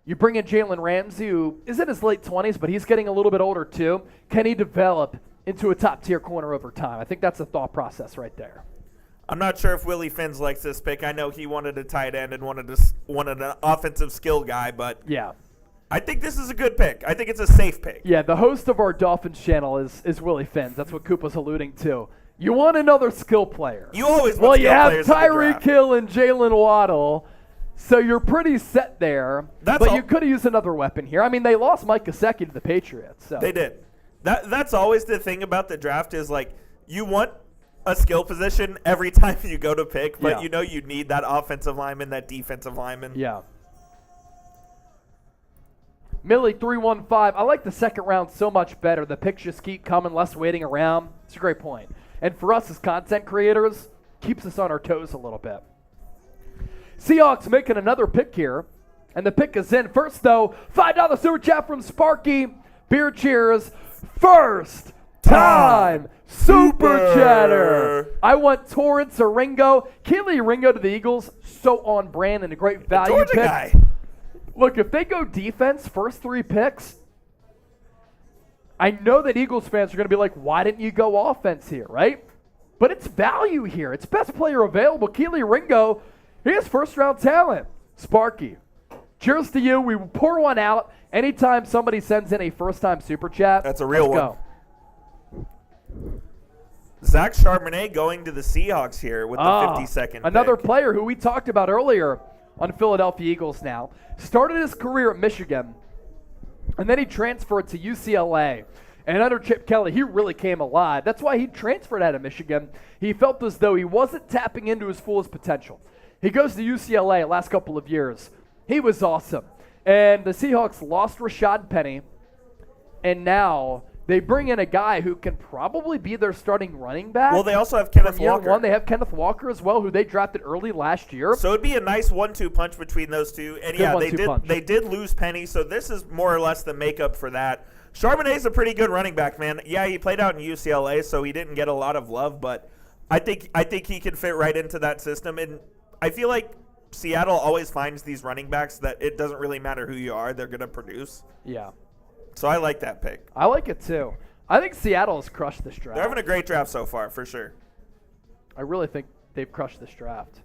you bring in Jalen Ramsey, who is in his late 20s, but he's getting a little bit older too. Can he develop into a top-tier corner over time? I think that's the thought process right there.
I'm not sure if Willie Finns likes this pick. I know he wanted a tight end and wanted an offensive skill guy, but
yeah,
I think this is a good pick. I think it's a safe pick.
Yeah, the host of our Dolphins channel is Willie Finns. That's what Coop was alluding to. You want another skill player.
You always want
well,
skill
you have
players in the
Tyreek
draft.
Hill and Jalen Waddle, so you're pretty set there. You could have used another weapon here. I mean, they lost Mike Gesicki to the Patriots. So.
They did. That's always the thing about the draft is, like, you want a skill position every time you go to pick, but you know you need that offensive lineman, that defensive lineman.
Yeah. Millie 315. I like the second round so much better. The picks just keep coming, less waiting around. It's a great point. And for us as content creators, keeps us on our toes a little bit. Seahawks making another pick here, and the pick is in. First, though, $5 super chat from Sparky. Beer cheers. First time super chatter. I want Torrance or Ringo. Keely Ringo to the Eagles. So on brand and a great value
Georgia
pick.
Guy.
Look, if they go defense, first three picks, I know that Eagles fans are going to be like, why didn't you go offense here, right? But it's value here. It's best player available. Keely Ringo, he has first-round talent. Sparky, cheers to you. We will pour one out anytime somebody sends in a first-time super chat.
That's a real one.
Go.
Zach Charbonnet going to the Seahawks here with the 52nd
Another
pick.
player who we talked about earlier on Philadelphia Eagles now. Started his career at Michigan, and then he transferred to UCLA. And under Chip Kelly, he really came alive. That's why he transferred out of Michigan. He felt as though he wasn't tapping into his fullest potential. He goes to UCLA the last couple of years. He was awesome. And the Seahawks lost Rashad Penny, and now they bring in a guy who can probably be their starting running back.
Well, they also have Kenneth Walker.
They have Kenneth Walker as well, who they drafted early last year.
So it'd be a nice 1-2 punch between those two. And they did lose Penny, so this is more or less the makeup for that. Charbonnet's a pretty good running back, man. Yeah, he played out in UCLA, so he didn't get a lot of love, but I think he can fit right into that system. And I feel like Seattle always finds these running backs that it doesn't really matter who you are, they're going to produce.
Yeah.
So I like that pick.
I like it too. I think Seattle has crushed this draft.
They're having a great draft so far, for sure.
I really think they've crushed this draft.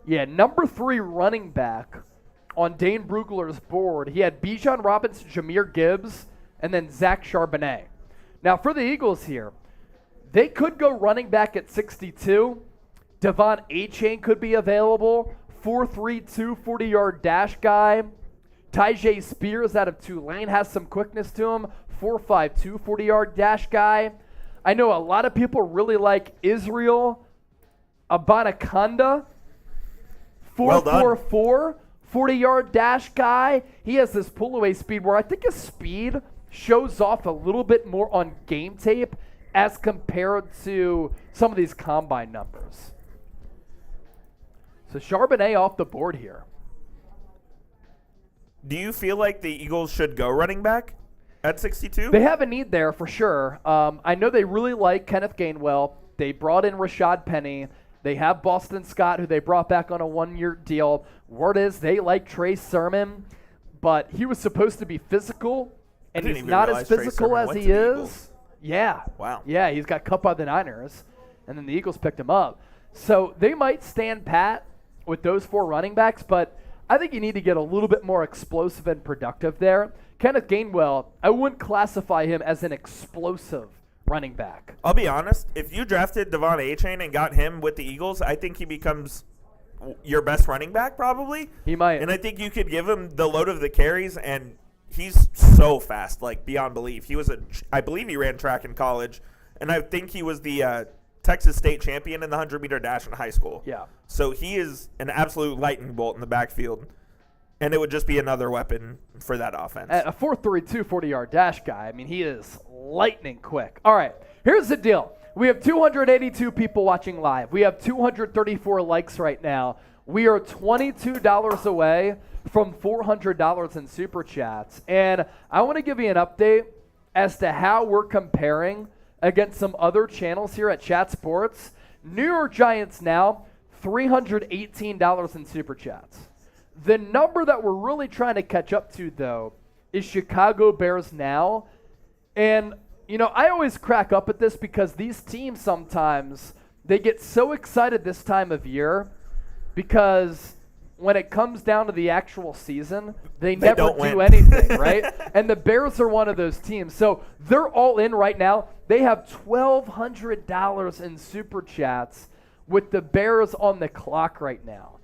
Yeah, number 3 running back on Dane Brugler's board. He had Bijan Robinson, Jahmyr Gibbs, and then Zach Charbonnet. Now for the Eagles here, they could go running back at 62. Devon Achane could be available. 4.32 40-yard dash guy. Tyjae Spears out of Tulane has some quickness to him. 4.52 40-yard dash guy. I know a lot of people really like Israel Abanikanda. 4.44 40-yard dash guy. He has this pull-away speed where I think his speed shows off a little bit more on game tape as compared to some of these combine numbers. So Charbonnet off the board here.
Do you feel like the Eagles should go running back at 62?
They have a need there for sure. I know they really like Kenneth Gainwell. They brought in Rashad Penny. They have Boston Scott, who they brought back on a 1-year deal. Word is they like Trey Sermon, but he was supposed to be physical, and he's not as physical as he is. Yeah.
Wow.
Yeah, he's got cut by the Niners, and then the Eagles picked him up. So they might stand pat with those 4 running backs, but I think you need to get a little bit more explosive and productive there. Kenneth Gainwell, I wouldn't classify him as an explosive running back.
I'll be honest. If you drafted Devon Achane and got him with the Eagles, I think he becomes your best running back probably.
He might.
And I think you could give him the load of the carries, and he's so fast, like beyond belief. I believe he ran track in college, and I think he was the Texas State champion in the 100-meter dash in high school.
Yeah.
So he is an absolute lightning bolt in the backfield, and it would just be another weapon for that offense.
A 4.32 40-yard dash guy. I mean, he is lightning quick. All right, here's the deal. We have 282 people watching live. We have 234 likes right now. We are $22 away from $400 in Super Chats. And I want to give you an update as to how we're comparing against some other channels here at Chat Sports. New York Giants now, $318 in Super Chats. The number that we're really trying to catch up to, though, is Chicago Bears now. And, you know, I always crack up at this because these teams sometimes, they get so excited this time of year because when it comes down to the actual season, they never do anything, right? And the Bears are one of those teams. So they're all in right now. They have $1,200 in Super Chats with the Bears on the clock right now.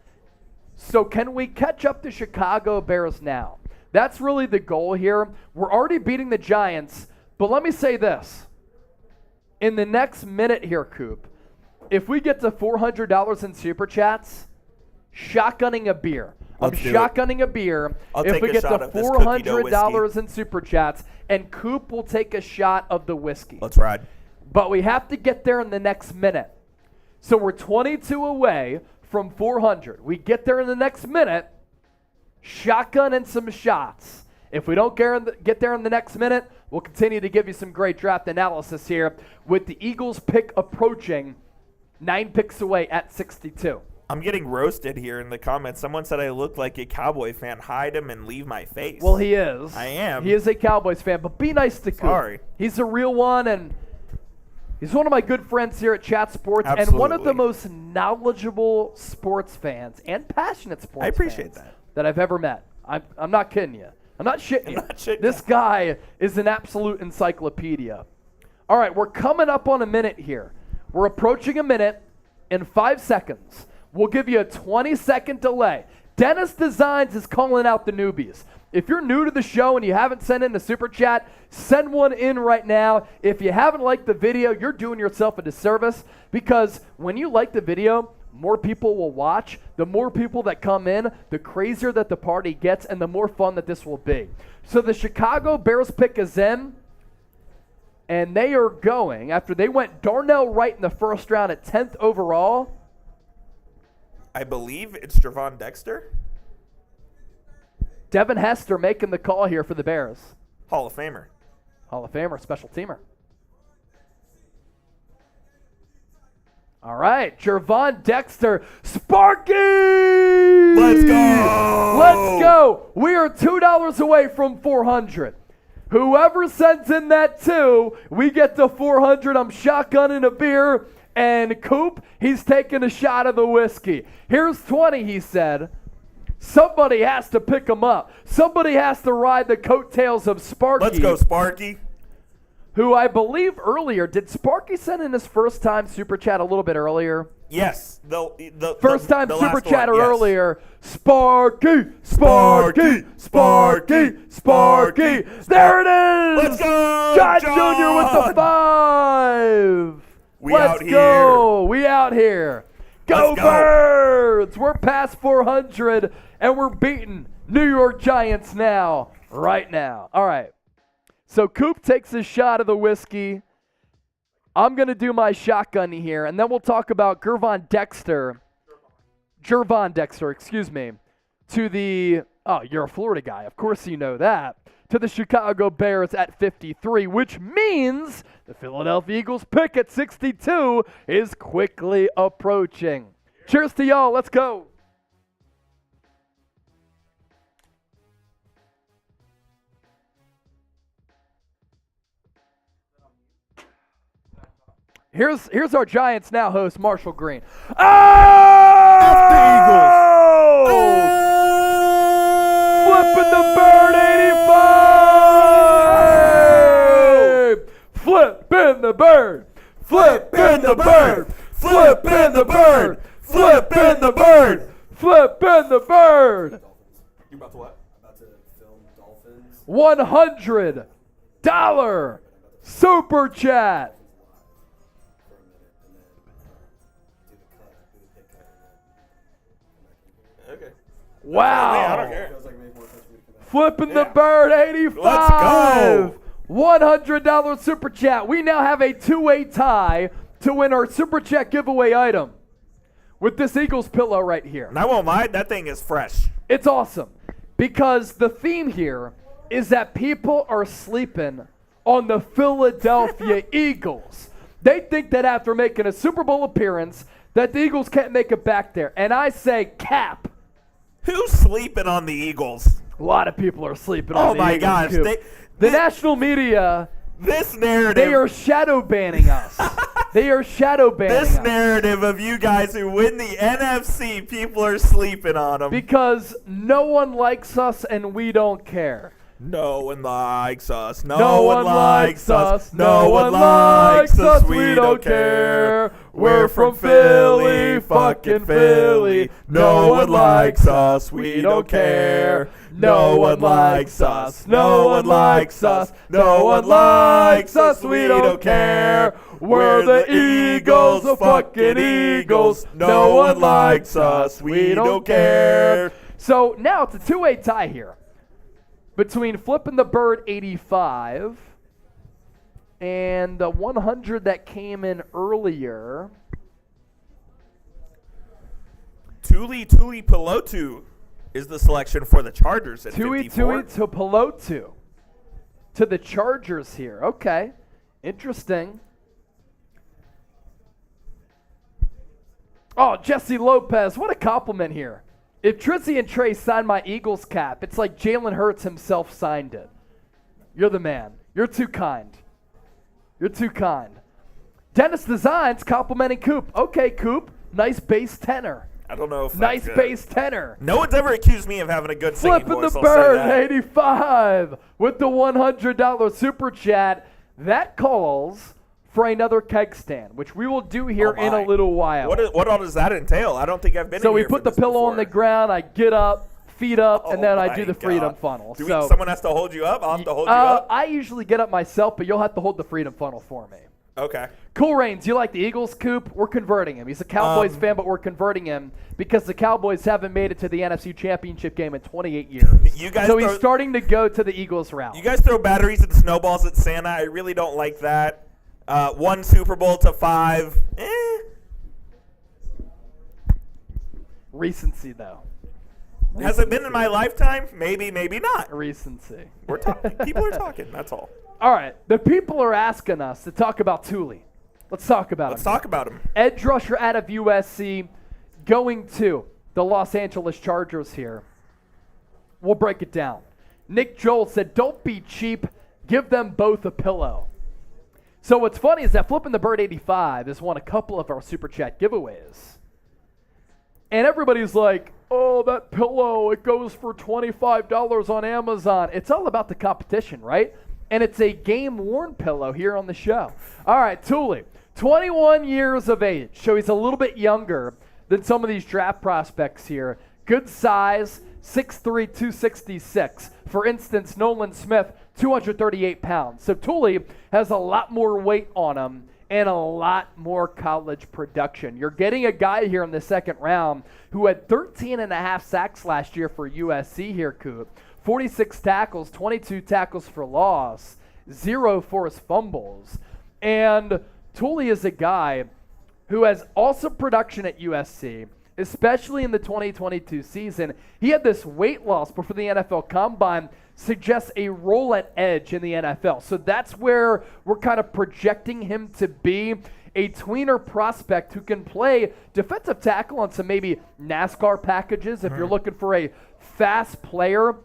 So can we catch up to Chicago Bears now? That's really the goal here. We're already beating the Giants, but let me say this. In the next minute here, Coop, if we get to $400 in Super Chats, shotgunning a beer. I'm shotgunning a beer if we get to $400 in Super Chats, and Coop will take a shot of the whiskey.
Let's ride.
But we have to get there in the next minute. So we're 22 away from 400. We get there in the next minute, shotgun and some shots. If we don't get there in the next minute, we'll continue to give you some great draft analysis here with the Eagles pick approaching 9 picks away at 62.
I'm getting roasted here in the comments. Someone said I look like a Cowboy fan. Hide him and leave my face.
Well, he is.
I am.
He is a Cowboys fan, but be nice to Coop.
Sorry.
He's a real one, and he's one of my good friends here at Chat Sports.
Absolutely.
And one of the most knowledgeable sports fans and passionate sports
I appreciate
fans that I've ever met. I'm not kidding you. I'm not shitting you. This guy is an absolute encyclopedia. All right, we're coming up on a minute here. We're approaching a minute in 5 seconds. We'll give you a 20-second delay. Dennis Designs is calling out the newbies. If you're new to the show and you haven't sent in a Super Chat, send one in right now. If you haven't liked the video, you're doing yourself a disservice because when you like the video, more people will watch. The more people that come in, the crazier that the party gets and the more fun that this will be. So the Chicago Bears pick is in, and they are going, after they went Darnell Wright in the first round at 10th overall.
I believe it's Javon Dexter.
Devin Hester making the call here for the Bears.
Hall of Famer.
Hall of Famer, special teamer. All right, Javon Dexter, Sparky!
Let's go!
Let's go! We are $2 away from 400. Whoever sends in that 2, we get to 400. I'm shotgunning a beer. And Coop, he's taking a shot of the whiskey. Here's 20, he said. Somebody has to pick him up. Somebody has to ride the coattails of Sparky.
Let's go, Sparky.
Who I believe earlier, did Sparky send in his first time Super Chat a little bit earlier?
Yes. The
first time
the
Super Chatter
one, yes.
earlier. Sparky, Sparky, Sparky, Sparky. There it is.
Let's go,
John Jr. with the 5.
Let's
go. We out here. Go Birds. We're past 400, and we're beating New York Giants now, right now. All right. So Coop takes a shot of the whiskey. I'm going to do my shotgun here, and then we'll talk about Gervon Dexter, excuse me, to the, oh, you're a Florida guy. Of course you know that. To the Chicago Bears at 53, which means the Philadelphia Eagles pick at 62 is quickly approaching. Cheers to y'all. Let's go. Here's our Giants Now host, Marshall Green. Oh!
F the Eagles.
Flipping the bird, 85! Flipping the bird. Flipping the bird. Flipping the bird. Flipping the bird. Flipping the bird.
You about to what? About to film Dolphins.
$100 Super Chat. Wow.
I don't care.
Flipping the bird, 85.
Let's go.
$100 Super Chat. We now have a two-way tie to win our Super Chat giveaway item with this Eagles pillow right here.
And I won't lie, that thing is fresh.
It's awesome because the theme here is that people are sleeping on the Philadelphia Eagles. They think that after making a Super Bowl appearance that the Eagles can't make it back there. And I say cap.
Who's sleeping on the Eagles?
A lot of people are sleeping on the Eagles.
Oh my gosh.
The national media,
This narrative.
they are shadow banning us. They are shadow banning
This
us.
narrative of you guys who win the NFC, people are sleeping on them.
Because no one likes us and we don't care.
No one likes us.
No one likes us. No one likes us. We don't care. We're from Philly, fucking Philly. No one likes us. We don't care. No one likes us. No one likes us. No one likes us. We don't care. We're the Eagles, the fucking Eagles. No one likes us. We don't care. So now it's a two-way tie here between Flippin' the Bird 85 and the 100 that came in earlier.
Tuli Pelotu is the selection for the Chargers at 54.
Tui Pelotu to the Chargers here. Okay, interesting. Oh, Jesse Lopez, what a compliment here. If Trizzy and Trey signed my Eagles cap, it's like Jalen Hurts himself signed it. You're the man. You're too kind. You're too kind. Dennis Designs complimenting Coop. Okay, Coop. Nice bass tenor.
I don't know if
Nice
that's good.
bass tenor.
No one's ever accused me of having a good singing
Flipping
voice.
the
I'll say
bird,
that.
85 with the $100 super chat. That calls for another keg stand, which we will do here
Oh
in a
my.
little while.
What all does that entail? I don't think I've been
So
in
we
here
put
for
the
this
pillow on
before.
the ground, I get up, feet up, and then I
my
do the
God.
freedom funnel.
Someone has to hold you up? I'll have to hold you up?
I usually get up myself, but you'll have to hold the freedom funnel for me.
Okay.
Cool Reigns, you like the Eagles, Coop? We're converting him. He's a Cowboys fan, but we're converting him because the Cowboys haven't made it to the NFC Championship game in 28 years.
You guys
so he's
throw-
starting to go to the Eagles route.
You guys throw batteries and snowballs at Santa. I really don't like that. 1 Super Bowl to 5.
Recency, though.
Has it been in my lifetime? Maybe, maybe not.
Recency.
We're talking. People are talking. That's all.
All right. The people are asking us to talk about Tuli. Let's talk about
Let's
him.
talk about him.
Edge rusher out of USC going to the Los Angeles Chargers here. We'll break it down. Nick Joel said, don't be cheap. Give them both a pillow. So what's funny is that Flipping the Bird 85 has won a couple of our Super Chat giveaways. And everybody's like, oh, that pillow, it goes for $25 on Amazon. It's all about the competition, right? And it's a game-worn pillow here on the show. All right, Tuli, 21 years of age, so he's a little bit younger than some of these draft prospects here. Good size, 6'3", 266. For instance, Nolan Smith, 238 pounds. So Tuli has a lot more weight on him and a lot more college production. You're getting a guy here in the second round who had 13 and a half sacks last year for USC here, Coop. 46 tackles, 22 tackles for loss, 0 forced fumbles. And Tuli is a guy who has awesome production at USC, especially in the 2022 season. He had this weight loss before the NFL Combine, suggests a role at edge in the NFL. So that's where we're kind of projecting him to be, a tweener prospect who can play defensive tackle on some maybe NASCAR packages if you're looking for a fast player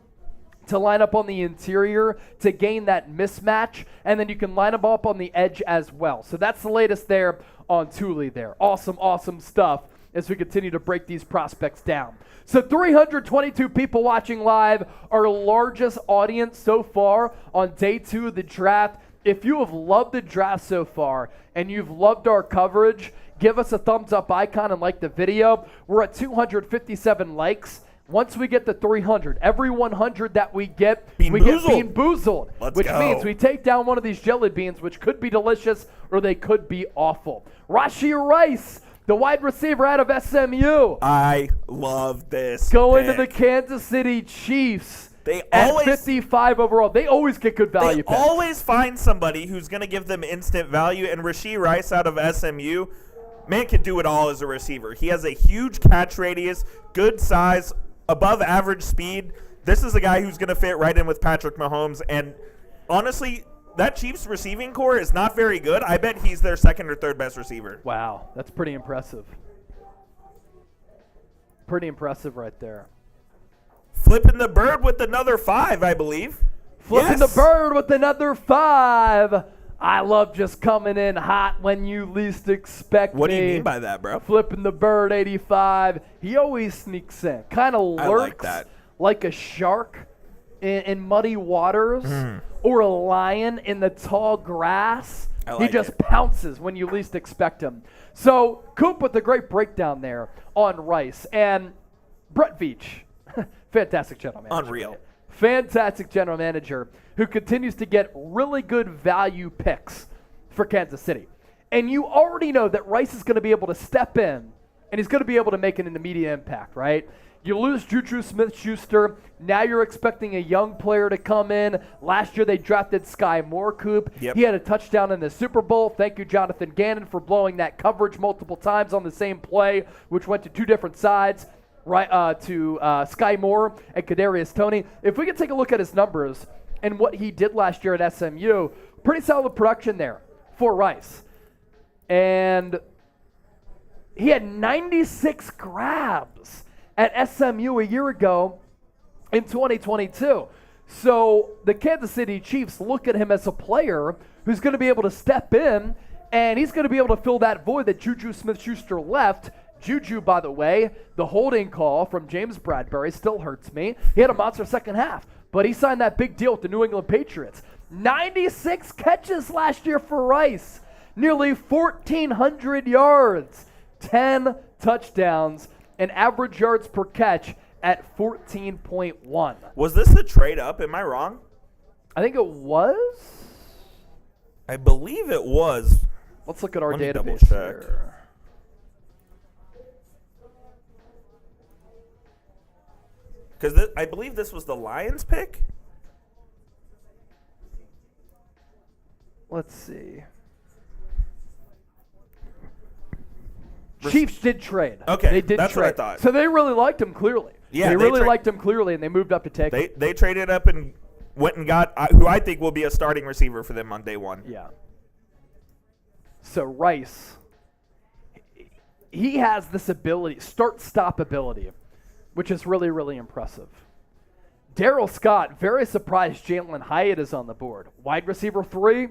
to line up on the interior to gain that mismatch, and then you can line him up on the edge as well. So that's the latest there on Tuli there. Awesome, awesome stuff as we continue to break these prospects down. So 322 people watching live, our largest audience so far on day 2 of the draft. If you have loved the draft so far and you've loved our coverage, give us a thumbs up icon and like the video. We're at 257 likes. Once we get to 300, every 100 that we get, we get Bean Boozled, which means we take down one of these jelly beans, which could be delicious or they could be awful. Rashee Rice, the wide receiver out of SMU.
I love this.
Going to
pick.
the Kansas City Chiefs.
They
at
always
55 overall. They always get good value
They
picks.
always find somebody who's going to give them instant value, and Rashee Rice out of SMU, man, can do it all as a receiver. He has a huge catch radius, good size, above average speed. This is a guy who's going to fit right in with Patrick Mahomes, and honestly, that Chiefs receiving core is not very good. I bet he's their second or third best receiver.
Wow, that's pretty impressive. Pretty impressive right there.
Flipping the bird with another 5, I believe.
Flipping the bird with another 5. I love just coming in hot when you least expect
What
me.
do you mean by that, bro?
Flipping the bird, 85. He always sneaks in. Kind of lurks
I like that.
like a shark in muddy waters or a lion in the tall grass. He just pounces when you least expect him. So Coop with a great breakdown there on Rice. And Brett Veach, fantastic general manager.
Unreal.
Fantastic general manager who continues to get really good value picks for Kansas City. And you already know that Rice is going to be able to step in and he's going to be able to make an immediate impact, right? You lose Juju Smith-Schuster. Now you're expecting a young player to come in. Last year they drafted Sky Moore, Coop.
Yep.
He had a touchdown in the Super Bowl. Thank you, Jonathan Gannon, for blowing that coverage multiple times on the same play, which went to two different sides, right, to Sky Moore and Kadarius Toney. If we could take a look at his numbers and what he did last year at SMU, pretty solid production there for Rice. And he had 96 grabs at SMU a year ago in 2022. So the Kansas City Chiefs look at him as a player who's going to be able to step in, and he's going to be able to fill that void that Juju Smith-Schuster left. Juju, by the way, the holding call from James Bradbury still hurts me. He had a monster second half, but he signed that big deal with the New England Patriots. 96 catches last year for Rice, nearly 1,400 yards, 10 touchdowns, and average yards per catch at 14.1.
Was this a trade up? Am I wrong?
I think it was.
I believe it was.
Let's look at our
Let me
database
double check.
here.
Because I believe this was the Lions pick.
Let's see. Chiefs did trade.
Okay,
they did
that's
trade.
what I thought.
So they really liked him clearly.
Yeah,
they
they
really liked him clearly, and they moved up to take him.
They traded up and went and got who I think will be a starting receiver for them on day one.
Yeah. So Rice, he has this ability, start-stop ability, which is really, really impressive. Darryl Scott, very surprised Jalen Hyatt is on the board. Wide receiver 3,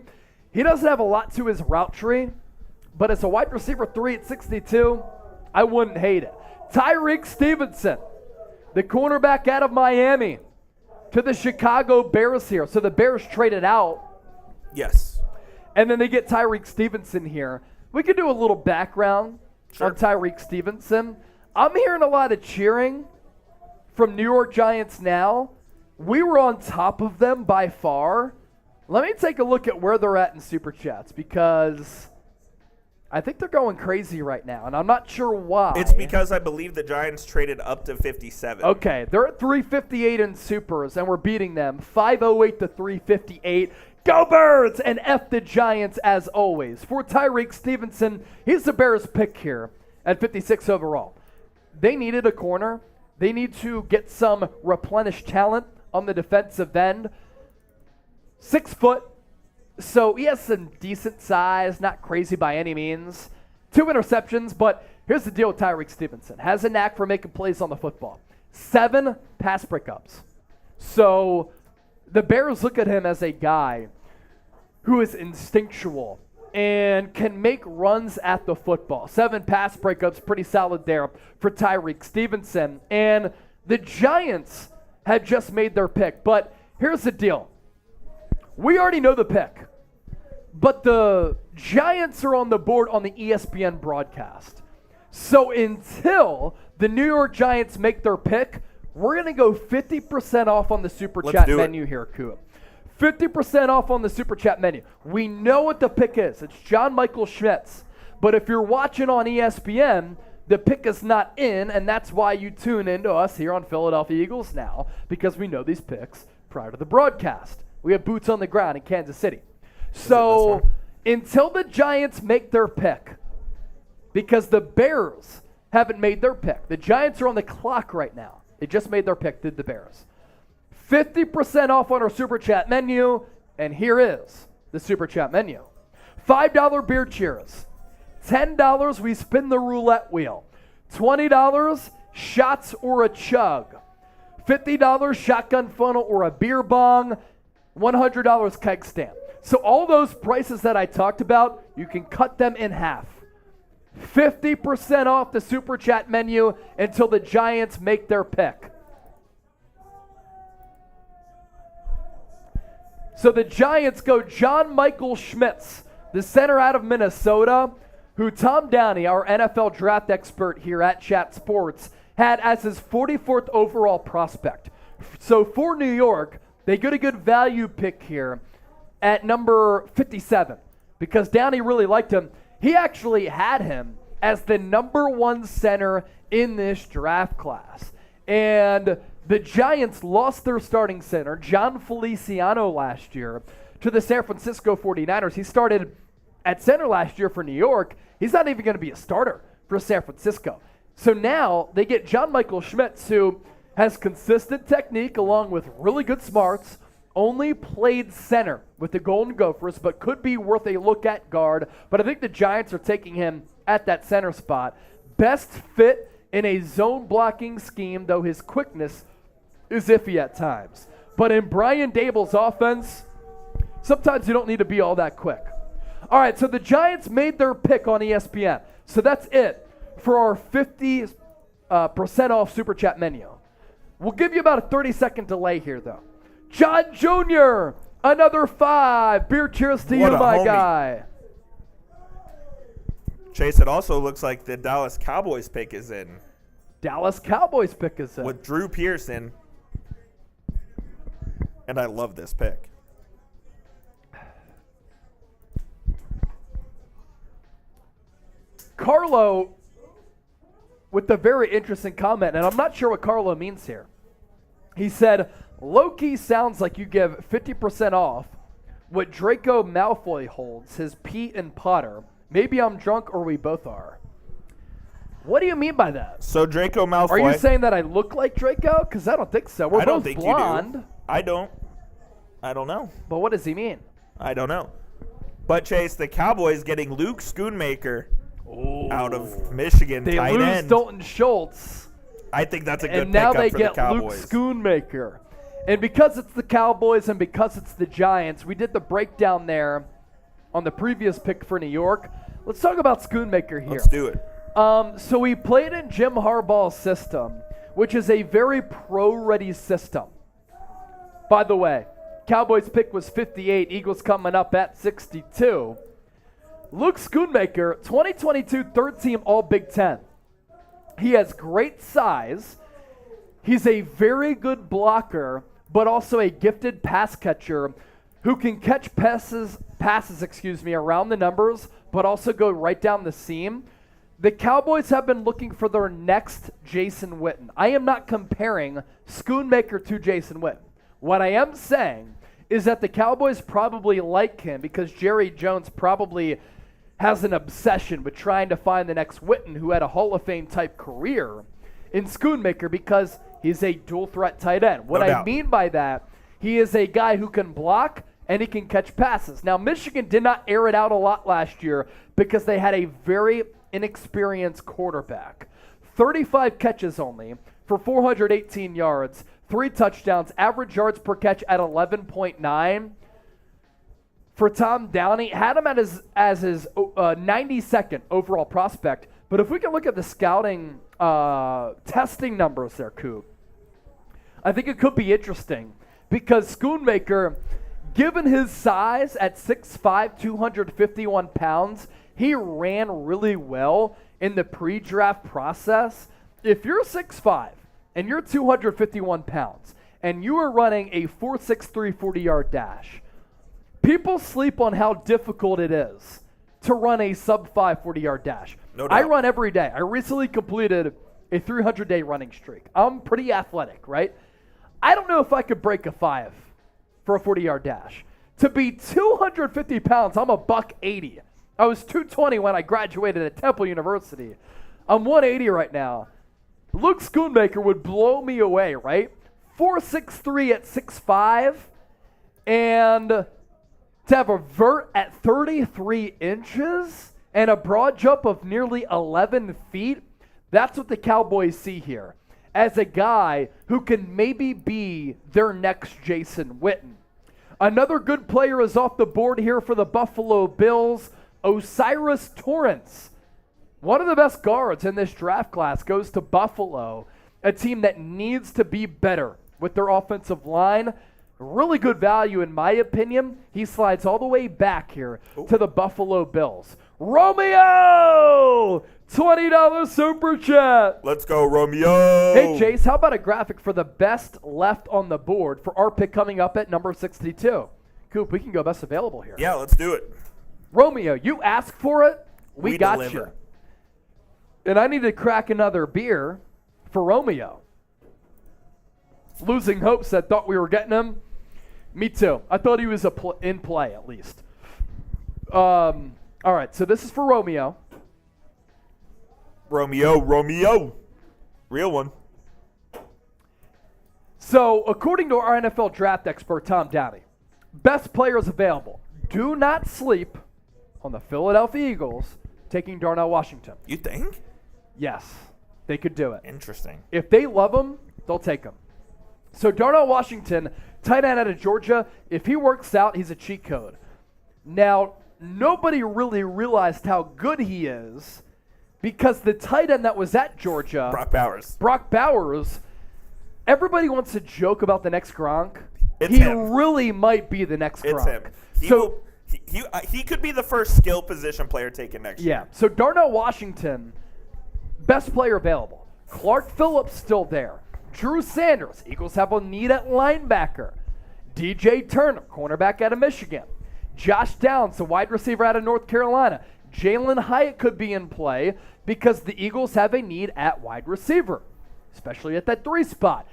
he doesn't have a lot to his route tree, but as a wide receiver 3 at 62, I wouldn't hate it. Tyreek Stevenson, the cornerback out of Miami, to the Chicago Bears here. So the Bears traded out.
Yes.
And then they get Tyreek Stevenson here. We could do a little background on Tyreek Stevenson. I'm hearing a lot of cheering from New York Giants now. We were on top of them by far. Let me take a look at where they're at in Super Chats because I think they're going crazy right now, and I'm not sure why.
It's because I believe the Giants traded up to 57.
Okay, they're at 358 in Supers, and we're beating them 508 to 358. Go Birds and F the Giants as always. For Tyreek Stevenson, he's the Bears pick here at 56 overall. They needed a corner. They need to get some replenished talent on the defensive end. 6 foot. So he has some decent size, not crazy by any means. 2 interceptions, but here's the deal with Tyreek Stevenson. Has a knack for making plays on the football. 7 pass breakups. So the Bears look at him as a guy who is instinctual and can make runs at the football. 7 pass breakups, pretty solid there for Tyreek Stevenson. And the Giants had just made their pick. But here's the deal. We already know the pick. But the Giants are on the board on the ESPN broadcast. So until the New York Giants make their pick, we're going to go 50% off on the Super Chat menu here, Coop. 50% off on the Super Chat menu. We know what the pick is. It's John Michael Schmitz. But if you're watching on ESPN, the pick is not in, and that's why you tune into us here on Philadelphia Eagles Now, because we know these picks prior to the broadcast. We have boots on the ground in Kansas City. So until the Giants make their pick, because the Bears haven't made their pick. The Giants are on the clock right now. They just made their pick, did the Bears. 50% off on our Super Chat menu, and here is the Super Chat menu. $5 beer cheers. $10 we spin the roulette wheel. $20 shots or a chug. $50 shotgun funnel or a beer bong. $100 keg stand. So all those prices that I talked about, you can cut them in half. 50% off the Super Chat menu until the Giants make their pick. So the Giants go John Michael Schmitz, the center out of Minnesota, who Tom Downey, our NFL draft expert here at Chat Sports, had as his 44th overall prospect. So for New York, they get a good value pick here at number 57 because Downey really liked him. He actually had him as the number 1 center in this draft class. And the Giants lost their starting center, John Feliciano, last year to the San Francisco 49ers. He started at center last year for New York. He's not even going to be a starter for San Francisco. So now they get John Michael Schmitz, who has consistent technique along with really good smarts, only played center with the Golden Gophers, but could be worth a look at guard. But I think the Giants are taking him at that center spot. Best fit in a zone blocking scheme, though his quickness is iffy at times. But in Brian Dable's offense, sometimes you don't need to be all that quick. All right, so the Giants made their pick on ESPN. So that's it for our 50% off Super Chat menu. We'll give you about a 30-second delay here, though. John Jr., another 5. Beer cheers to you, my guy.
Chase, it also looks like the Dallas Cowboys pick is in.
Dallas Cowboys pick is in.
With Drew Pearson. And I love this pick.
Carlo with a very interesting comment, and I'm not sure what Carlo means here. He said, low-key sounds like you give 50% off what Draco Malfoy holds, his Pete and Potter. Maybe I'm drunk or we both are. What do you mean by that?
So Draco Malfoy.
Are you saying that I look like Draco? Because I don't think so. We're both blonde.
You do. I don't know.
But what does he mean?
I don't know. But Chase, the Cowboys getting Luke Schoonmaker out of Michigan.
They
tight
lose
end.
Dalton Schultz.
I think that's a good
and now
pickup
they
for
get
the Cowboys.
Luke Schoonmaker. And because it's the Cowboys and because it's the Giants, we did the breakdown there on the previous pick for New York. Let's talk about Schoonmaker here.
Let's do it.
So he played in Jim Harbaugh's system, which is a very pro-ready system. By the way, Cowboys pick was 58, Eagles coming up at 62. Luke Schoonmaker, 2022 third team All-Big Ten. He has great size. He's a very good blocker, but also a gifted pass catcher who can catch passes around the numbers, but also go right down the seam. The Cowboys have been looking for their next Jason Witten. I am not comparing Schoonmaker to Jason Witten. What I am saying is that the Cowboys probably like him because Jerry Jones probably has an obsession with trying to find the next Witten who had a Hall of Fame type career in Schoonmaker because he's a dual threat tight end. What I mean by that, he is a guy who can block and he can catch passes. Now, Michigan did not air it out a lot last year because they had a very inexperienced quarterback. 35 catches only for 418 yards, 3 touchdowns, average yards per catch at 11.9. For Tom Downey, had him as his 92nd overall prospect. But if we can look at the scouting testing numbers there, Coop, I think it could be interesting because Schoonmaker, given his size at 6'5", 251 pounds, he ran really well in the pre-draft process. If you're 6'5", and you're 251 pounds, and you are running a 4.63 40-yard dash, people sleep on how difficult it is to run a sub-5 40-yard dash.
No doubt.
I run every day. I recently completed a 300-day running streak. I'm pretty athletic, right? I don't know if I could break a 5 for a 40-yard dash. To be 250 pounds, I'm a $180. I was 220 when I graduated at Temple University. I'm 180 right now. Luke Schoonmaker would blow me away, right? 4'6" at 6'5", and to have a vert at 33 inches and a broad jump of nearly 11 feet, that's what the Cowboys see here as a guy who can maybe be their next Jason Witten. Another good player is off the board here for the Buffalo Bills, Osiris Torrance. One of the best guards in this draft class goes to Buffalo, a team that needs to be better with their offensive line. Really good value in my opinion. He slides all the way back here to the Buffalo Bills. Romeo! $20 super chat.
Let's go, Romeo.
Hey, Jace, how about a graphic for the best left on the board for our pick coming up at number 62? Coop, we can go best available here.
Yeah, let's do it.
Romeo, you ask for it, we got
deliver.
you. And I need to crack another beer for Romeo. Losing hopes that thought we were getting him. Me too. I thought he was in play at least. All right, so this is for Romeo.
Romeo. Real one.
So, according to our NFL draft expert, Tom Downey, best players available. Do not sleep on the Philadelphia Eagles taking Darnell Washington.
You think?
Yes, they could do it.
Interesting.
If they love him, they'll take him. So Darnell Washington, tight end out of Georgia, if he works out, he's a cheat code. Now, nobody really realized how good he is because the tight end that was at Georgia, Brock Bowers, everybody wants to joke about the next Gronk.
It's
he
him.
really might be the next
It's
Gronk.
him. He could be the first skill position player taken next year.
Yeah, so Darnell Washington, best player available. Clark Phillips still there. Drew Sanders, Eagles have a need at linebacker. DJ Turner, cornerback out of Michigan. Josh Downs, the wide receiver out of North Carolina. Jalen Hyatt could be in play because the Eagles have a need at wide receiver, especially at that 3 spot.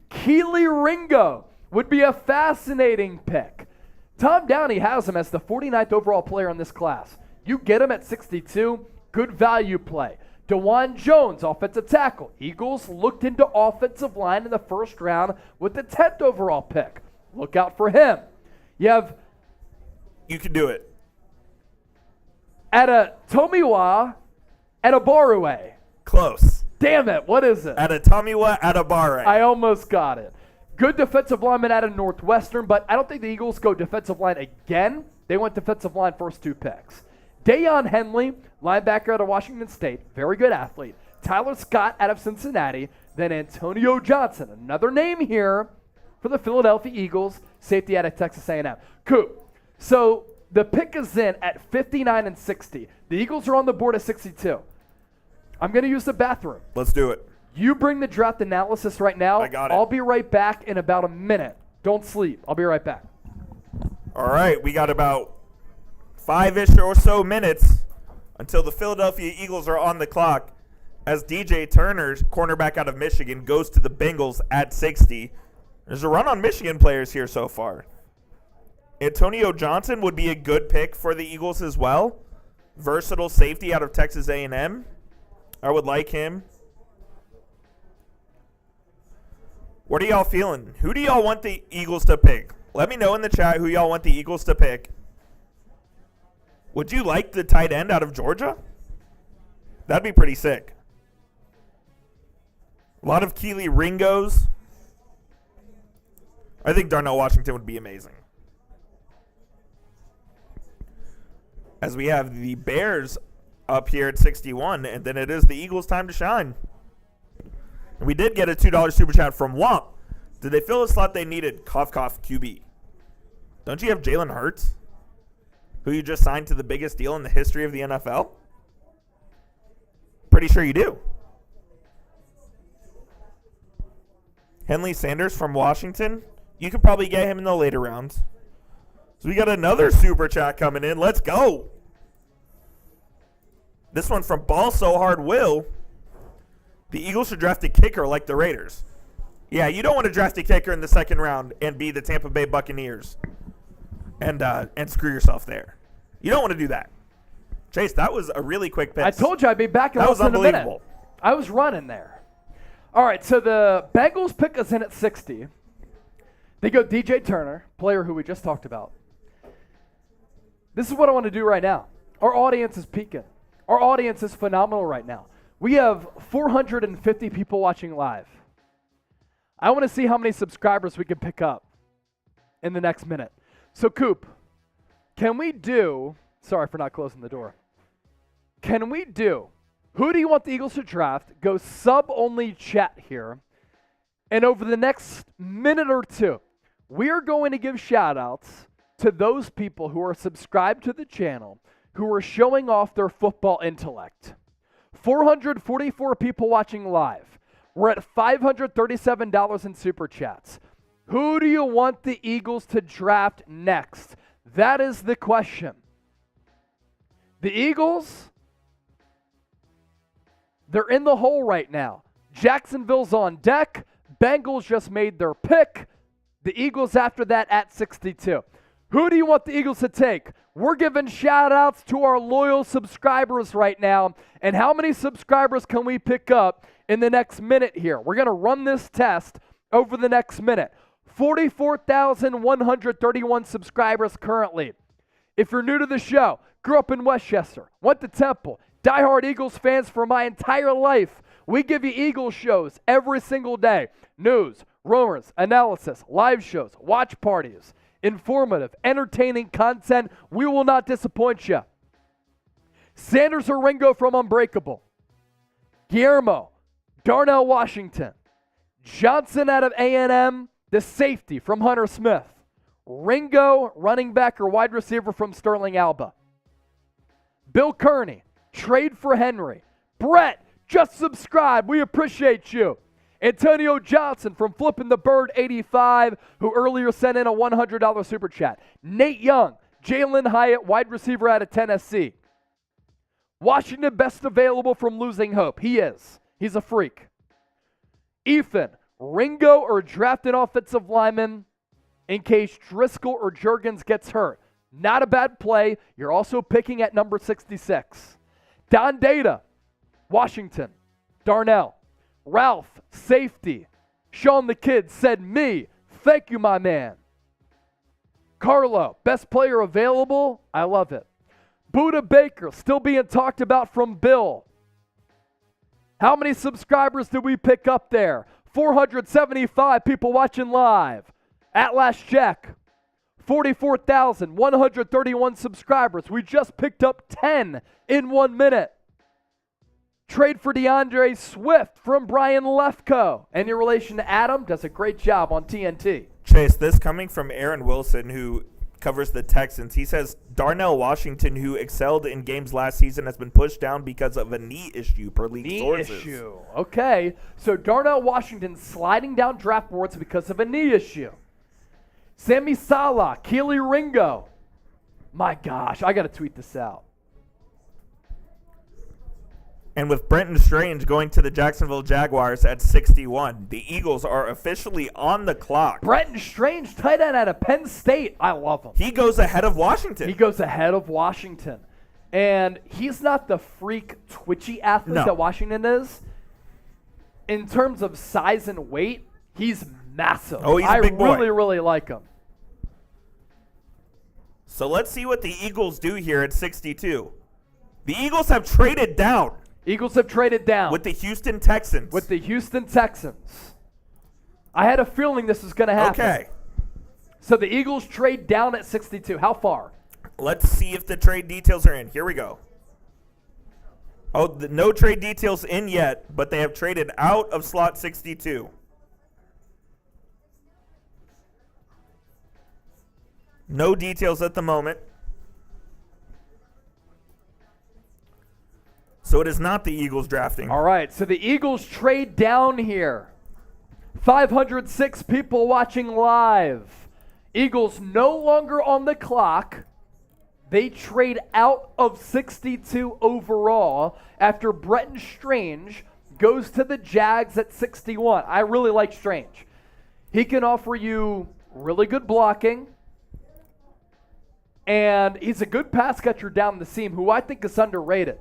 Keely Ringo would be a fascinating pick. Tom Downey has him as the 49th overall player in this class. You get him at 62, good value play. DeJuan Jones, offensive tackle. Eagles looked into offensive line in the first round with the 10th overall pick. Look out for him. You
can do it.
Tomiwa Adebawore.
Close.
Damn it, what is it?
Tomiwa Adebawore.
I almost got it. Good defensive lineman out of Northwestern, but I don't think the Eagles go defensive line again. They went defensive line first 2 picks. Dayon Henley, linebacker out of Washington State, very good athlete. Tyler Scott out of Cincinnati, then Antonio Johnson, another name here for the Philadelphia Eagles, safety out of Texas A&M. Cool. So the pick is in at 59 and 60. The Eagles are on the board at 62. I'm going to use the bathroom.
Let's do it.
You bring the draft analysis right now.
I got it.
I'll be right back in about a minute. Don't sleep. I'll be right back.
All right, we got about 5-ish or so minutes until the Philadelphia Eagles are on the clock as DJ Turner, cornerback out of Michigan, goes to the Bengals at 60. There's a run on Michigan players here so far. Antonio Johnson would be a good pick for the Eagles as well. Versatile safety out of Texas A&M. I would like him. What are y'all feeling? Who do y'all want the Eagles to pick? Let me know in the chat who y'all want the Eagles to pick. Would you like the tight end out of Georgia? That'd be pretty sick. A lot of Keely Ringos. I think Darnell Washington would be amazing. As we have the Bears up here at 61, and then it is the Eagles' time to shine. And we did get a $2 super chat from Womp. Did they fill a slot they needed? Cough, cough, QB. Don't you have Jalen Hurts, who you just signed to the biggest deal in the history of the NFL? Pretty sure you do. Henley Sanders from Washington. You could probably get him in the later rounds. So we got another super chat coming in. Let's go. This one from Ball So Hard Will. The Eagles should draft a kicker like the Raiders. Yeah, you don't want to draft a kicker in the second round and be the Tampa Bay Buccaneers and screw yourself there. You don't want to do that. Chase, that was a really quick pick.
I told you I'd be back in less than a minute.
That was unbelievable.
I was running there. All right, so the Bengals pick us in at 60. They go DJ Turner, player who we just talked about. This is what I want to do right now. Our audience is peaking. Our audience is phenomenal right now. We have 450 people watching live. I want to see how many subscribers we can pick up in the next minute. So, Coop, can we do, sorry for not closing the door. Can we do, who do you want the Eagles to draft? Go sub-only chat here. And over the next minute or two, we are going to give shout-outs to those people who are subscribed to the channel, who are showing off their football intellect. 444 people watching live. We're at $537 in Super Chats. Who do you want the Eagles to draft next? That is the question. The Eagles, they're in the hole right now. Jacksonville's on deck. Bengals just made their pick. The Eagles after that at 62. Who do you want the Eagles to take? We're giving shout-outs to our loyal subscribers right now. And how many subscribers can we pick up in the next minute here? We're going to run this test over the next minute. 44,131 subscribers currently. If you're new to the show, grew up in Westchester, went to Temple, diehard Eagles fans for my entire life, we give you Eagles shows every single day. News, rumors, analysis, live shows, watch parties, informative, entertaining content. We will not disappoint you. Sanders or Ringo from Unbreakable. Guillermo, Darnell Washington. Johnson out of A&M, the safety from Hunter Smith. Ringo, running back or wide receiver from Sterling Alba. Bill Kearney, trade for Henry. Brett, just subscribe. We appreciate you. Antonio Johnson from Flippin' the Bird 85, who earlier sent in a $100 super chat. Nate Young, Jalen Hyatt, wide receiver out of Tennessee. Washington best available from Losing Hope. He is. He's a freak. Ethan, Ringo or drafted offensive lineman in case Driscoll or Juergens gets hurt. Not a bad play. You're also picking at number 66. Don Data, Washington. Darnell. Ralph, safety. Sean the Kid said me. Thank you, my man. Carlo, best player available. I love it. Buda Baker, still being talked about from Bill. How many subscribers did we pick up there? 475 people watching live. At last check, 44,131 subscribers. We just picked up 10 in 1 minute. Trade for DeAndre Swift from Brian Lefko. Any relation to Adam? Does a great job on TNT.
Chase, this coming from Aaron Wilson, who covers the Texans. He says Darnell Washington, who excelled in games last season, has been pushed down because of a knee issue per league sources.
Knee issue. Okay. So Darnell Washington sliding down draft boards because of a knee issue. Sammy Salah, Keely Ringo. My gosh, I got to tweet this out.
And with Brenton Strange going to the Jacksonville Jaguars at 61, the Eagles are officially on the clock.
Brenton Strange, tight end out of Penn State. I love him.
He goes ahead of Washington.
He goes ahead of Washington. And he's not the freak, twitchy athlete that Washington is. In terms of size and weight, he's massive.
Oh, he's a big boy.
I really, really like him.
So let's see what the Eagles do here at 62. The Eagles have traded down.
Eagles have traded down.
With the Houston Texans.
With the Houston Texans. I had a feeling this was going to happen.
Okay.
So the Eagles trade down at 62. How far?
Let's see if the trade details are in. Here we go. Oh, no trade details in yet, but they have traded out of slot 62. No details at the moment. So it is not the Eagles drafting.
All right, so the Eagles trade down here. 506 people watching live. Eagles no longer on the clock. They trade out of 62 overall after Bretton Strange goes to the Jags at 61. I really like Strange. He can offer you really good blocking, and he's a good pass catcher down the seam, who I think is underrated.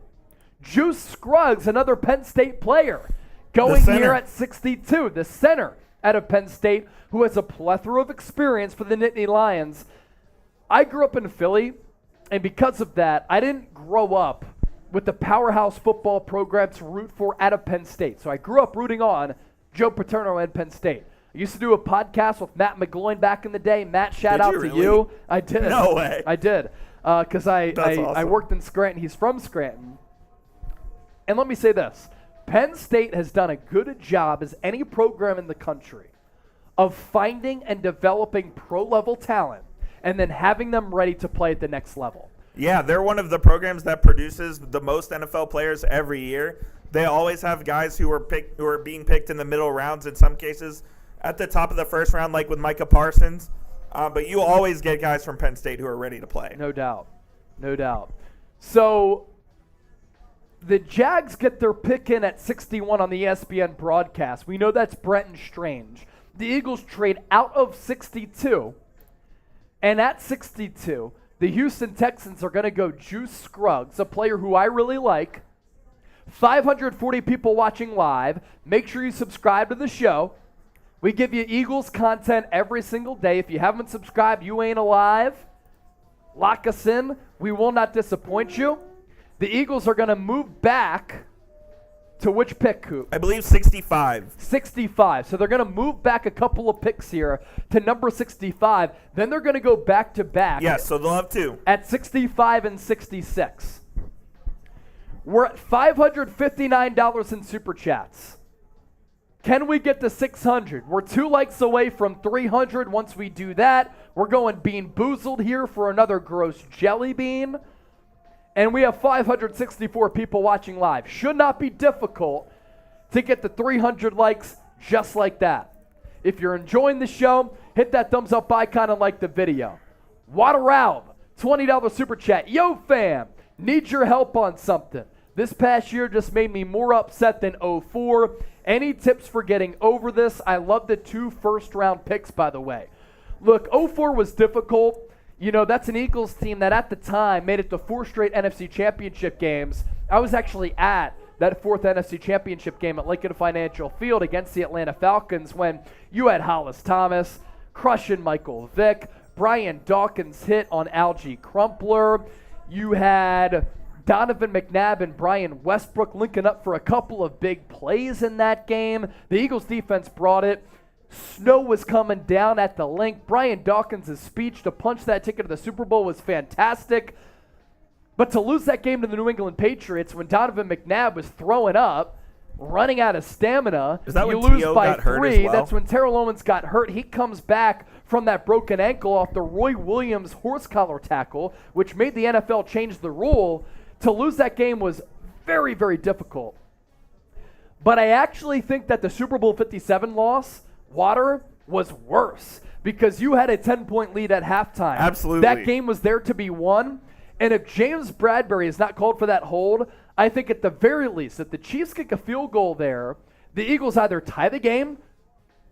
Juice Scruggs, another Penn State player, going here at 62, the center out of Penn State, who has a plethora of experience for the Nittany Lions. I grew up in Philly, and because of that, I didn't grow up with the powerhouse football program to root for out of Penn State. So I grew up rooting on Joe Paterno and Penn State. I used to do a podcast with Matt McGloin back in the day. Matt, shout out to you. I did.
No way.
I did. Because I
awesome.
worked in Scranton. He's from Scranton. And let me say this. Penn State has done a good job as any program in the country of finding and developing pro-level talent and then having them ready to play at the next level.
Yeah, they're one of the programs that produces the most NFL players every year. They always have guys who are being picked in the middle rounds, in some cases at the top of the first round, like with Micah Parsons. But you always get guys from Penn State who are ready to play.
No doubt. No doubt. So the Jags get their pick in at 61 on the ESPN broadcast. We know that's Bretton Strange. The Eagles trade out of 62. And at 62, the Houston Texans are going to go Juice Scruggs, a player who I really like. 540 people watching live. Make sure you subscribe to the show. We give you Eagles content every single day. If you haven't subscribed, you ain't alive. Lock us in. We will not disappoint you. The Eagles are going to move back to which pick, Coop?
I believe 65.
65. So they're going to move back a couple of picks here to number 65. Then they're going to go back to back.
Yes, so they'll have two.
At 65 and 66. We're at $559 in Super Chats. Can we get to 600? We're 2 likes away from 300. Once we do that, we're going Bean Boozled here for another gross jelly bean. And we have 564 people watching live. Should not be difficult to get to 300 likes just like that. If you're enjoying the show, hit that thumbs up icon and like the video. Wateralb, $20 super chat. Yo, fam, need your help on something. This past year just made me more upset than 04. Any tips for getting over this? I love the 2 first-round picks, by the way. Look, 04 was difficult. You know, that's an Eagles team that at the time made it to 4 straight NFC championship games. I was actually at that 4th NFC championship game at Lincoln Financial Field against the Atlanta Falcons when you had Hollis Thomas, crushing Michael Vick, Brian Dawkins hit on Algie Crumpler. You had Donovan McNabb and Brian Westbrook linking up for a couple of big plays in that game. The Eagles defense brought it. Snow was coming down at the link. Brian Dawkins' speech to punch that ticket to the Super Bowl was fantastic. But to lose that game to the New England Patriots when Donovan McNabb was throwing up, running out of stamina, you lose by 3. That's when Terrell Owens got hurt. He comes back from that broken ankle off the Roy Williams horse collar tackle, which made the NFL change the rule. To lose that game was very, very difficult. But I actually think that the Super Bowl 57 loss, Water, was worse because you had a 10-point lead at halftime.
Absolutely.
That game was there to be won. And if James Bradbury is not called for that hold, I think at the very least, if the Chiefs kick a field goal there, the Eagles either tie the game,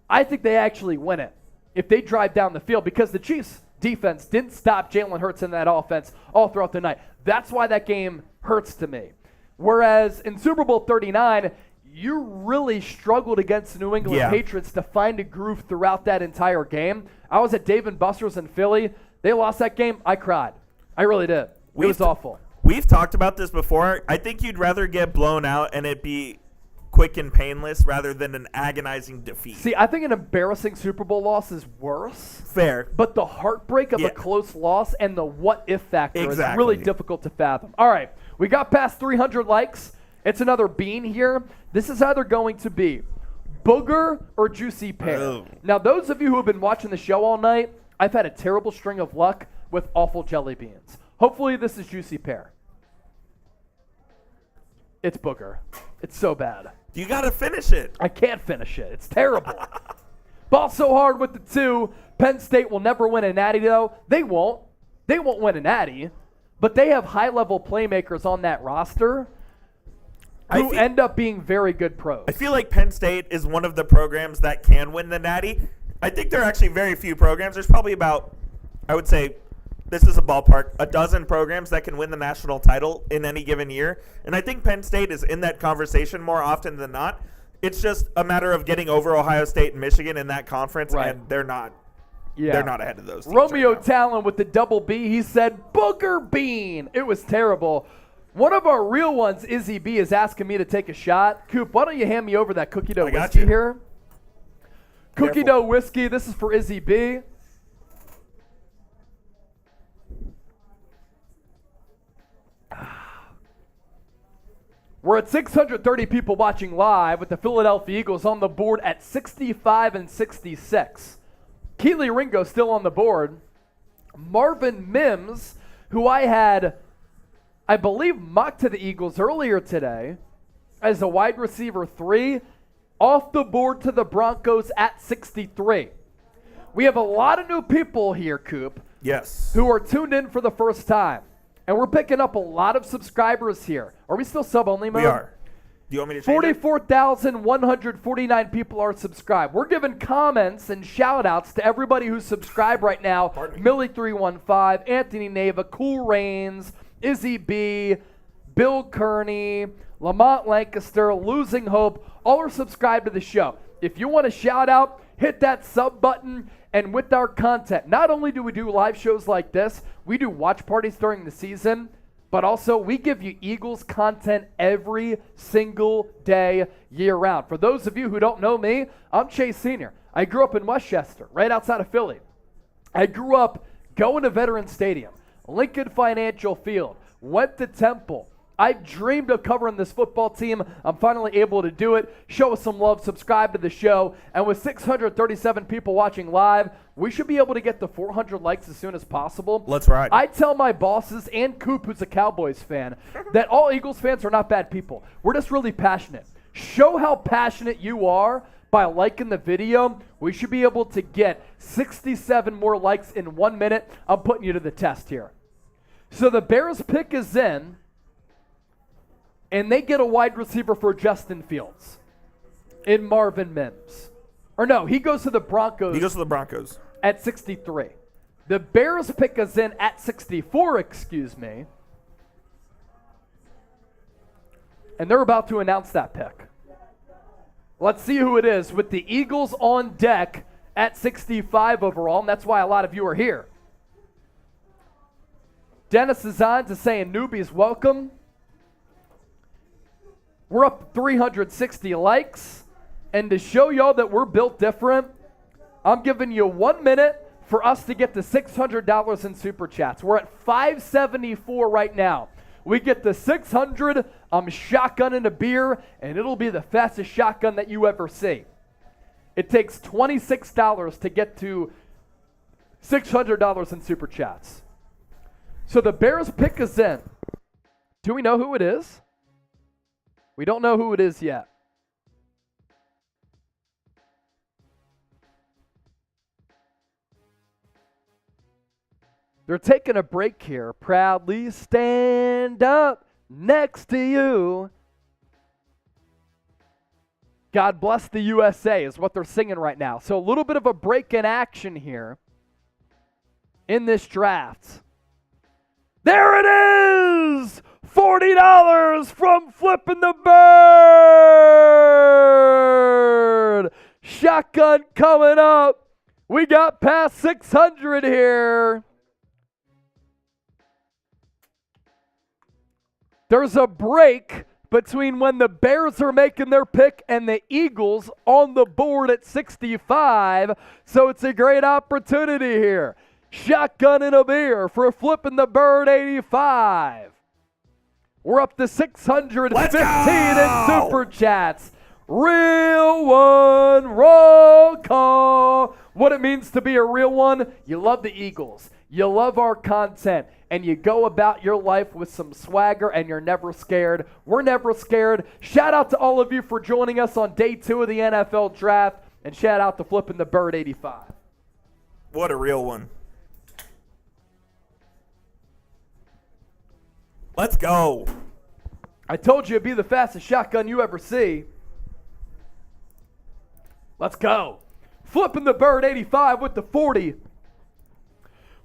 I think they actually win it if they drive down the field because the Chiefs defense didn't stop Jalen Hurts in that offense all throughout the night. That's why that game hurts to me. Whereas in Super Bowl 39, you really struggled against the New England Patriots to find a groove throughout that entire game. I was at Dave & Buster's in Philly. They lost that game. I cried. I really did. It was awful.
We've talked about this before. I think you'd rather get blown out and it be quick and painless rather than an agonizing defeat.
See, I think an embarrassing Super Bowl loss is worse.
Fair.
But the heartbreak of a close loss and the what-if factor is really difficult to fathom. All right, we got past 300 likes. It's another bean here. This is either going to be Booger or Juicy Pear.
Oh.
Now, those of you who have been watching the show all night, I've had a terrible string of luck with awful jelly beans. Hopefully this is Juicy Pear. It's Booger. It's so bad.
You got to finish it.
I can't finish it. It's terrible. Ball so hard with the 2. Penn State will never win a natty, though. They won't. They won't win a natty. but they have high-level playmakers on that roster who end up being very good pros.
I feel like Penn State is one of the programs that can win the Natty. I think there are actually very few programs. There's probably about, I would say, this is a ballpark, a dozen programs that can win the national title in any given year. And I think Penn State is in that conversation more often than not. It's just a matter of getting over Ohio State and Michigan in that conference, and they're not. Yeah. They're not ahead of those teams.
Romeo Talon with the double B, he said, Booger Bean. It was terrible. One of our real ones, Izzy B, is asking me to take a shot. Coop, why don't you hand me over that cookie dough whiskey here? Cookie dough whiskey, this is for Izzy B. We're at 630 people watching live with the Philadelphia Eagles on the board at 65 and 66. Keely Ringo still on the board. Marvin Mims, who I had, I believe, mocked to the Eagles earlier today as a wide receiver 3, off the board to the Broncos at 63. We have a lot of new people here, Coop.
Yes.
Who are tuned in for the first time. And we're picking up a lot of subscribers here. Are we still sub-only mode?
We are. Do you want me to change
44,149 people are subscribed. We're giving comments and shout-outs to everybody who's subscribed right now. Millie315, Anthony Neva, Cool Rains, Izzy B, Bill Kearney, Lamont Lancaster, Losing Hope. All are subscribed to the show. If you want a shout-out, hit that sub button. And with our content, not only do we do live shows like this, we do watch parties during the season, but also we give you Eagles content every single day, year-round. For those of you who don't know me, I'm Chase Sr. I grew up in Westchester, right outside of Philly. I grew up going to Veterans Stadium, Lincoln Financial Field, went to Temple. I dreamed of covering this football team. I'm finally able to do it. Show us some love. Subscribe to the show. And with 637 people watching live, we should be able to get to 400 likes as soon as possible.
Let's ride.
I tell my bosses and Coop, who's a Cowboys fan, that all Eagles fans are not bad people. We're just really passionate. Show how passionate you are by liking the video. We should be able to get 67 more likes in 1 minute. I'm putting you to the test here. So the Bears pick is in. And they get a wide receiver for Justin Fields in Marvin Mims. Or no, he goes to the Broncos.
He goes to the Broncos.
At 63. The Bears pick us in at 64, excuse me. And they're about to announce that pick. Let's see who it is with the Eagles on deck at 65 overall, and that's why a lot of you are here. Dennis Zines is saying newbies welcome. We're up 360 likes. And to show y'all that we're built different, I'm giving you 1 minute for us to get to $600 in Super Chats. We're at 574 right now. We get to 600, I'm shotgunning a beer, and it'll be the fastest shotgun that you ever see. It takes $26 to get to $600 in Super Chats. So the Bears pick us in. Do we know who it is? We don't know who it is yet. They're taking a break here. Proudly stand up next to you. God bless the USA is what they're singing right now. So a little bit of a break in action here in this draft. There it is! $40 from Flipping the Bird! Shotgun coming up. We got past 600 here. There's a break between when the Bears are making their pick and the Eagles on the board at 65. So it's a great opportunity here. Shotgun and a beer for Flipping the Bird 85. We're up to 615 in Super Chats. Real one, roll call. What it means to be a real one, you love the Eagles. You love our content. And you go about your life with some swagger and you're never scared. We're never scared. Shout out to all of you for joining us on day 2 of the NFL Draft. And shout out to Flipping the Bird 85.
What a real one. Let's go.
I told you it'd be the fastest shotgun you ever see. Let's go. Flipping the bird 85 with the 40.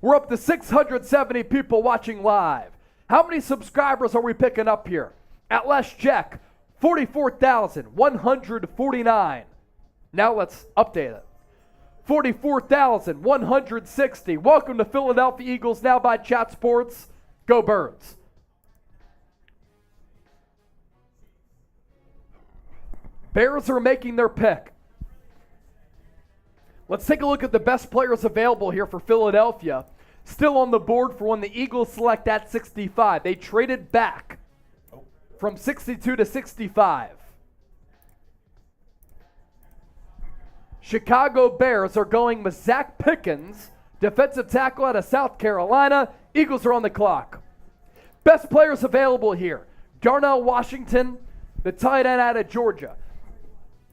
We're up to 670 people watching live. How many subscribers are we picking up here? At last check, 44,149. Now let's update it. 44,160. Welcome to Philadelphia Eagles Now by Chat Sports. Go Birds. Bears are making their pick. Let's take a look at the best players available here for Philadelphia. Still on the board for when the Eagles select at 65. They traded back from 62 to 65. Chicago Bears are going with Zach Pickens, defensive tackle out of South Carolina. Eagles are on the clock. Best players available here. Darnell Washington, the tight end out of Georgia.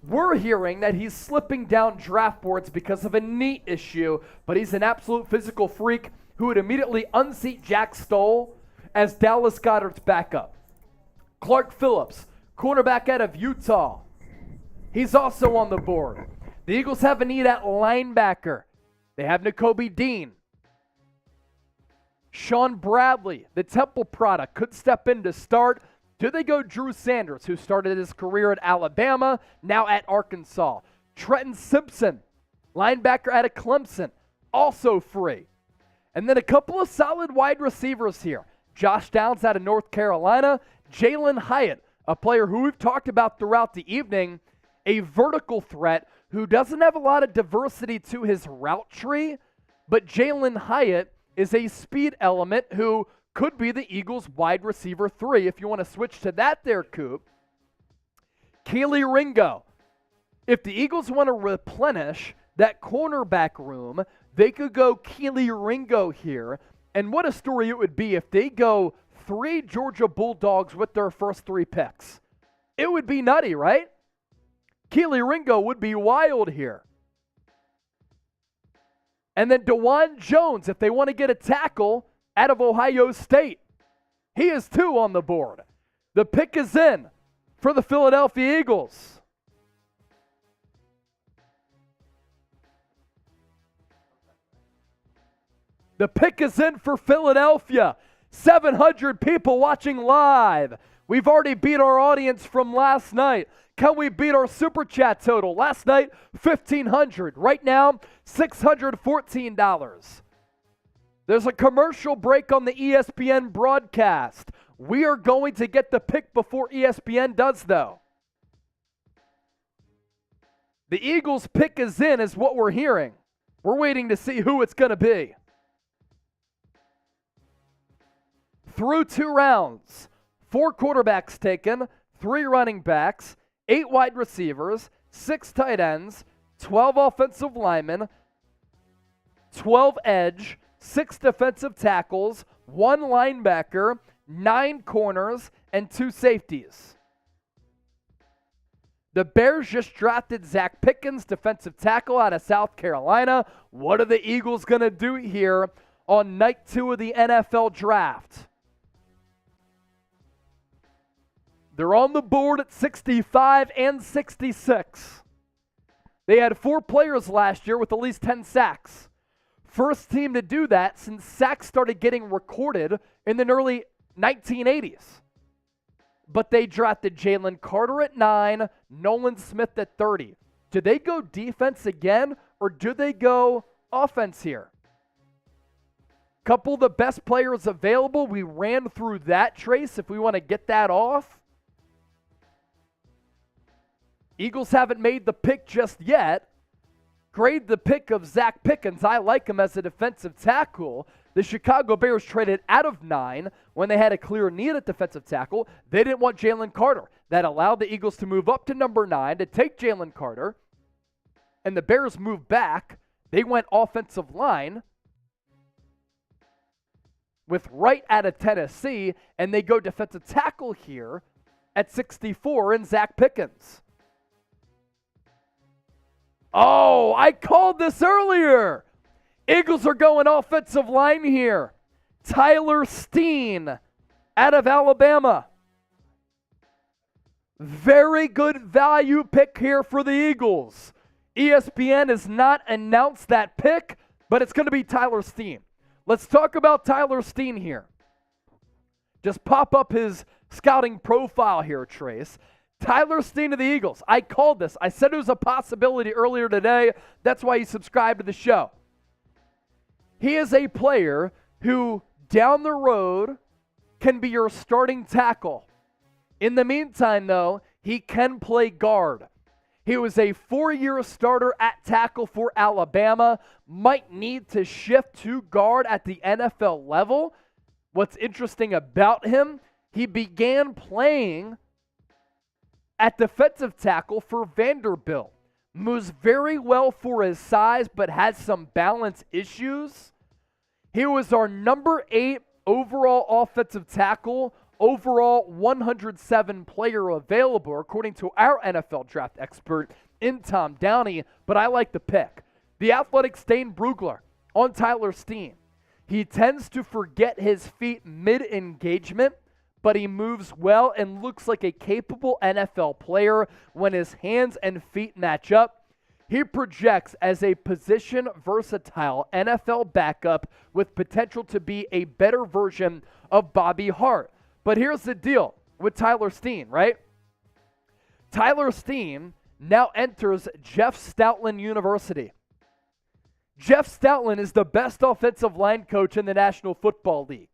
We're hearing that he's slipping down draft boards because of a knee issue, but he's an absolute physical freak who would immediately unseat Jack Stoll as Dallas Goedert's backup. Clark Phillips, cornerback out of Utah. He's also on the board. The Eagles have a need at linebacker. They have Nakobe Dean. Sean Bradley, the Temple product, could step in to start. Do they go Drew Sanders, who started his career at Alabama, now at Arkansas? Trenton Simpson, linebacker out of Clemson, also free. And then a couple of solid wide receivers here. Josh Downs out of North Carolina. Jalen Hyatt, a player who we've talked about throughout the evening, a vertical threat who doesn't have a lot of diversity to his route tree, but Jalen Hyatt is a speed element who could be the Eagles' wide receiver 3 if you want to switch to that there, Coop. Keely Ringo. If the Eagles want to replenish that cornerback room, they could go Keely Ringo here. And what a story it would be if they go 3 Georgia Bulldogs with their first 3 picks. It would be nutty, right? Keely Ringo would be wild here. And then DeJuan Jones, if they want to get a tackle out of Ohio State. He is 2 on the board. The pick is in for the Philadelphia Eagles. The pick is in for Philadelphia. 700 people watching live. We've already beat our audience from last night. Can we beat our Super Chat total? Last night, $1,500. Right now, $614. There's a commercial break on the ESPN broadcast. We are going to get the pick before ESPN does, though. The Eagles' pick is in, is what we're hearing. We're waiting to see who it's going to be. Through 2 rounds, 4 quarterbacks taken, 3 running backs, 8 wide receivers, 6 tight ends, 12 offensive linemen, 12 edge, 6 defensive tackles, 1 linebacker, 9 corners, and 2 safeties. The Bears just drafted Zach Pickens, defensive tackle out of South Carolina. What are the Eagles going to do here on night 2 of the NFL draft? They're on the board at 65 and 66. They had 4 players last year with at least 10 sacks. First team to do that since sacks started getting recorded in the early 1980s. But they drafted Jalen Carter at 9, Nolan Smith at 30. Do they go defense again, or do they go offense here? Couple of the best players available. We ran through that, Trace, if we want to get that off. Eagles haven't made the pick just yet. Grade the pick of Zach Pickens. I like him as a defensive tackle. The Chicago Bears traded out of 9 when they had a clear need at defensive tackle. They didn't want Jalen Carter. That allowed the Eagles to move up to number 9 to take Jalen Carter. And the Bears moved back. They went offensive line with Wright out of Tennessee, and they go defensive tackle here at 64 in Zach Pickens. Oh, I called this earlier. Eagles are going offensive line here. Tyler Steen out of Alabama. Very good value pick here for the Eagles. ESPN has not announced that pick, but it's going to be Tyler Steen. Let's talk about Tyler Steen here. Just pop up his scouting profile here, Trace. Tyler Steen of the Eagles. I called this. I said it was a possibility earlier today. That's why you subscribe to the show. He is a player who, down the road, can be your starting tackle. In the meantime, though, he can play guard. He was a 4-year starter at tackle for Alabama. Might need to shift to guard at the NFL level. What's interesting about him, he began playing at defensive tackle for Vanderbilt. Moves very well for his size, but has some balance issues. He was our number 8 overall offensive tackle, overall 107 player available, according to our NFL draft expert in Tom Downey, but I like the pick. The athletic Stain Brugler on Tyler Steen. He tends to forget his feet mid-engagement, but he moves well and looks like a capable NFL player when his hands and feet match up. He projects as a position-versatile NFL backup with potential to be a better version of Bobby Hart. But here's the deal with Tyler Steen, right? Tyler Steen now enters Jeff Stoutland University. Jeff Stoutland is the best offensive line coach in the National Football League.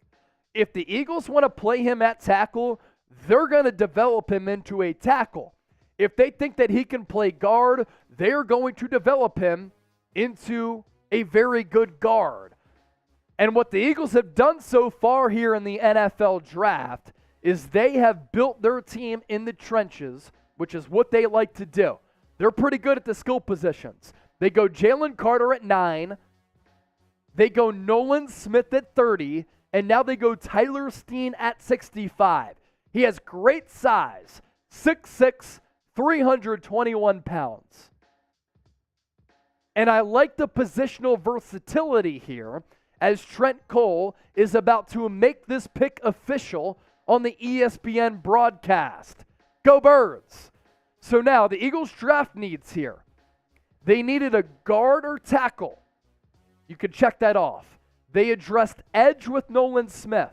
If the Eagles want to play him at tackle, they're going to develop him into a tackle. If they think that he can play guard, they're going to develop him into a very good guard. And what the Eagles have done so far here in the NFL draft is they have built their team in the trenches, which is what they like to do. They're pretty good at the skill positions. They go Jalen Carter at 9. They go Nolan Smith at 30. And now they go Tyler Steen at 65. He has great size, 6'6", 321 pounds. And I like the positional versatility here, as Trent Cole is about to make this pick official on the ESPN broadcast. Go Birds! So now the Eagles draft needs here. They needed a guard or tackle. You could check that off. They addressed edge with Nolan Smith.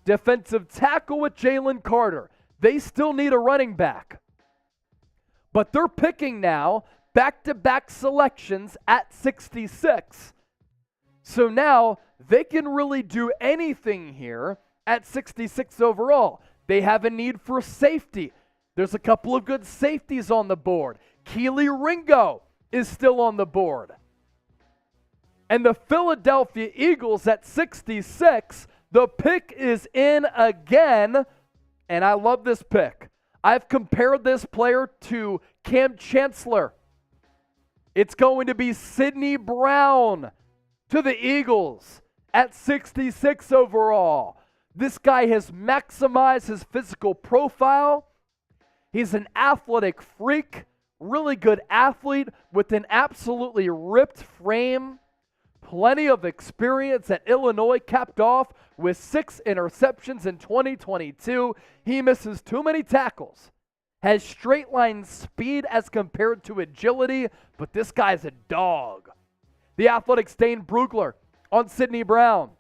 Defensive tackle with Jalen Carter. They still need a running back. But they're picking now back-to-back selections at 66. So now they can really do anything here at 66 overall. They have a need for safety. There's a couple of good safeties on the board. Keely Ringo is still on the board. And the Philadelphia Eagles at 66, the pick is in again, and I love this pick. I've compared this player to Cam Chancellor. It's going to be Sidney Brown to the Eagles at 66 overall. This guy has maximized his physical profile. He's an athletic freak, really good athlete with an absolutely ripped frame. Plenty of experience at Illinois, capped off with 6 interceptions in 2022. He misses too many tackles. Has straight line speed as compared to agility, but this guy's a dog. The athletic Stain Brugler on Sidney Brown.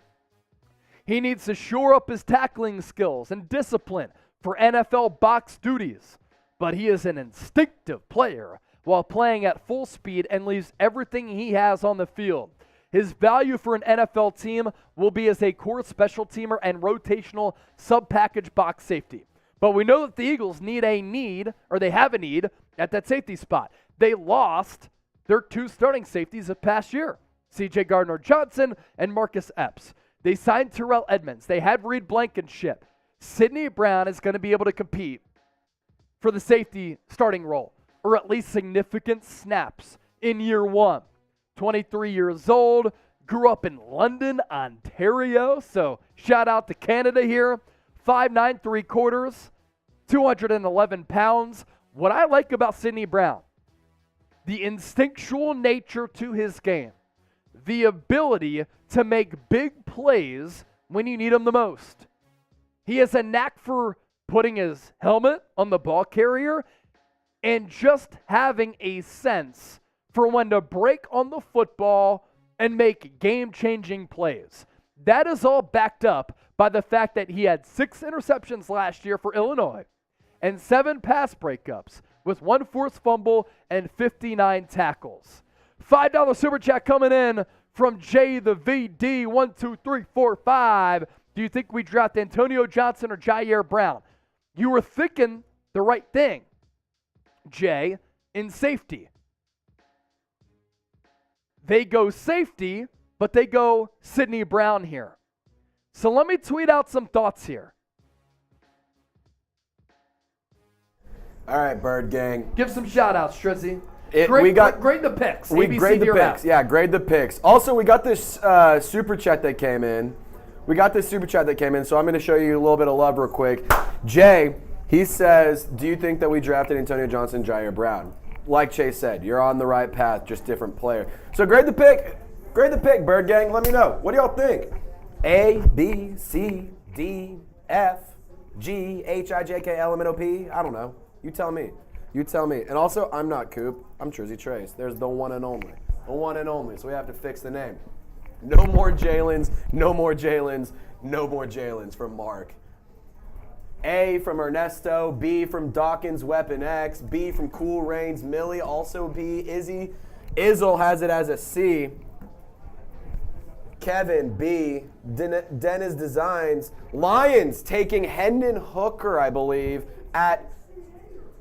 He needs to shore up his tackling skills and discipline for NFL box duties, but he is an instinctive player while playing at full speed and leaves everything he has on the field. His value for an NFL team will be as a core special teamer and rotational sub-package box safety. But we know that the Eagles they have a need at that safety spot. They lost their 2 starting safeties of past year, C.J. Gardner-Johnson and Marcus Epps. They signed Terrell Edmonds. They had Reed Blankenship. Sidney Brown is going to be able to compete for the safety starting role, or at least significant snaps in year 1. 23 years old, grew up in London, Ontario, so shout out to Canada here. 5'9", 3/4, 211 pounds. What I like about Sidney Brown, the instinctual nature to his game, the ability to make big plays when you need them the most. He has a knack for putting his helmet on the ball carrier and just having a sense for when to break on the football and make game-changing plays. That is all backed up by the fact that he had 6 interceptions last year for Illinois and 7 pass breakups with 1 forced fumble and 59 tackles. $5 super chat coming in from Jay the VD 12345. Do you think we draft Antonio Johnson or Jair Brown? You were thinking the right thing, Jay, in safety. They go safety, but they go Sidney Brown here. So let me tweet out some thoughts here.
All right, Bird Gang.
Give some shout-outs, Strizzy. Grade the picks.
We grade the picks. Yeah, grade the picks. Also, we got this super chat that came in. So I'm going to show you a little bit of love real quick. Jay, he says, do you think that we drafted Antonio Johnson, Jair Brown? Like Chase said, you're on the right path, just different player. So grade the pick. Grade the pick, Bird Gang. Let me know. What do y'all think? A, B, C, D, F, G, H, I, J, K, L, M, N, O, P? I don't know. You tell me. And also, I'm not Coop. I'm Trizzy Trace. There's the one and only. The one and only. So we have to fix the name. No more Jalens. No more Jalens from Mark. A from Ernesto. B from Dawkins Weapon X. B from Cool Rains Millie. Also B. Izzy. Izzle has it as a C. Kevin B. Dennis Designs. Lions taking Hendon Hooker, I believe, at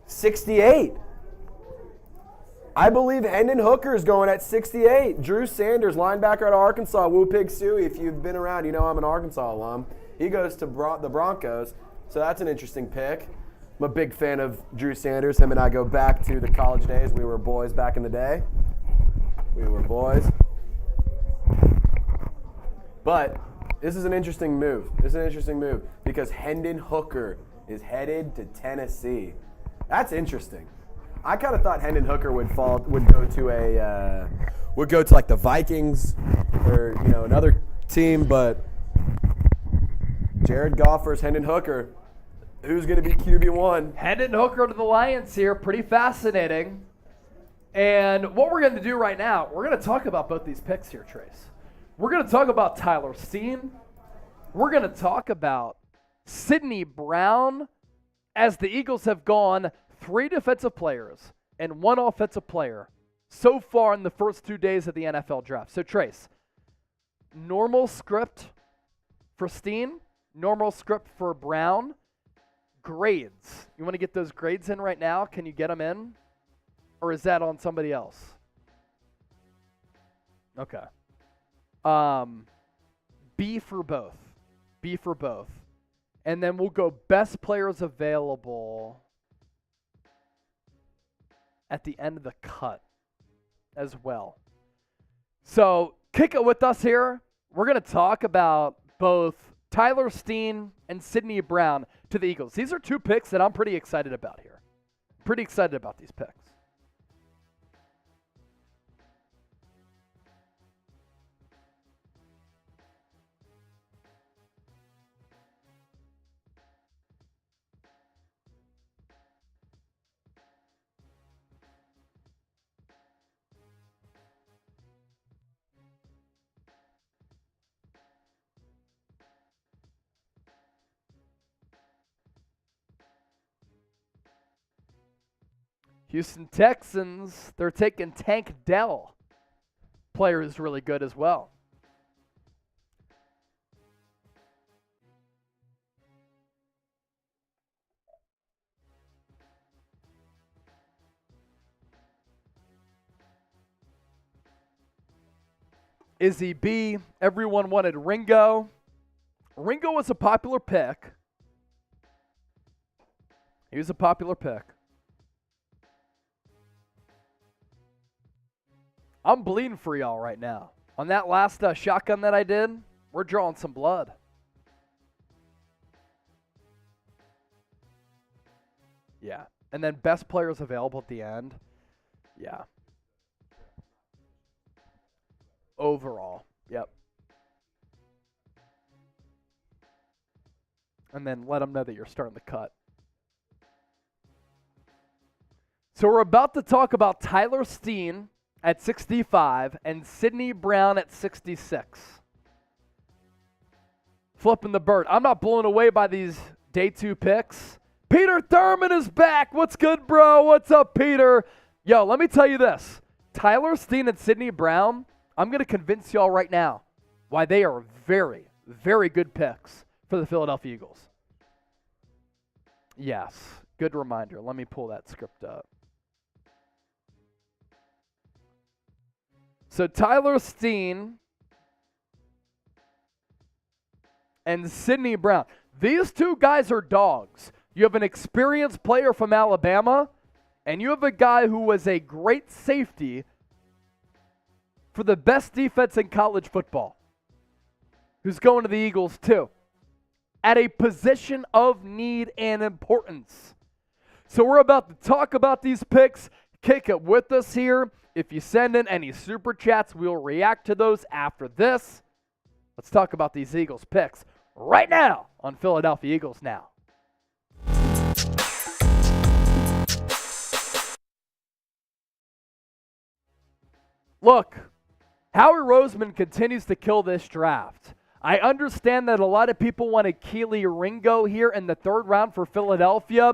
68. I believe Hendon Hooker is going at 68. Drew Sanders, linebacker out of Arkansas. Woo Pig Suey. If you've been around, you know I'm an Arkansas alum. He goes to the Broncos, so that's an interesting pick. I'm a big fan of Drew Sanders. Him and I go back to the college days. We were boys back in the day. We were boys. But this is an interesting move. Because Hendon Hooker is headed to Tennessee. That's interesting. I kind of thought Hendon Hooker would go to like the Vikings or another team, but Jared Goff versus Hendon Hooker. Who's going to be QB1?
Hendon Hooker to the Lions here. Pretty fascinating. And what we're going to do right now, we're going to talk about both these picks here, Trace. We're going to talk about Tyler Steen. We're going to talk about Sidney Brown, as the Eagles have gone 3 defensive players and 1 offensive player so far in the first 2 days of the NFL draft. So, Trace, normal script for Steen, normal script for Brown, grades. You want to get those grades in right now? Can you get them in? Or is that on somebody else? Okay. B for both. And then we'll go best players available at the end of the cut as well. So kick it with us here. We're going to talk about both Tyler Steen and Sidney Brown to the Eagles. These are 2 picks that I'm pretty excited about here. Pretty excited about these picks. Houston Texans, they're taking Tank Dell. Player is really good as well. Izzy B, everyone wanted Ringo. Ringo was a popular pick. He was a popular pick. I'm bleeding for y'all right now. On that last shotgun that I did, we're drawing some blood. Yeah. And then best players available at the end. Yeah. Overall. Yep. and then let them know that you're starting the cut. So we're about to talk about Tyler Steen at 65 and Sidney Brown at 66. Flipping the bird. I'm not blown away by these day 2 picks. Peter Thurman is back. What's good, bro? What's up, Peter? Yo, let me tell you this. Tyler Steen and Sidney Brown, I'm going to convince y'all right now why they are very, very good picks for the Philadelphia Eagles. Yes, good reminder. Let me pull that script up. So Tyler Steen and Sidney Brown. These two guys are dogs. You have an experienced player from Alabama, and you have a guy who was a great safety for the best defense in college football, who's going to the Eagles too, at a position of need and importance. So we're about to talk about these picks. Kick it with us here. If you send in any super chats, we'll react to those after this. Let's talk about these Eagles picks right now on Philadelphia Eagles Now. Look, Howie Roseman continues to kill this draft. I understand that a lot of people wanted Kelee Ringo here in the 3rd round for Philadelphia,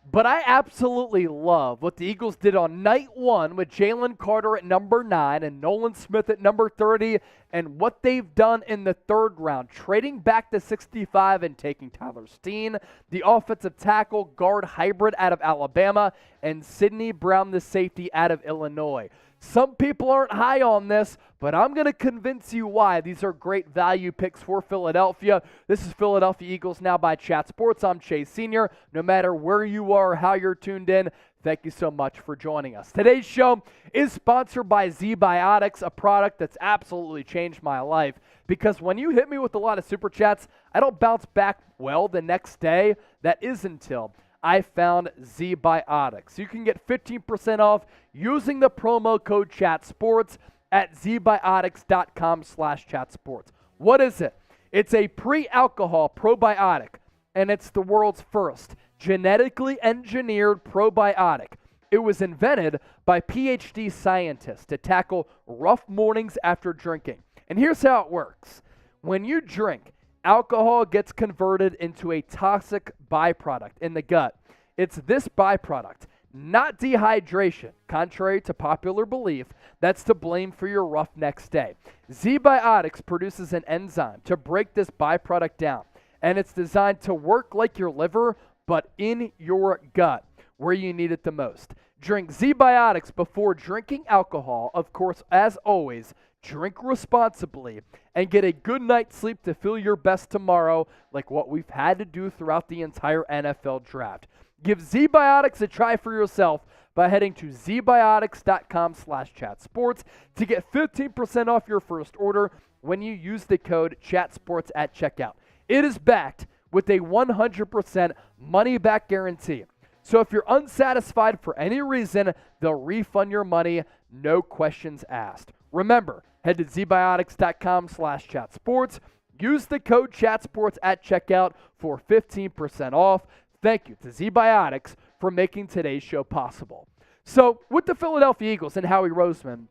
but I absolutely love what the Eagles did on night 1 with Jalen Carter at number 9 and Nolan Smith at number 30, and what they've done in the 3rd round, trading back to 65 and taking Tyler Steen, the offensive tackle guard hybrid out of Alabama, and Sidney Brown, the safety out of Illinois. Some people aren't high on this, but I'm going to convince you why. These are great value picks for Philadelphia. This is Philadelphia Eagles Now by Chat Sports. I'm Chase Sr. No matter where you are or how you're tuned in, thank you so much for joining us. Today's show is sponsored by Z-Biotics, a product that's absolutely changed my life. Because when you hit me with a lot of super chats, I don't bounce back well the next day. That is until I found Z-Biotics. You can get 15% off using the promo code ChatSports at zbiotics.com/chatsports. What is it? It's a pre-alcohol probiotic, and it's the world's first genetically engineered probiotic. It was invented by PhD scientists to tackle rough mornings after drinking. And here's how it works. When you drink, alcohol gets converted into a toxic byproduct in the gut. It's this byproduct, not dehydration, contrary to popular belief, that's to blame for your rough next day. Z-Biotics produces an enzyme to break this byproduct down, and it's designed to work like your liver, but in your gut, where you need it the most. Drink Z-Biotics before drinking alcohol. Of course, as always, drink responsibly and get a good night's sleep to feel your best tomorrow, like what we've had to do throughout the entire NFL draft. Give Z-Biotics a try for yourself by heading to zbiotics.com/chatsports to get 15% off your first order when you use the code ChatSports at checkout. It is backed with a 100% money-back guarantee. So if you're unsatisfied for any reason, they'll refund your money, no questions asked. Remember, head to zbiotics.com/chatsports. Use the code ChatSports at checkout for 15% off. Thank you to Z-Biotics for making today's show possible. So with the Philadelphia Eagles and Howie Roseman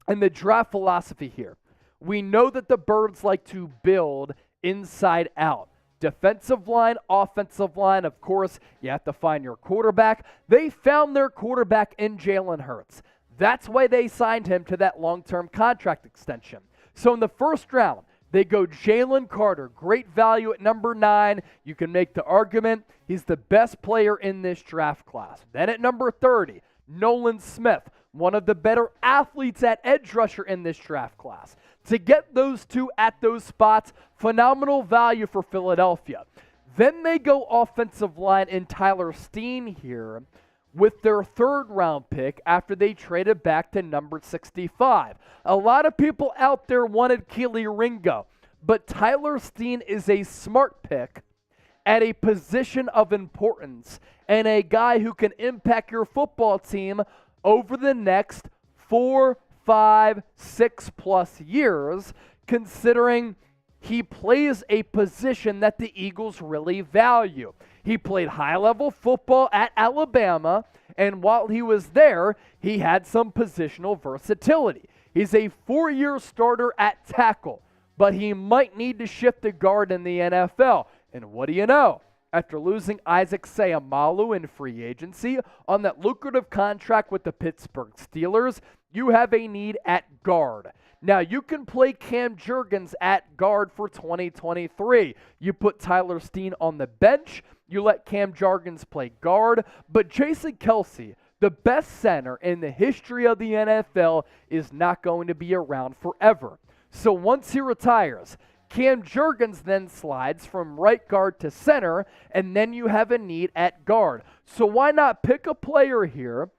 and the draft philosophy here, we know that the Birds like to build inside out. Defensive line, offensive line, of course, you have to find your quarterback. They found their quarterback in Jalen Hurts. That's why they signed him to that long-term contract extension. So in the 1st round, they go Jalen Carter, great value at number 9. You can make the argument he's the best player in this draft class. Then at number 30, Nolan Smith, one of the better athletes at edge rusher in this draft class. To get those two at those spots, phenomenal value for Philadelphia. Then they go offensive line in Tyler Steen here with their 3rd round pick after they traded back to number 65. A lot of people out there wanted Kelee Ringo, but Tyler Steen is a smart pick at a position of importance and a guy who can impact your football team over the next 4, 5, 6+ years, considering he plays a position that the Eagles really value. He played high-level football at Alabama, and while he was there, he had some positional versatility. He's a 4-year starter at tackle, but he might need to shift to guard in the NFL. And what do you know? After losing Isaac Seumalo in free agency on that lucrative contract with the Pittsburgh Steelers, you have a need at guard. Now, you can play Cam Jurgens at guard for 2023. You put Tyler Steen on the bench. You let Cam Jurgens play guard. But Jason Kelce, the best center in the history of the NFL, is not going to be around forever. So once he retires, Cam Jurgens then slides from right guard to center, and then you have a need at guard. So why not pick a player here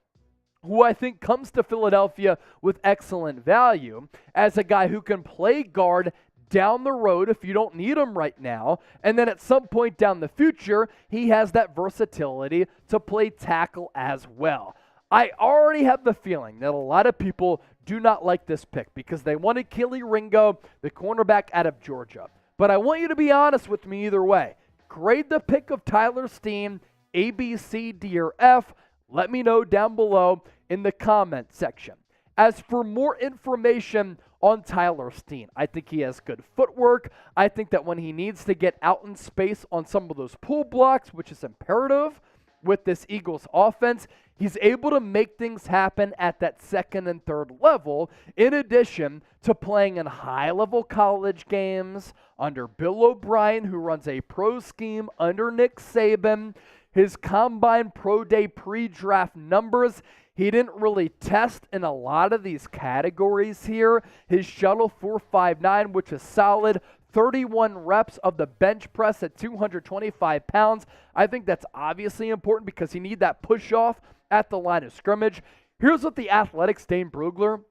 who I think comes to Philadelphia with excellent value as a guy who can play guard down the road if you don't need him right now, and then at some point down the future, he has that versatility to play tackle as well. I already have the feeling that a lot of people do not like this pick because they wanted Kelee Ringo, the cornerback out of Georgia. But I want you to be honest with me either way. Grade the pick of Tyler Steen, A, B, C, D, or F. Let me know down below in the comment section. As for more information on Tyler Steen, I think he has good footwork. I think that when he needs to get out in space on some of those pull blocks, which is imperative with this Eagles offense, he's able to make things happen at that second and third level, in addition to playing in high-level college games under Bill O'Brien, who runs a pro scheme under Nick Saban. His combine pro day pre-draft numbers, he didn't really test in a lot of these categories here. His shuttle 459, which is solid, 31 reps of the bench press at 225 pounds. I think that's obviously important because you need that push off at the line of scrimmage. Here's what the Athletic's Dane Brugler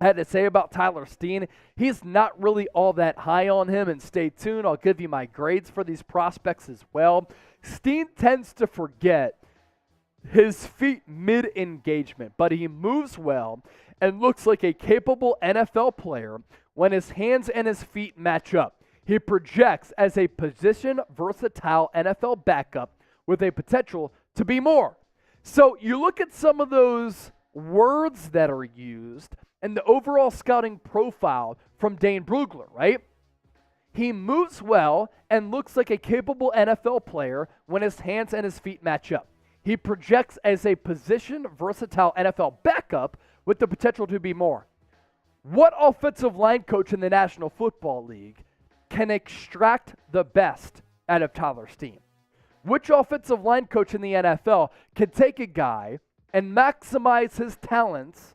had to say about Tyler Steen. He's not really all that high on him, and stay tuned. I'll give you my grades for these prospects as well. Steen tends to forget his feet mid-engagement, but he moves well and looks like a capable NFL player when his hands and his feet match up. He projects as a position-versatile NFL backup with a potential to be more. So you look at some of those words that are used and the overall scouting profile from Dane Brugler, right? He moves well and looks like a capable NFL player when his hands and his feet match up. He projects as a position-versatile NFL backup with the potential to be more. What offensive line coach in the National Football League can extract the best out of Tyler Steen? Which offensive line coach in the NFL can take a guy and maximize his talents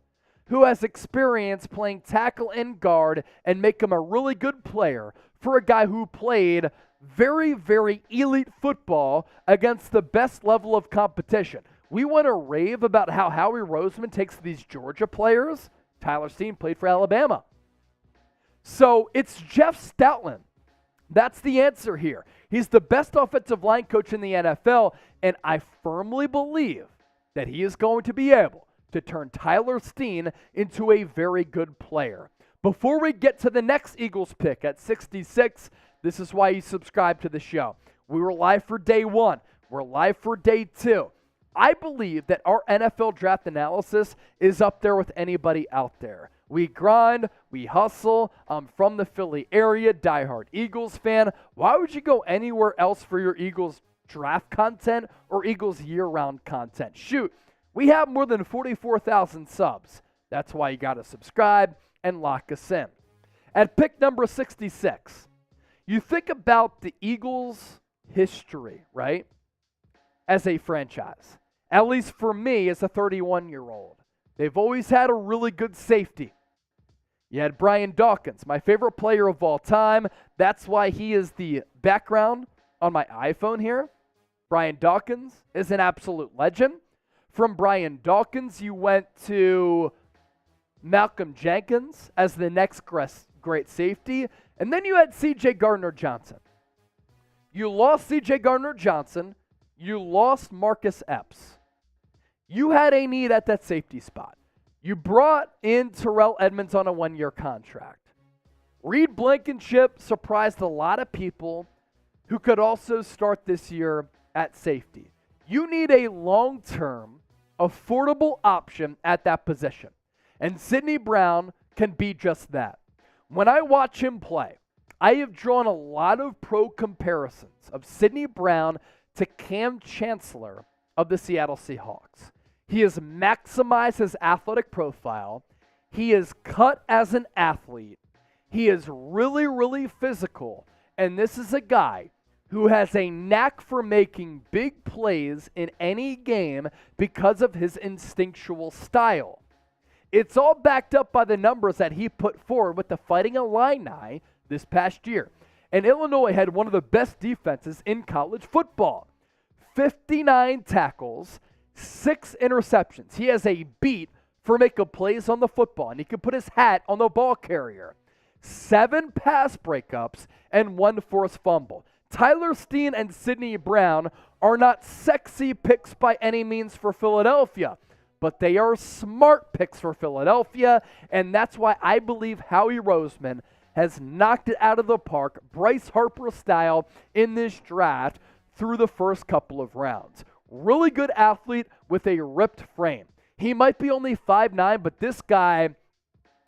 who has experience playing tackle and guard and make him a really good player for a guy who played very, very elite football against the best level of competition? We want to rave about how Howie Roseman takes these Georgia players. Tyler Steen played for Alabama. So it's Jeff Stoutland. That's the answer here. He's the best offensive line coach in the NFL, and I firmly believe that he is going to be able to turn Tyler Steen into a very good player. Before we get to the next Eagles pick at 66, this is why you subscribe to the show. We were live for day 1. We're live for day 2. I believe that our NFL draft analysis is up there with anybody out there. We grind, we hustle. I'm from the Philly area, diehard Eagles fan. Why would you go anywhere else for your Eagles draft content or Eagles year-round content? Shoot, we have more than 44,000 subs. That's why you got to subscribe and lock us in. At pick number 66, you think about the Eagles' history, right, as a franchise. At least for me as a 31-year-old. They've always had a really good safety. You had Brian Dawkins, my favorite player of all time. That's why he is the background on my iPhone here. Brian Dawkins is an absolute legend. From Brian Dawkins, you went to Malcolm Jenkins as the next great safety. And then you had C.J. Gardner-Johnson. You lost C.J. Gardner-Johnson. You lost Marcus Epps. You had a need at that safety spot. You brought in Terrell Edmonds on a 1-year contract. Reed Blankenship surprised a lot of people who could also start this year at safety. You need a long-term, affordable option at that position. And Sidney Brown can be just that. When I watch him play, I have drawn a lot of pro comparisons of Sidney Brown to Cam Chancellor of the Seattle Seahawks. He has maximized his athletic profile. He is cut as an athlete. He is really, really physical. And this is a guy who has a knack for making big plays in any game because of his instinctual style. It's all backed up by the numbers that he put forward with the Fighting Illini this past year. And Illinois had one of the best defenses in college football. 59 tackles, 6 interceptions. He has a beat for making plays on the football, and he can put his hat on the ball carrier. 7 pass breakups and 1 forced fumble. Tyler Steen and Sidney Brown are not sexy picks by any means for Philadelphia, but they are smart picks for Philadelphia, and that's why I believe Howie Roseman has knocked it out of the park, Bryce Harper style, in this draft through the first couple of rounds. Really good athlete with a ripped frame. He might be only 5'9", but this guy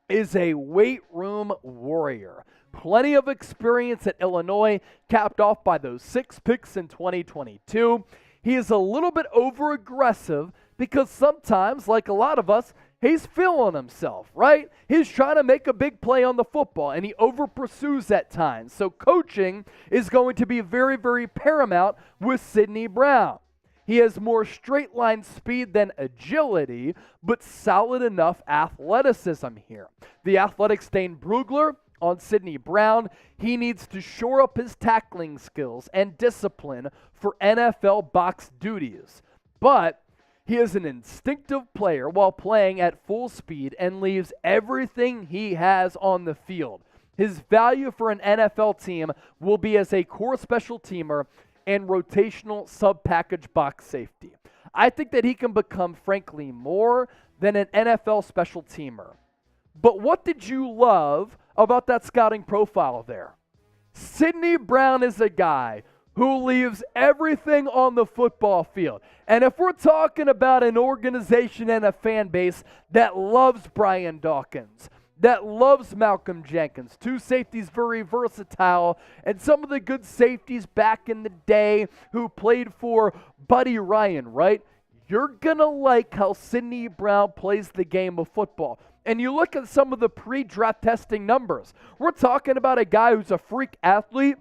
is a weight room warrior. Plenty of experience at Illinois, capped off by those 6 picks in 2022. He is a little bit over-aggressive because sometimes, like a lot of us, he's feeling himself, right? He's trying to make a big play on the football, and he over-pursues at times. So coaching is going to be very, very paramount with Sidney Brown. He has more straight line speed than agility, but solid enough athleticism here. The athletic Stain Brugler on Sidney Brown, he needs to shore up his tackling skills and discipline for NFL box duties. But he is an instinctive player while playing at full speed and leaves everything he has on the field. His value for an NFL team will be as a core special teamer and rotational sub-package box safety. I think that he can become, frankly, more than an NFL special teamer. But what did you love about that scouting profile there? Sidney Brown is a guy who leaves everything on the football field. And if we're talking about an organization and a fan base that loves Brian Dawkins, that loves Malcolm Jenkins, 2 safeties very versatile, and some of the good safeties back in the day who played for Buddy Ryan, right? You're going to like how Sidney Brown plays the game of football. And you look at some of the pre-draft testing numbers. We're talking about a guy who's a freak athlete,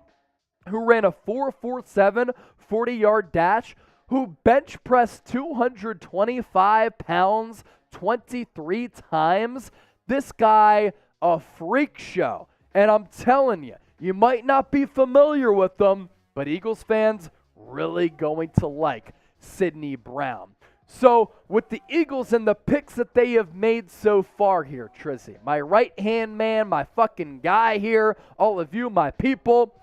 who ran a 4.47 40-yard dash, who bench pressed 225 pounds 23 times. This guy, a freak show. And I'm telling you, you might not be familiar with them, but Eagles fans really going to like Sidney Brown. So with the Eagles and the picks that they have made so far here, Trizzy, my right-hand man, my fucking guy here, all of you, my people,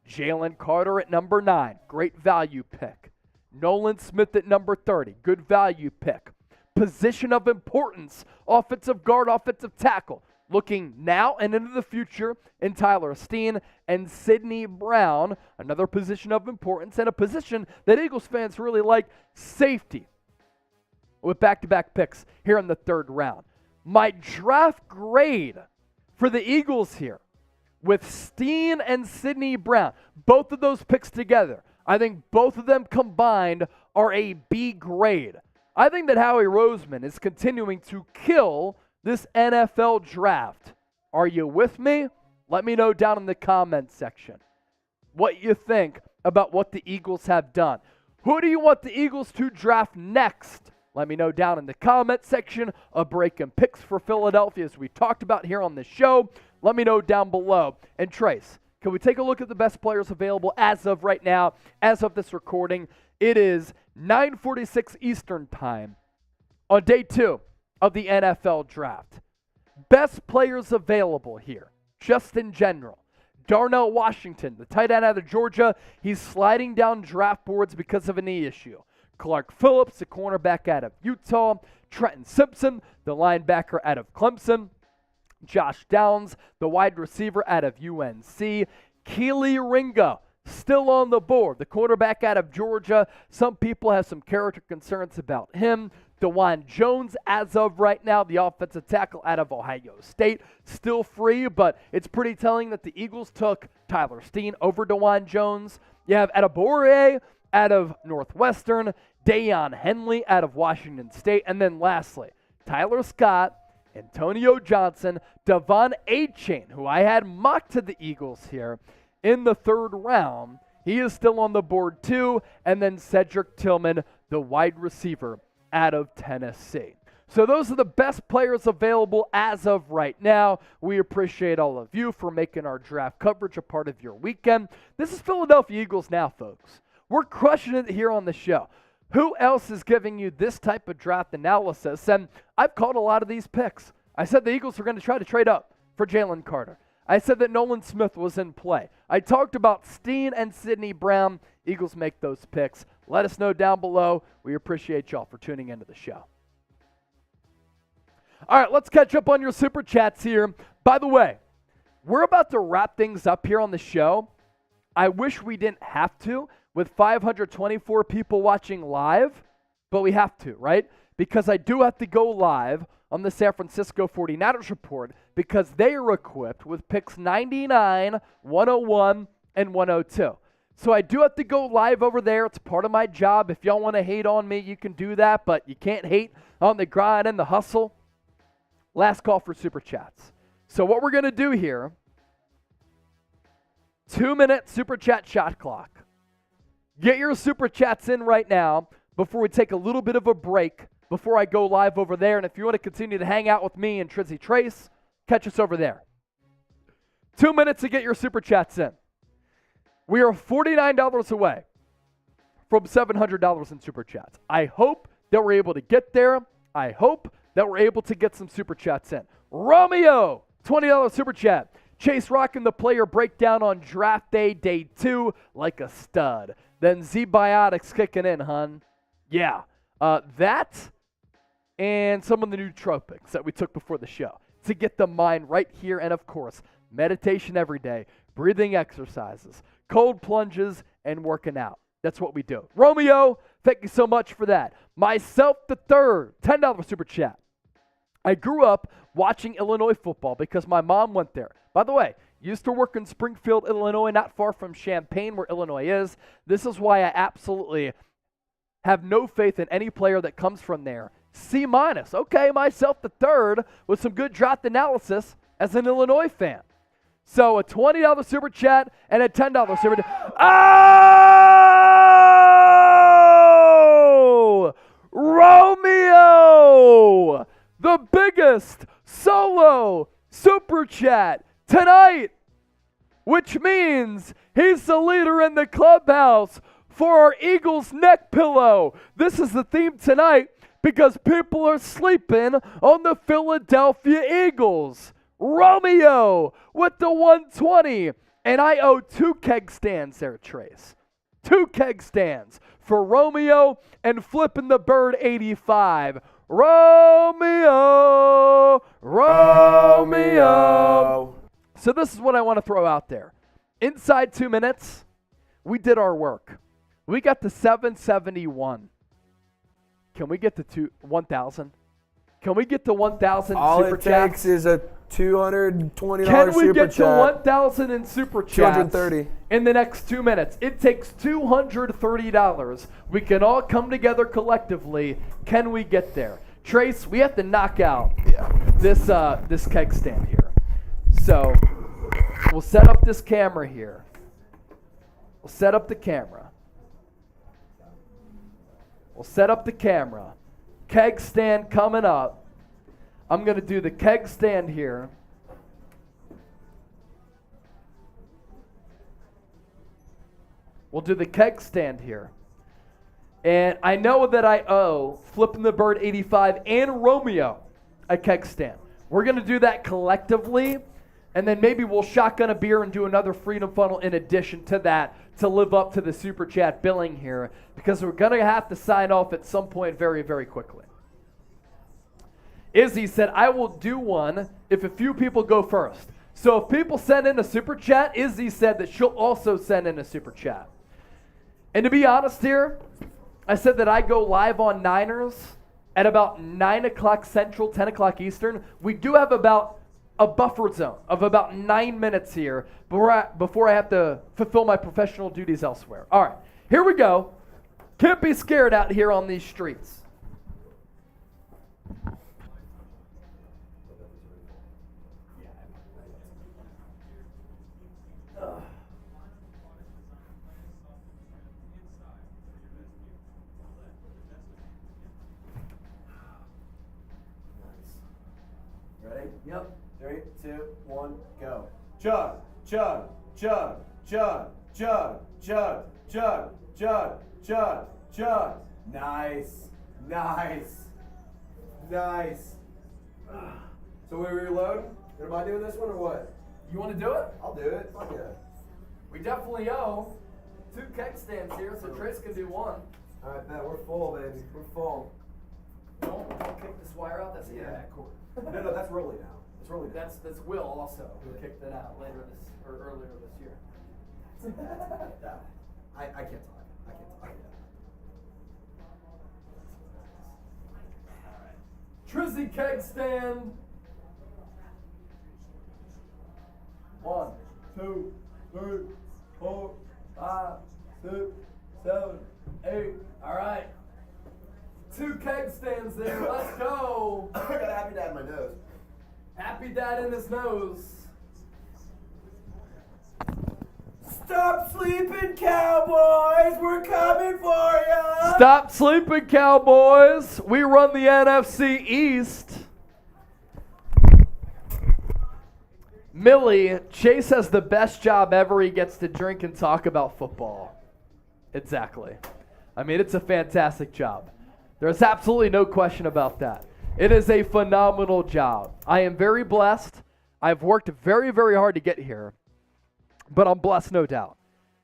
Jalen Carter at number 9, great value pick. Nolan Smith at number 30, good value pick. Position of importance, offensive guard, offensive tackle. Looking now and into the future in Tyler Steen and Sidney Brown, another position of importance and a position that Eagles fans really like, safety, with back-to-back picks here in the 3rd round. My draft grade for the Eagles here, with Steen and Sidney Brown, both of those picks together, I think both of them combined are a B grade. I think that Howie Roseman is continuing to kill this NFL draft. Are you with me? Let me know down in the comments section what you think about what the Eagles have done. Who do you want the Eagles to draft next? Let me know down in the comment section. A break and picks for Philadelphia, as we talked about here on the show. Let me know down below. And Trace, can we take a look at the best players available as of right now, as of this recording? It is 9:46 Eastern Time on day 2 of the NFL Draft. Best players available here, just in general. Darnell Washington, the tight end out of Georgia, he's sliding down draft boards because of a knee issue. Clark Phillips, the cornerback out of Utah. Trenton Simpson, the linebacker out of Clemson. Josh Downs, the wide receiver out of UNC. Keely Ringo, still on the board. The quarterback out of Georgia. Some people have some character concerns about him. DeJuan Jones, as of right now, the offensive tackle out of Ohio State, still free, but it's pretty telling that the Eagles took Tyler Steen over DeJuan Jones. You have Adebawore out of Northwestern, Deion Henley out of Washington State, and then lastly, Tyler Scott, Antonio Johnson, Devon Achane, who I had mocked to the Eagles here in the third round. He is still on the board too, and then Cedric Tillman, the wide receiver out of Tennessee. So those are the best players available as of right now. We appreciate all of you for making our draft coverage a part of your weekend. This is Philadelphia Eagles Now, folks. We're crushing it here on the show. Who else is giving you this type of draft analysis? And I've called a lot of these picks. I said the Eagles were going to try to trade up for Jalen Carter. I said that Nolan Smith was in play. I talked about Steen and Sidney Brown. Eagles make those picks. Let us know down below. We appreciate y'all for tuning into the show. All right, let's catch up on your Super Chats here. By the way, we're about to wrap things up here on the show. I wish we didn't have to with 524 people watching live, but we have to, right? Because I do have to go live on the San Francisco 49ers report because they are equipped with picks 99, 101, and 102. So I do have to go live over there. It's part of my job. If y'all want to hate on me, you can do that, but you can't hate on the grind and the hustle. Last call for Super Chats. So what we're going to do here, 2-minute Super Chat shot clock. Get your Super Chats in right now before we take a little bit of a break before I go live over there. And if you want to continue to hang out with me and Trizzy Trace, catch us over there. 2 minutes to get your Super Chats in. We are $49 away from $700 in Super Chats. I hope that we're able to get there. I hope that we're able to get some Super Chats in. Romeo, $20 Super Chat. Chase rocking the player breakdown on draft day, day 2, like a stud. Then Z-Biotics kicking in, hun. Yeah, that and some of the nootropics that we took before the show to get the mind right here. And, of course, meditation every day, breathing exercises, cold plunges, and working out. That's what we do. Romeo, thank you so much for that. Myself the third, $10 Super Chat. I grew up watching Illinois football because my mom went there. By the way, used to work in Springfield, Illinois, not far from Champaign, where Illinois is. This is why I absolutely have no faith in any player that comes from there. C-. Okay, myself the third with some good draft analysis as an Illinois fan. So a $20 Super Chat and a $10 Super Chat. Oh! Romeo! The biggest solo Super Chat tonight, which means he's the leader in the clubhouse for our Eagles neck pillow. This is the theme tonight because people are sleeping on the Philadelphia Eagles. Romeo with the 120. And I owe 2 keg stands there, Trace. 2 keg stands for Romeo and Flipping the Bird 85. Romeo, Romeo. So this is what I want to throw out there. Inside 2 minutes, we did our work. We got to 771. Can we get to 1,000? Can we get to 1,000
All
Super
it
Chats?
takes is a $220 Super Chat.
Can we get to 1,000 in Super Chats
230
in the next 2 minutes? It takes $230. We can all come together collectively. Can we get there? Trace, we have to knock out this keg stand here. So we'll set up this camera here. We'll set up the camera. We'll set up the camera. Keg stand coming up. I'm going to do the keg stand here. We'll do the keg stand here. And I know that I owe Flipping the Bird 85 and Romeo a keg stand. We're going to do that collectively. And then maybe we'll shotgun a beer and do another Freedom Funnel in addition to that to live up to the Super Chat billing here. Because we're going to have to sign off at some point very, very quickly. Izzy said, I will do one if a few people go first. So if people send in a super chat, Izzy said that she'll also send in a super chat. And to be honest here, I said that I go live on Niners at about 9 o'clock Central, 10 o'clock Eastern. We do have about a buffer zone of about 9 minutes here before I have to fulfill my professional duties elsewhere. All right, here we go. Can't be scared out here on these streets.
Ready? Yep. 3, 2, 1, go. Chug, chug, chug, chug, chug, chug, chug, chug, chug, chug. Nice. Nice. Nice. So we reload? Am I doing this one or what?
You want to do it?
I'll do it. Fuck yeah.
We definitely owe 2 keg stands here, so Trace can do one.
All right, bet. We're full, baby. We're full.
Don't kick this wire out. That's the internet cord.
No, that's rolling now. It's rolling now.
That's Will also who kicked it out earlier this year.
I can't talk. I can't talk.
Trizzy keg stand. 1, 2, 3, 4, 5, 6, 7, 8. All right. 2 keg stands there. Let's go.
I got a happy dad in my nose.
Happy dad in his nose.
Stop sleeping, Cowboys. We're coming for you.
Stop sleeping, Cowboys. We run the NFC East. Millie, Chase has the best job ever. He gets to drink and talk about football. Exactly. I mean, it's a fantastic job. There's absolutely no question about that. It is a phenomenal job. I am very blessed. I've worked very, very hard to get here, but I'm blessed, no doubt.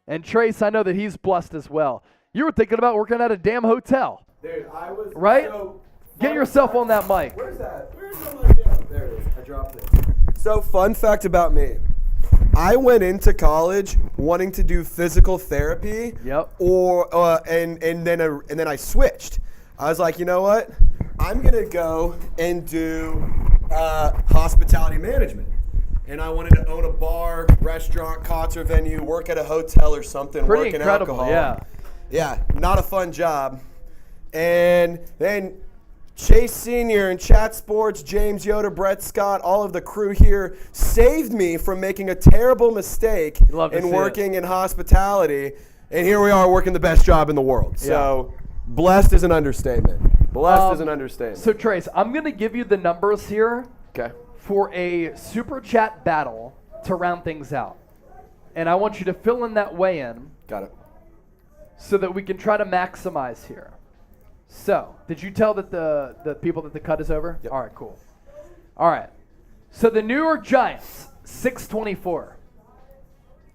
And Trace, I know that he's blessed as well. You were thinking about working at a damn hotel.
Dude, I was.
Right?
So,
Get yourself on that mic.
Where's that? Where's my damn? There it is. I dropped it. So, fun fact about me. I went into college wanting to do physical therapy.
Yep.
And then I switched. I was like, you know what? I'm gonna go and do hospitality management. And I wanted to own a bar, restaurant, concert venue, work at a hotel or something,
Pretty
working
incredible,
alcohol.
yeah.
Yeah, not a fun job. And then Chase Sr. and Chat Sports, James Yoder, Brett Scott, all of the crew here saved me from making a terrible mistake in working in hospitality. And here we are working the best job in the world.
Yeah.
So blessed is an understatement. Blessed is an understatement.
So, Trace, I'm going to give you the numbers here for a super chat battle to round things out. And I want you to fill in that weigh-in.
Got it.
So that we can try to maximize here. So, did you tell that the people that the cut is over?
Yep.
All right, cool. All right. So the New York Giants, 624.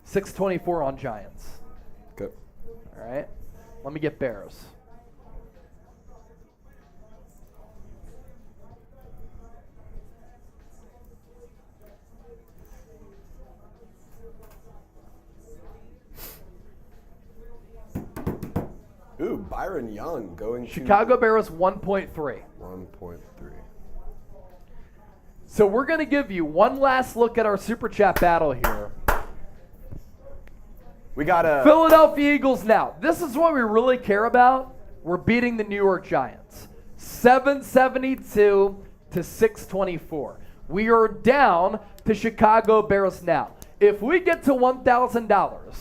624 on Giants.
Good.
All right. Let me get Bears.
Ooh, Byron Young going
Chicago Bears 1.3.
1.3.
So we're going to give you one last look at our Super Chat battle here.
We got a
Philadelphia Eagles now. This is what we really care about. We're beating the New York Giants. 772 to 624. We are down to Chicago Bears now. If we get to $1,000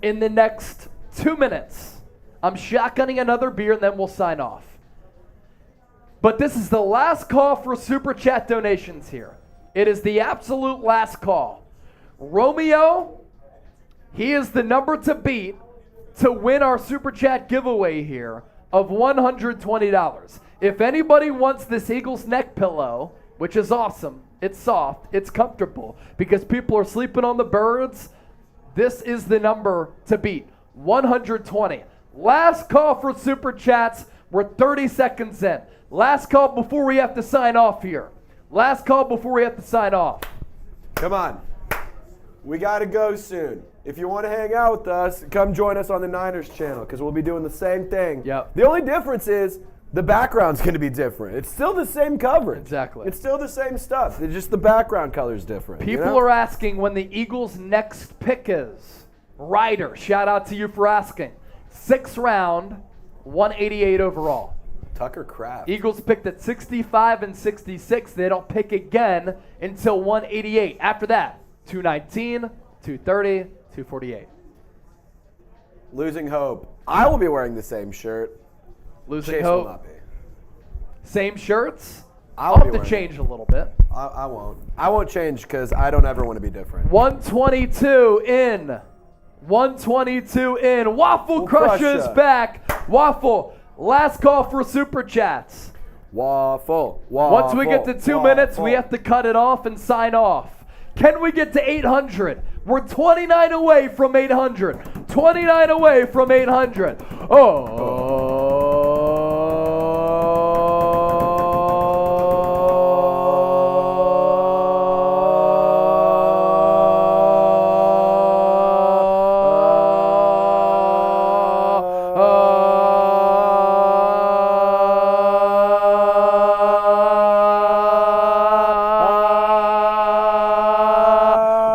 in the next 2 minutes, I'm shotgunning another beer and then we'll sign off. But this is the last call for Super Chat donations here. It is the absolute last call. Romeo, he is the number to beat to win our Super Chat giveaway here of $120. If anybody wants this Eagles neck pillow, which is awesome, it's soft, it's comfortable, because people are sleeping on the birds, this is the number to beat. 120. Last call for Super Chats. We're 30 seconds in. Last call before we have to sign off here. Last call before we have to sign off.
Come on. We got to go soon. If you want to hang out with us, come join us on the Niners channel because we'll be doing the same thing.
Yep.
The only difference is the background's going to be different. It's still the same coverage.
Exactly.
It's still the same stuff. It's just the background color's different.
People are asking when the Eagles' next pick is. Ryder, shout out to you for asking. 6th round, 188 overall.
Tucker Kraft.
Eagles picked at 65 and 66. They don't pick again until 188. After that, 219, 230, 248.
Losing hope. I will be wearing the same shirt.
Losing
Chase
hope.
will not be.
Same shirts.
I'll
I'll
be
have to
wearing
change a little bit.
I won't. I won't change because I don't ever want to be different.
122 in. 122 in. Waffle Crusher's
Crusher.
back. Waffle, last call for Super Chats.
Waffle.
Once we get to 2 minutes, we have to cut it off and sign off. Can we get to 800? We're 29 away from 800. 29 away from 800.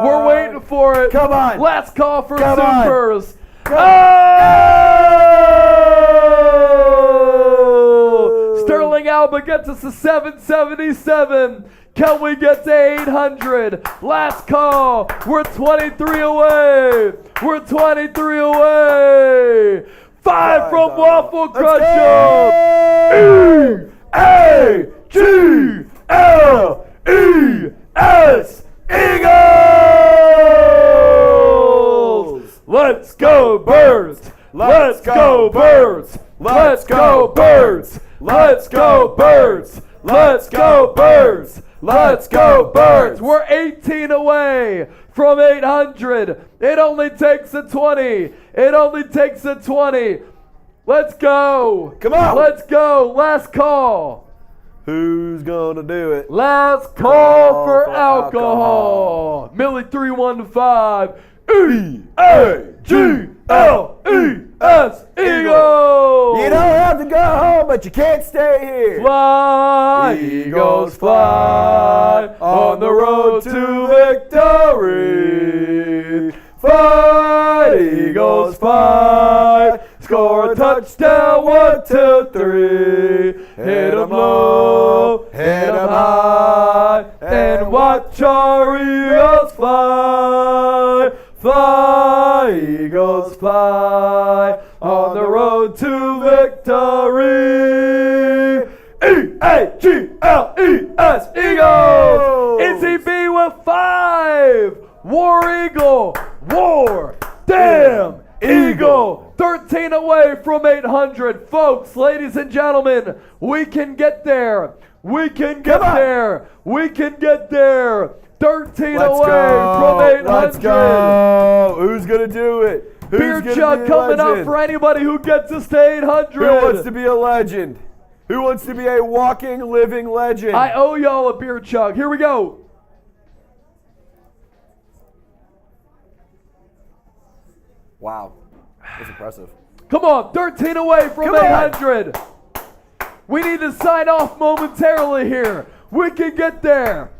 We're waiting for it.
Come on.
Last call for
Come on.
Supers. Sterling Alba gets us to 777. Can we get to 800? Last call. We're 23 away. We're 23 away. 5 from Waffle Crusher. E-A-G-L-E-S Eagles! Let's go Birds! Let's go Birds! Let's go Birds! Let's go Birds! Let's go Birds! Let's go Birds! We're 18 away from 800. It only takes a 20. It only takes a 20. Let's go.
Come on.
Let's go. Last call.
Who's gonna do it?
Last call for alcohol. Millie 315. E-A-G-L-E-S Eagles.
You don't have to go home, but you can't stay here.
Fly, Eagles, fly on the road to victory. Fight, Eagles, fight. Score a touchdown, 1, 2, 3. Hit 'em low, hit 'em high, and watch our Eagles fly. Fly, Eagles, fly on the road to victory. E-A-G-L-E-S Eagles. Izzy B with 5. War Eagle. War. Damn. Eagle. 13 away from 800. Folks, ladies and gentlemen, we can get there. We can get there. We can get there. 13 away from 800.
Let's go. Who's gonna do it? Who's
Beer
gonna
chug
be a
coming up
legend?
for anybody who gets us to 800.
Who wants to be a legend? Who wants to be a walking, living legend?
I owe y'all a beer chug. Here we go.
Wow, that's impressive.
Come on, 13 away from 800. We need to sign off momentarily here. We can get there.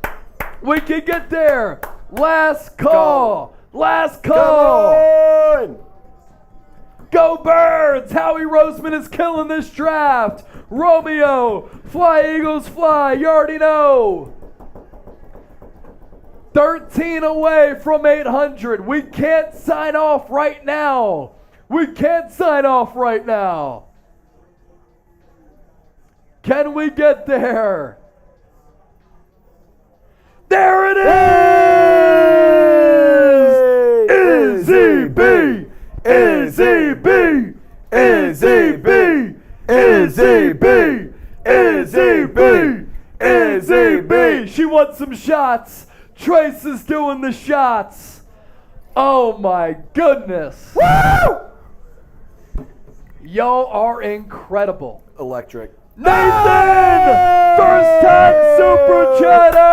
We can get there. Last call. Last call.
Come on.
Go Birds! Howie Roseman is killing this draft. Romeo, fly Eagles fly. You already know. 13 away from 800. We can't sign off right now. We can't sign off right now. Can we get there? There it is! Izzy B! Izzy B! Izzy B! Izzy B! Izzy B! Izzy B! She wants some shots. Trace is doing the shots. Oh my goodness.
Woo!
Y'all are incredible.
Electric.
Nathan! First time Super Chatter!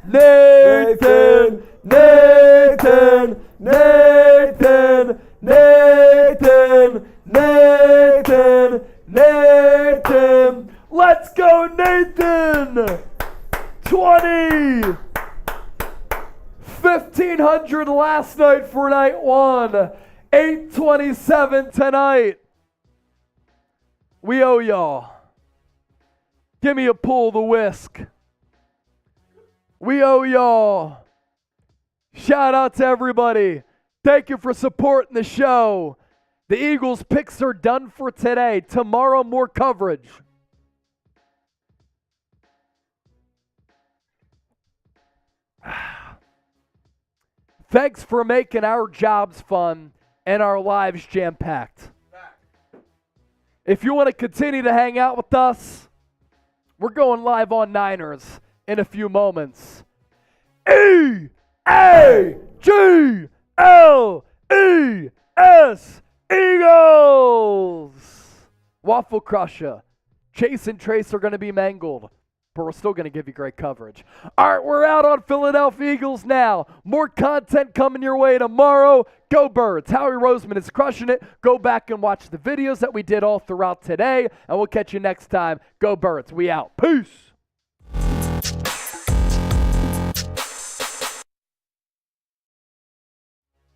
Nathan! Nathan! Nathan! Nathan! Nathan! Nathan! Let's go, Nathan! 20! 1,500 last night for night one. 827 tonight. We owe y'all. Give me a pull the whisk. We owe y'all. Shout out to everybody. Thank you for supporting the show. The Eagles picks are done for today. Tomorrow, more coverage. Thanks for making our jobs fun and our lives jam-packed. If you want to continue to hang out with us, we're going live on Niners in a few moments. E-A-G-L-E-S, Eagles! Waffle Crusher. Chase and Trace are going to be mangled, but we're still going to give you great coverage. All right, we're out on Philadelphia Eagles now. More content coming your way tomorrow. Go Birds. Howie Roseman is crushing it. Go back and watch the videos that we did all throughout today, and we'll catch you next time. Go Birds. We out. Peace.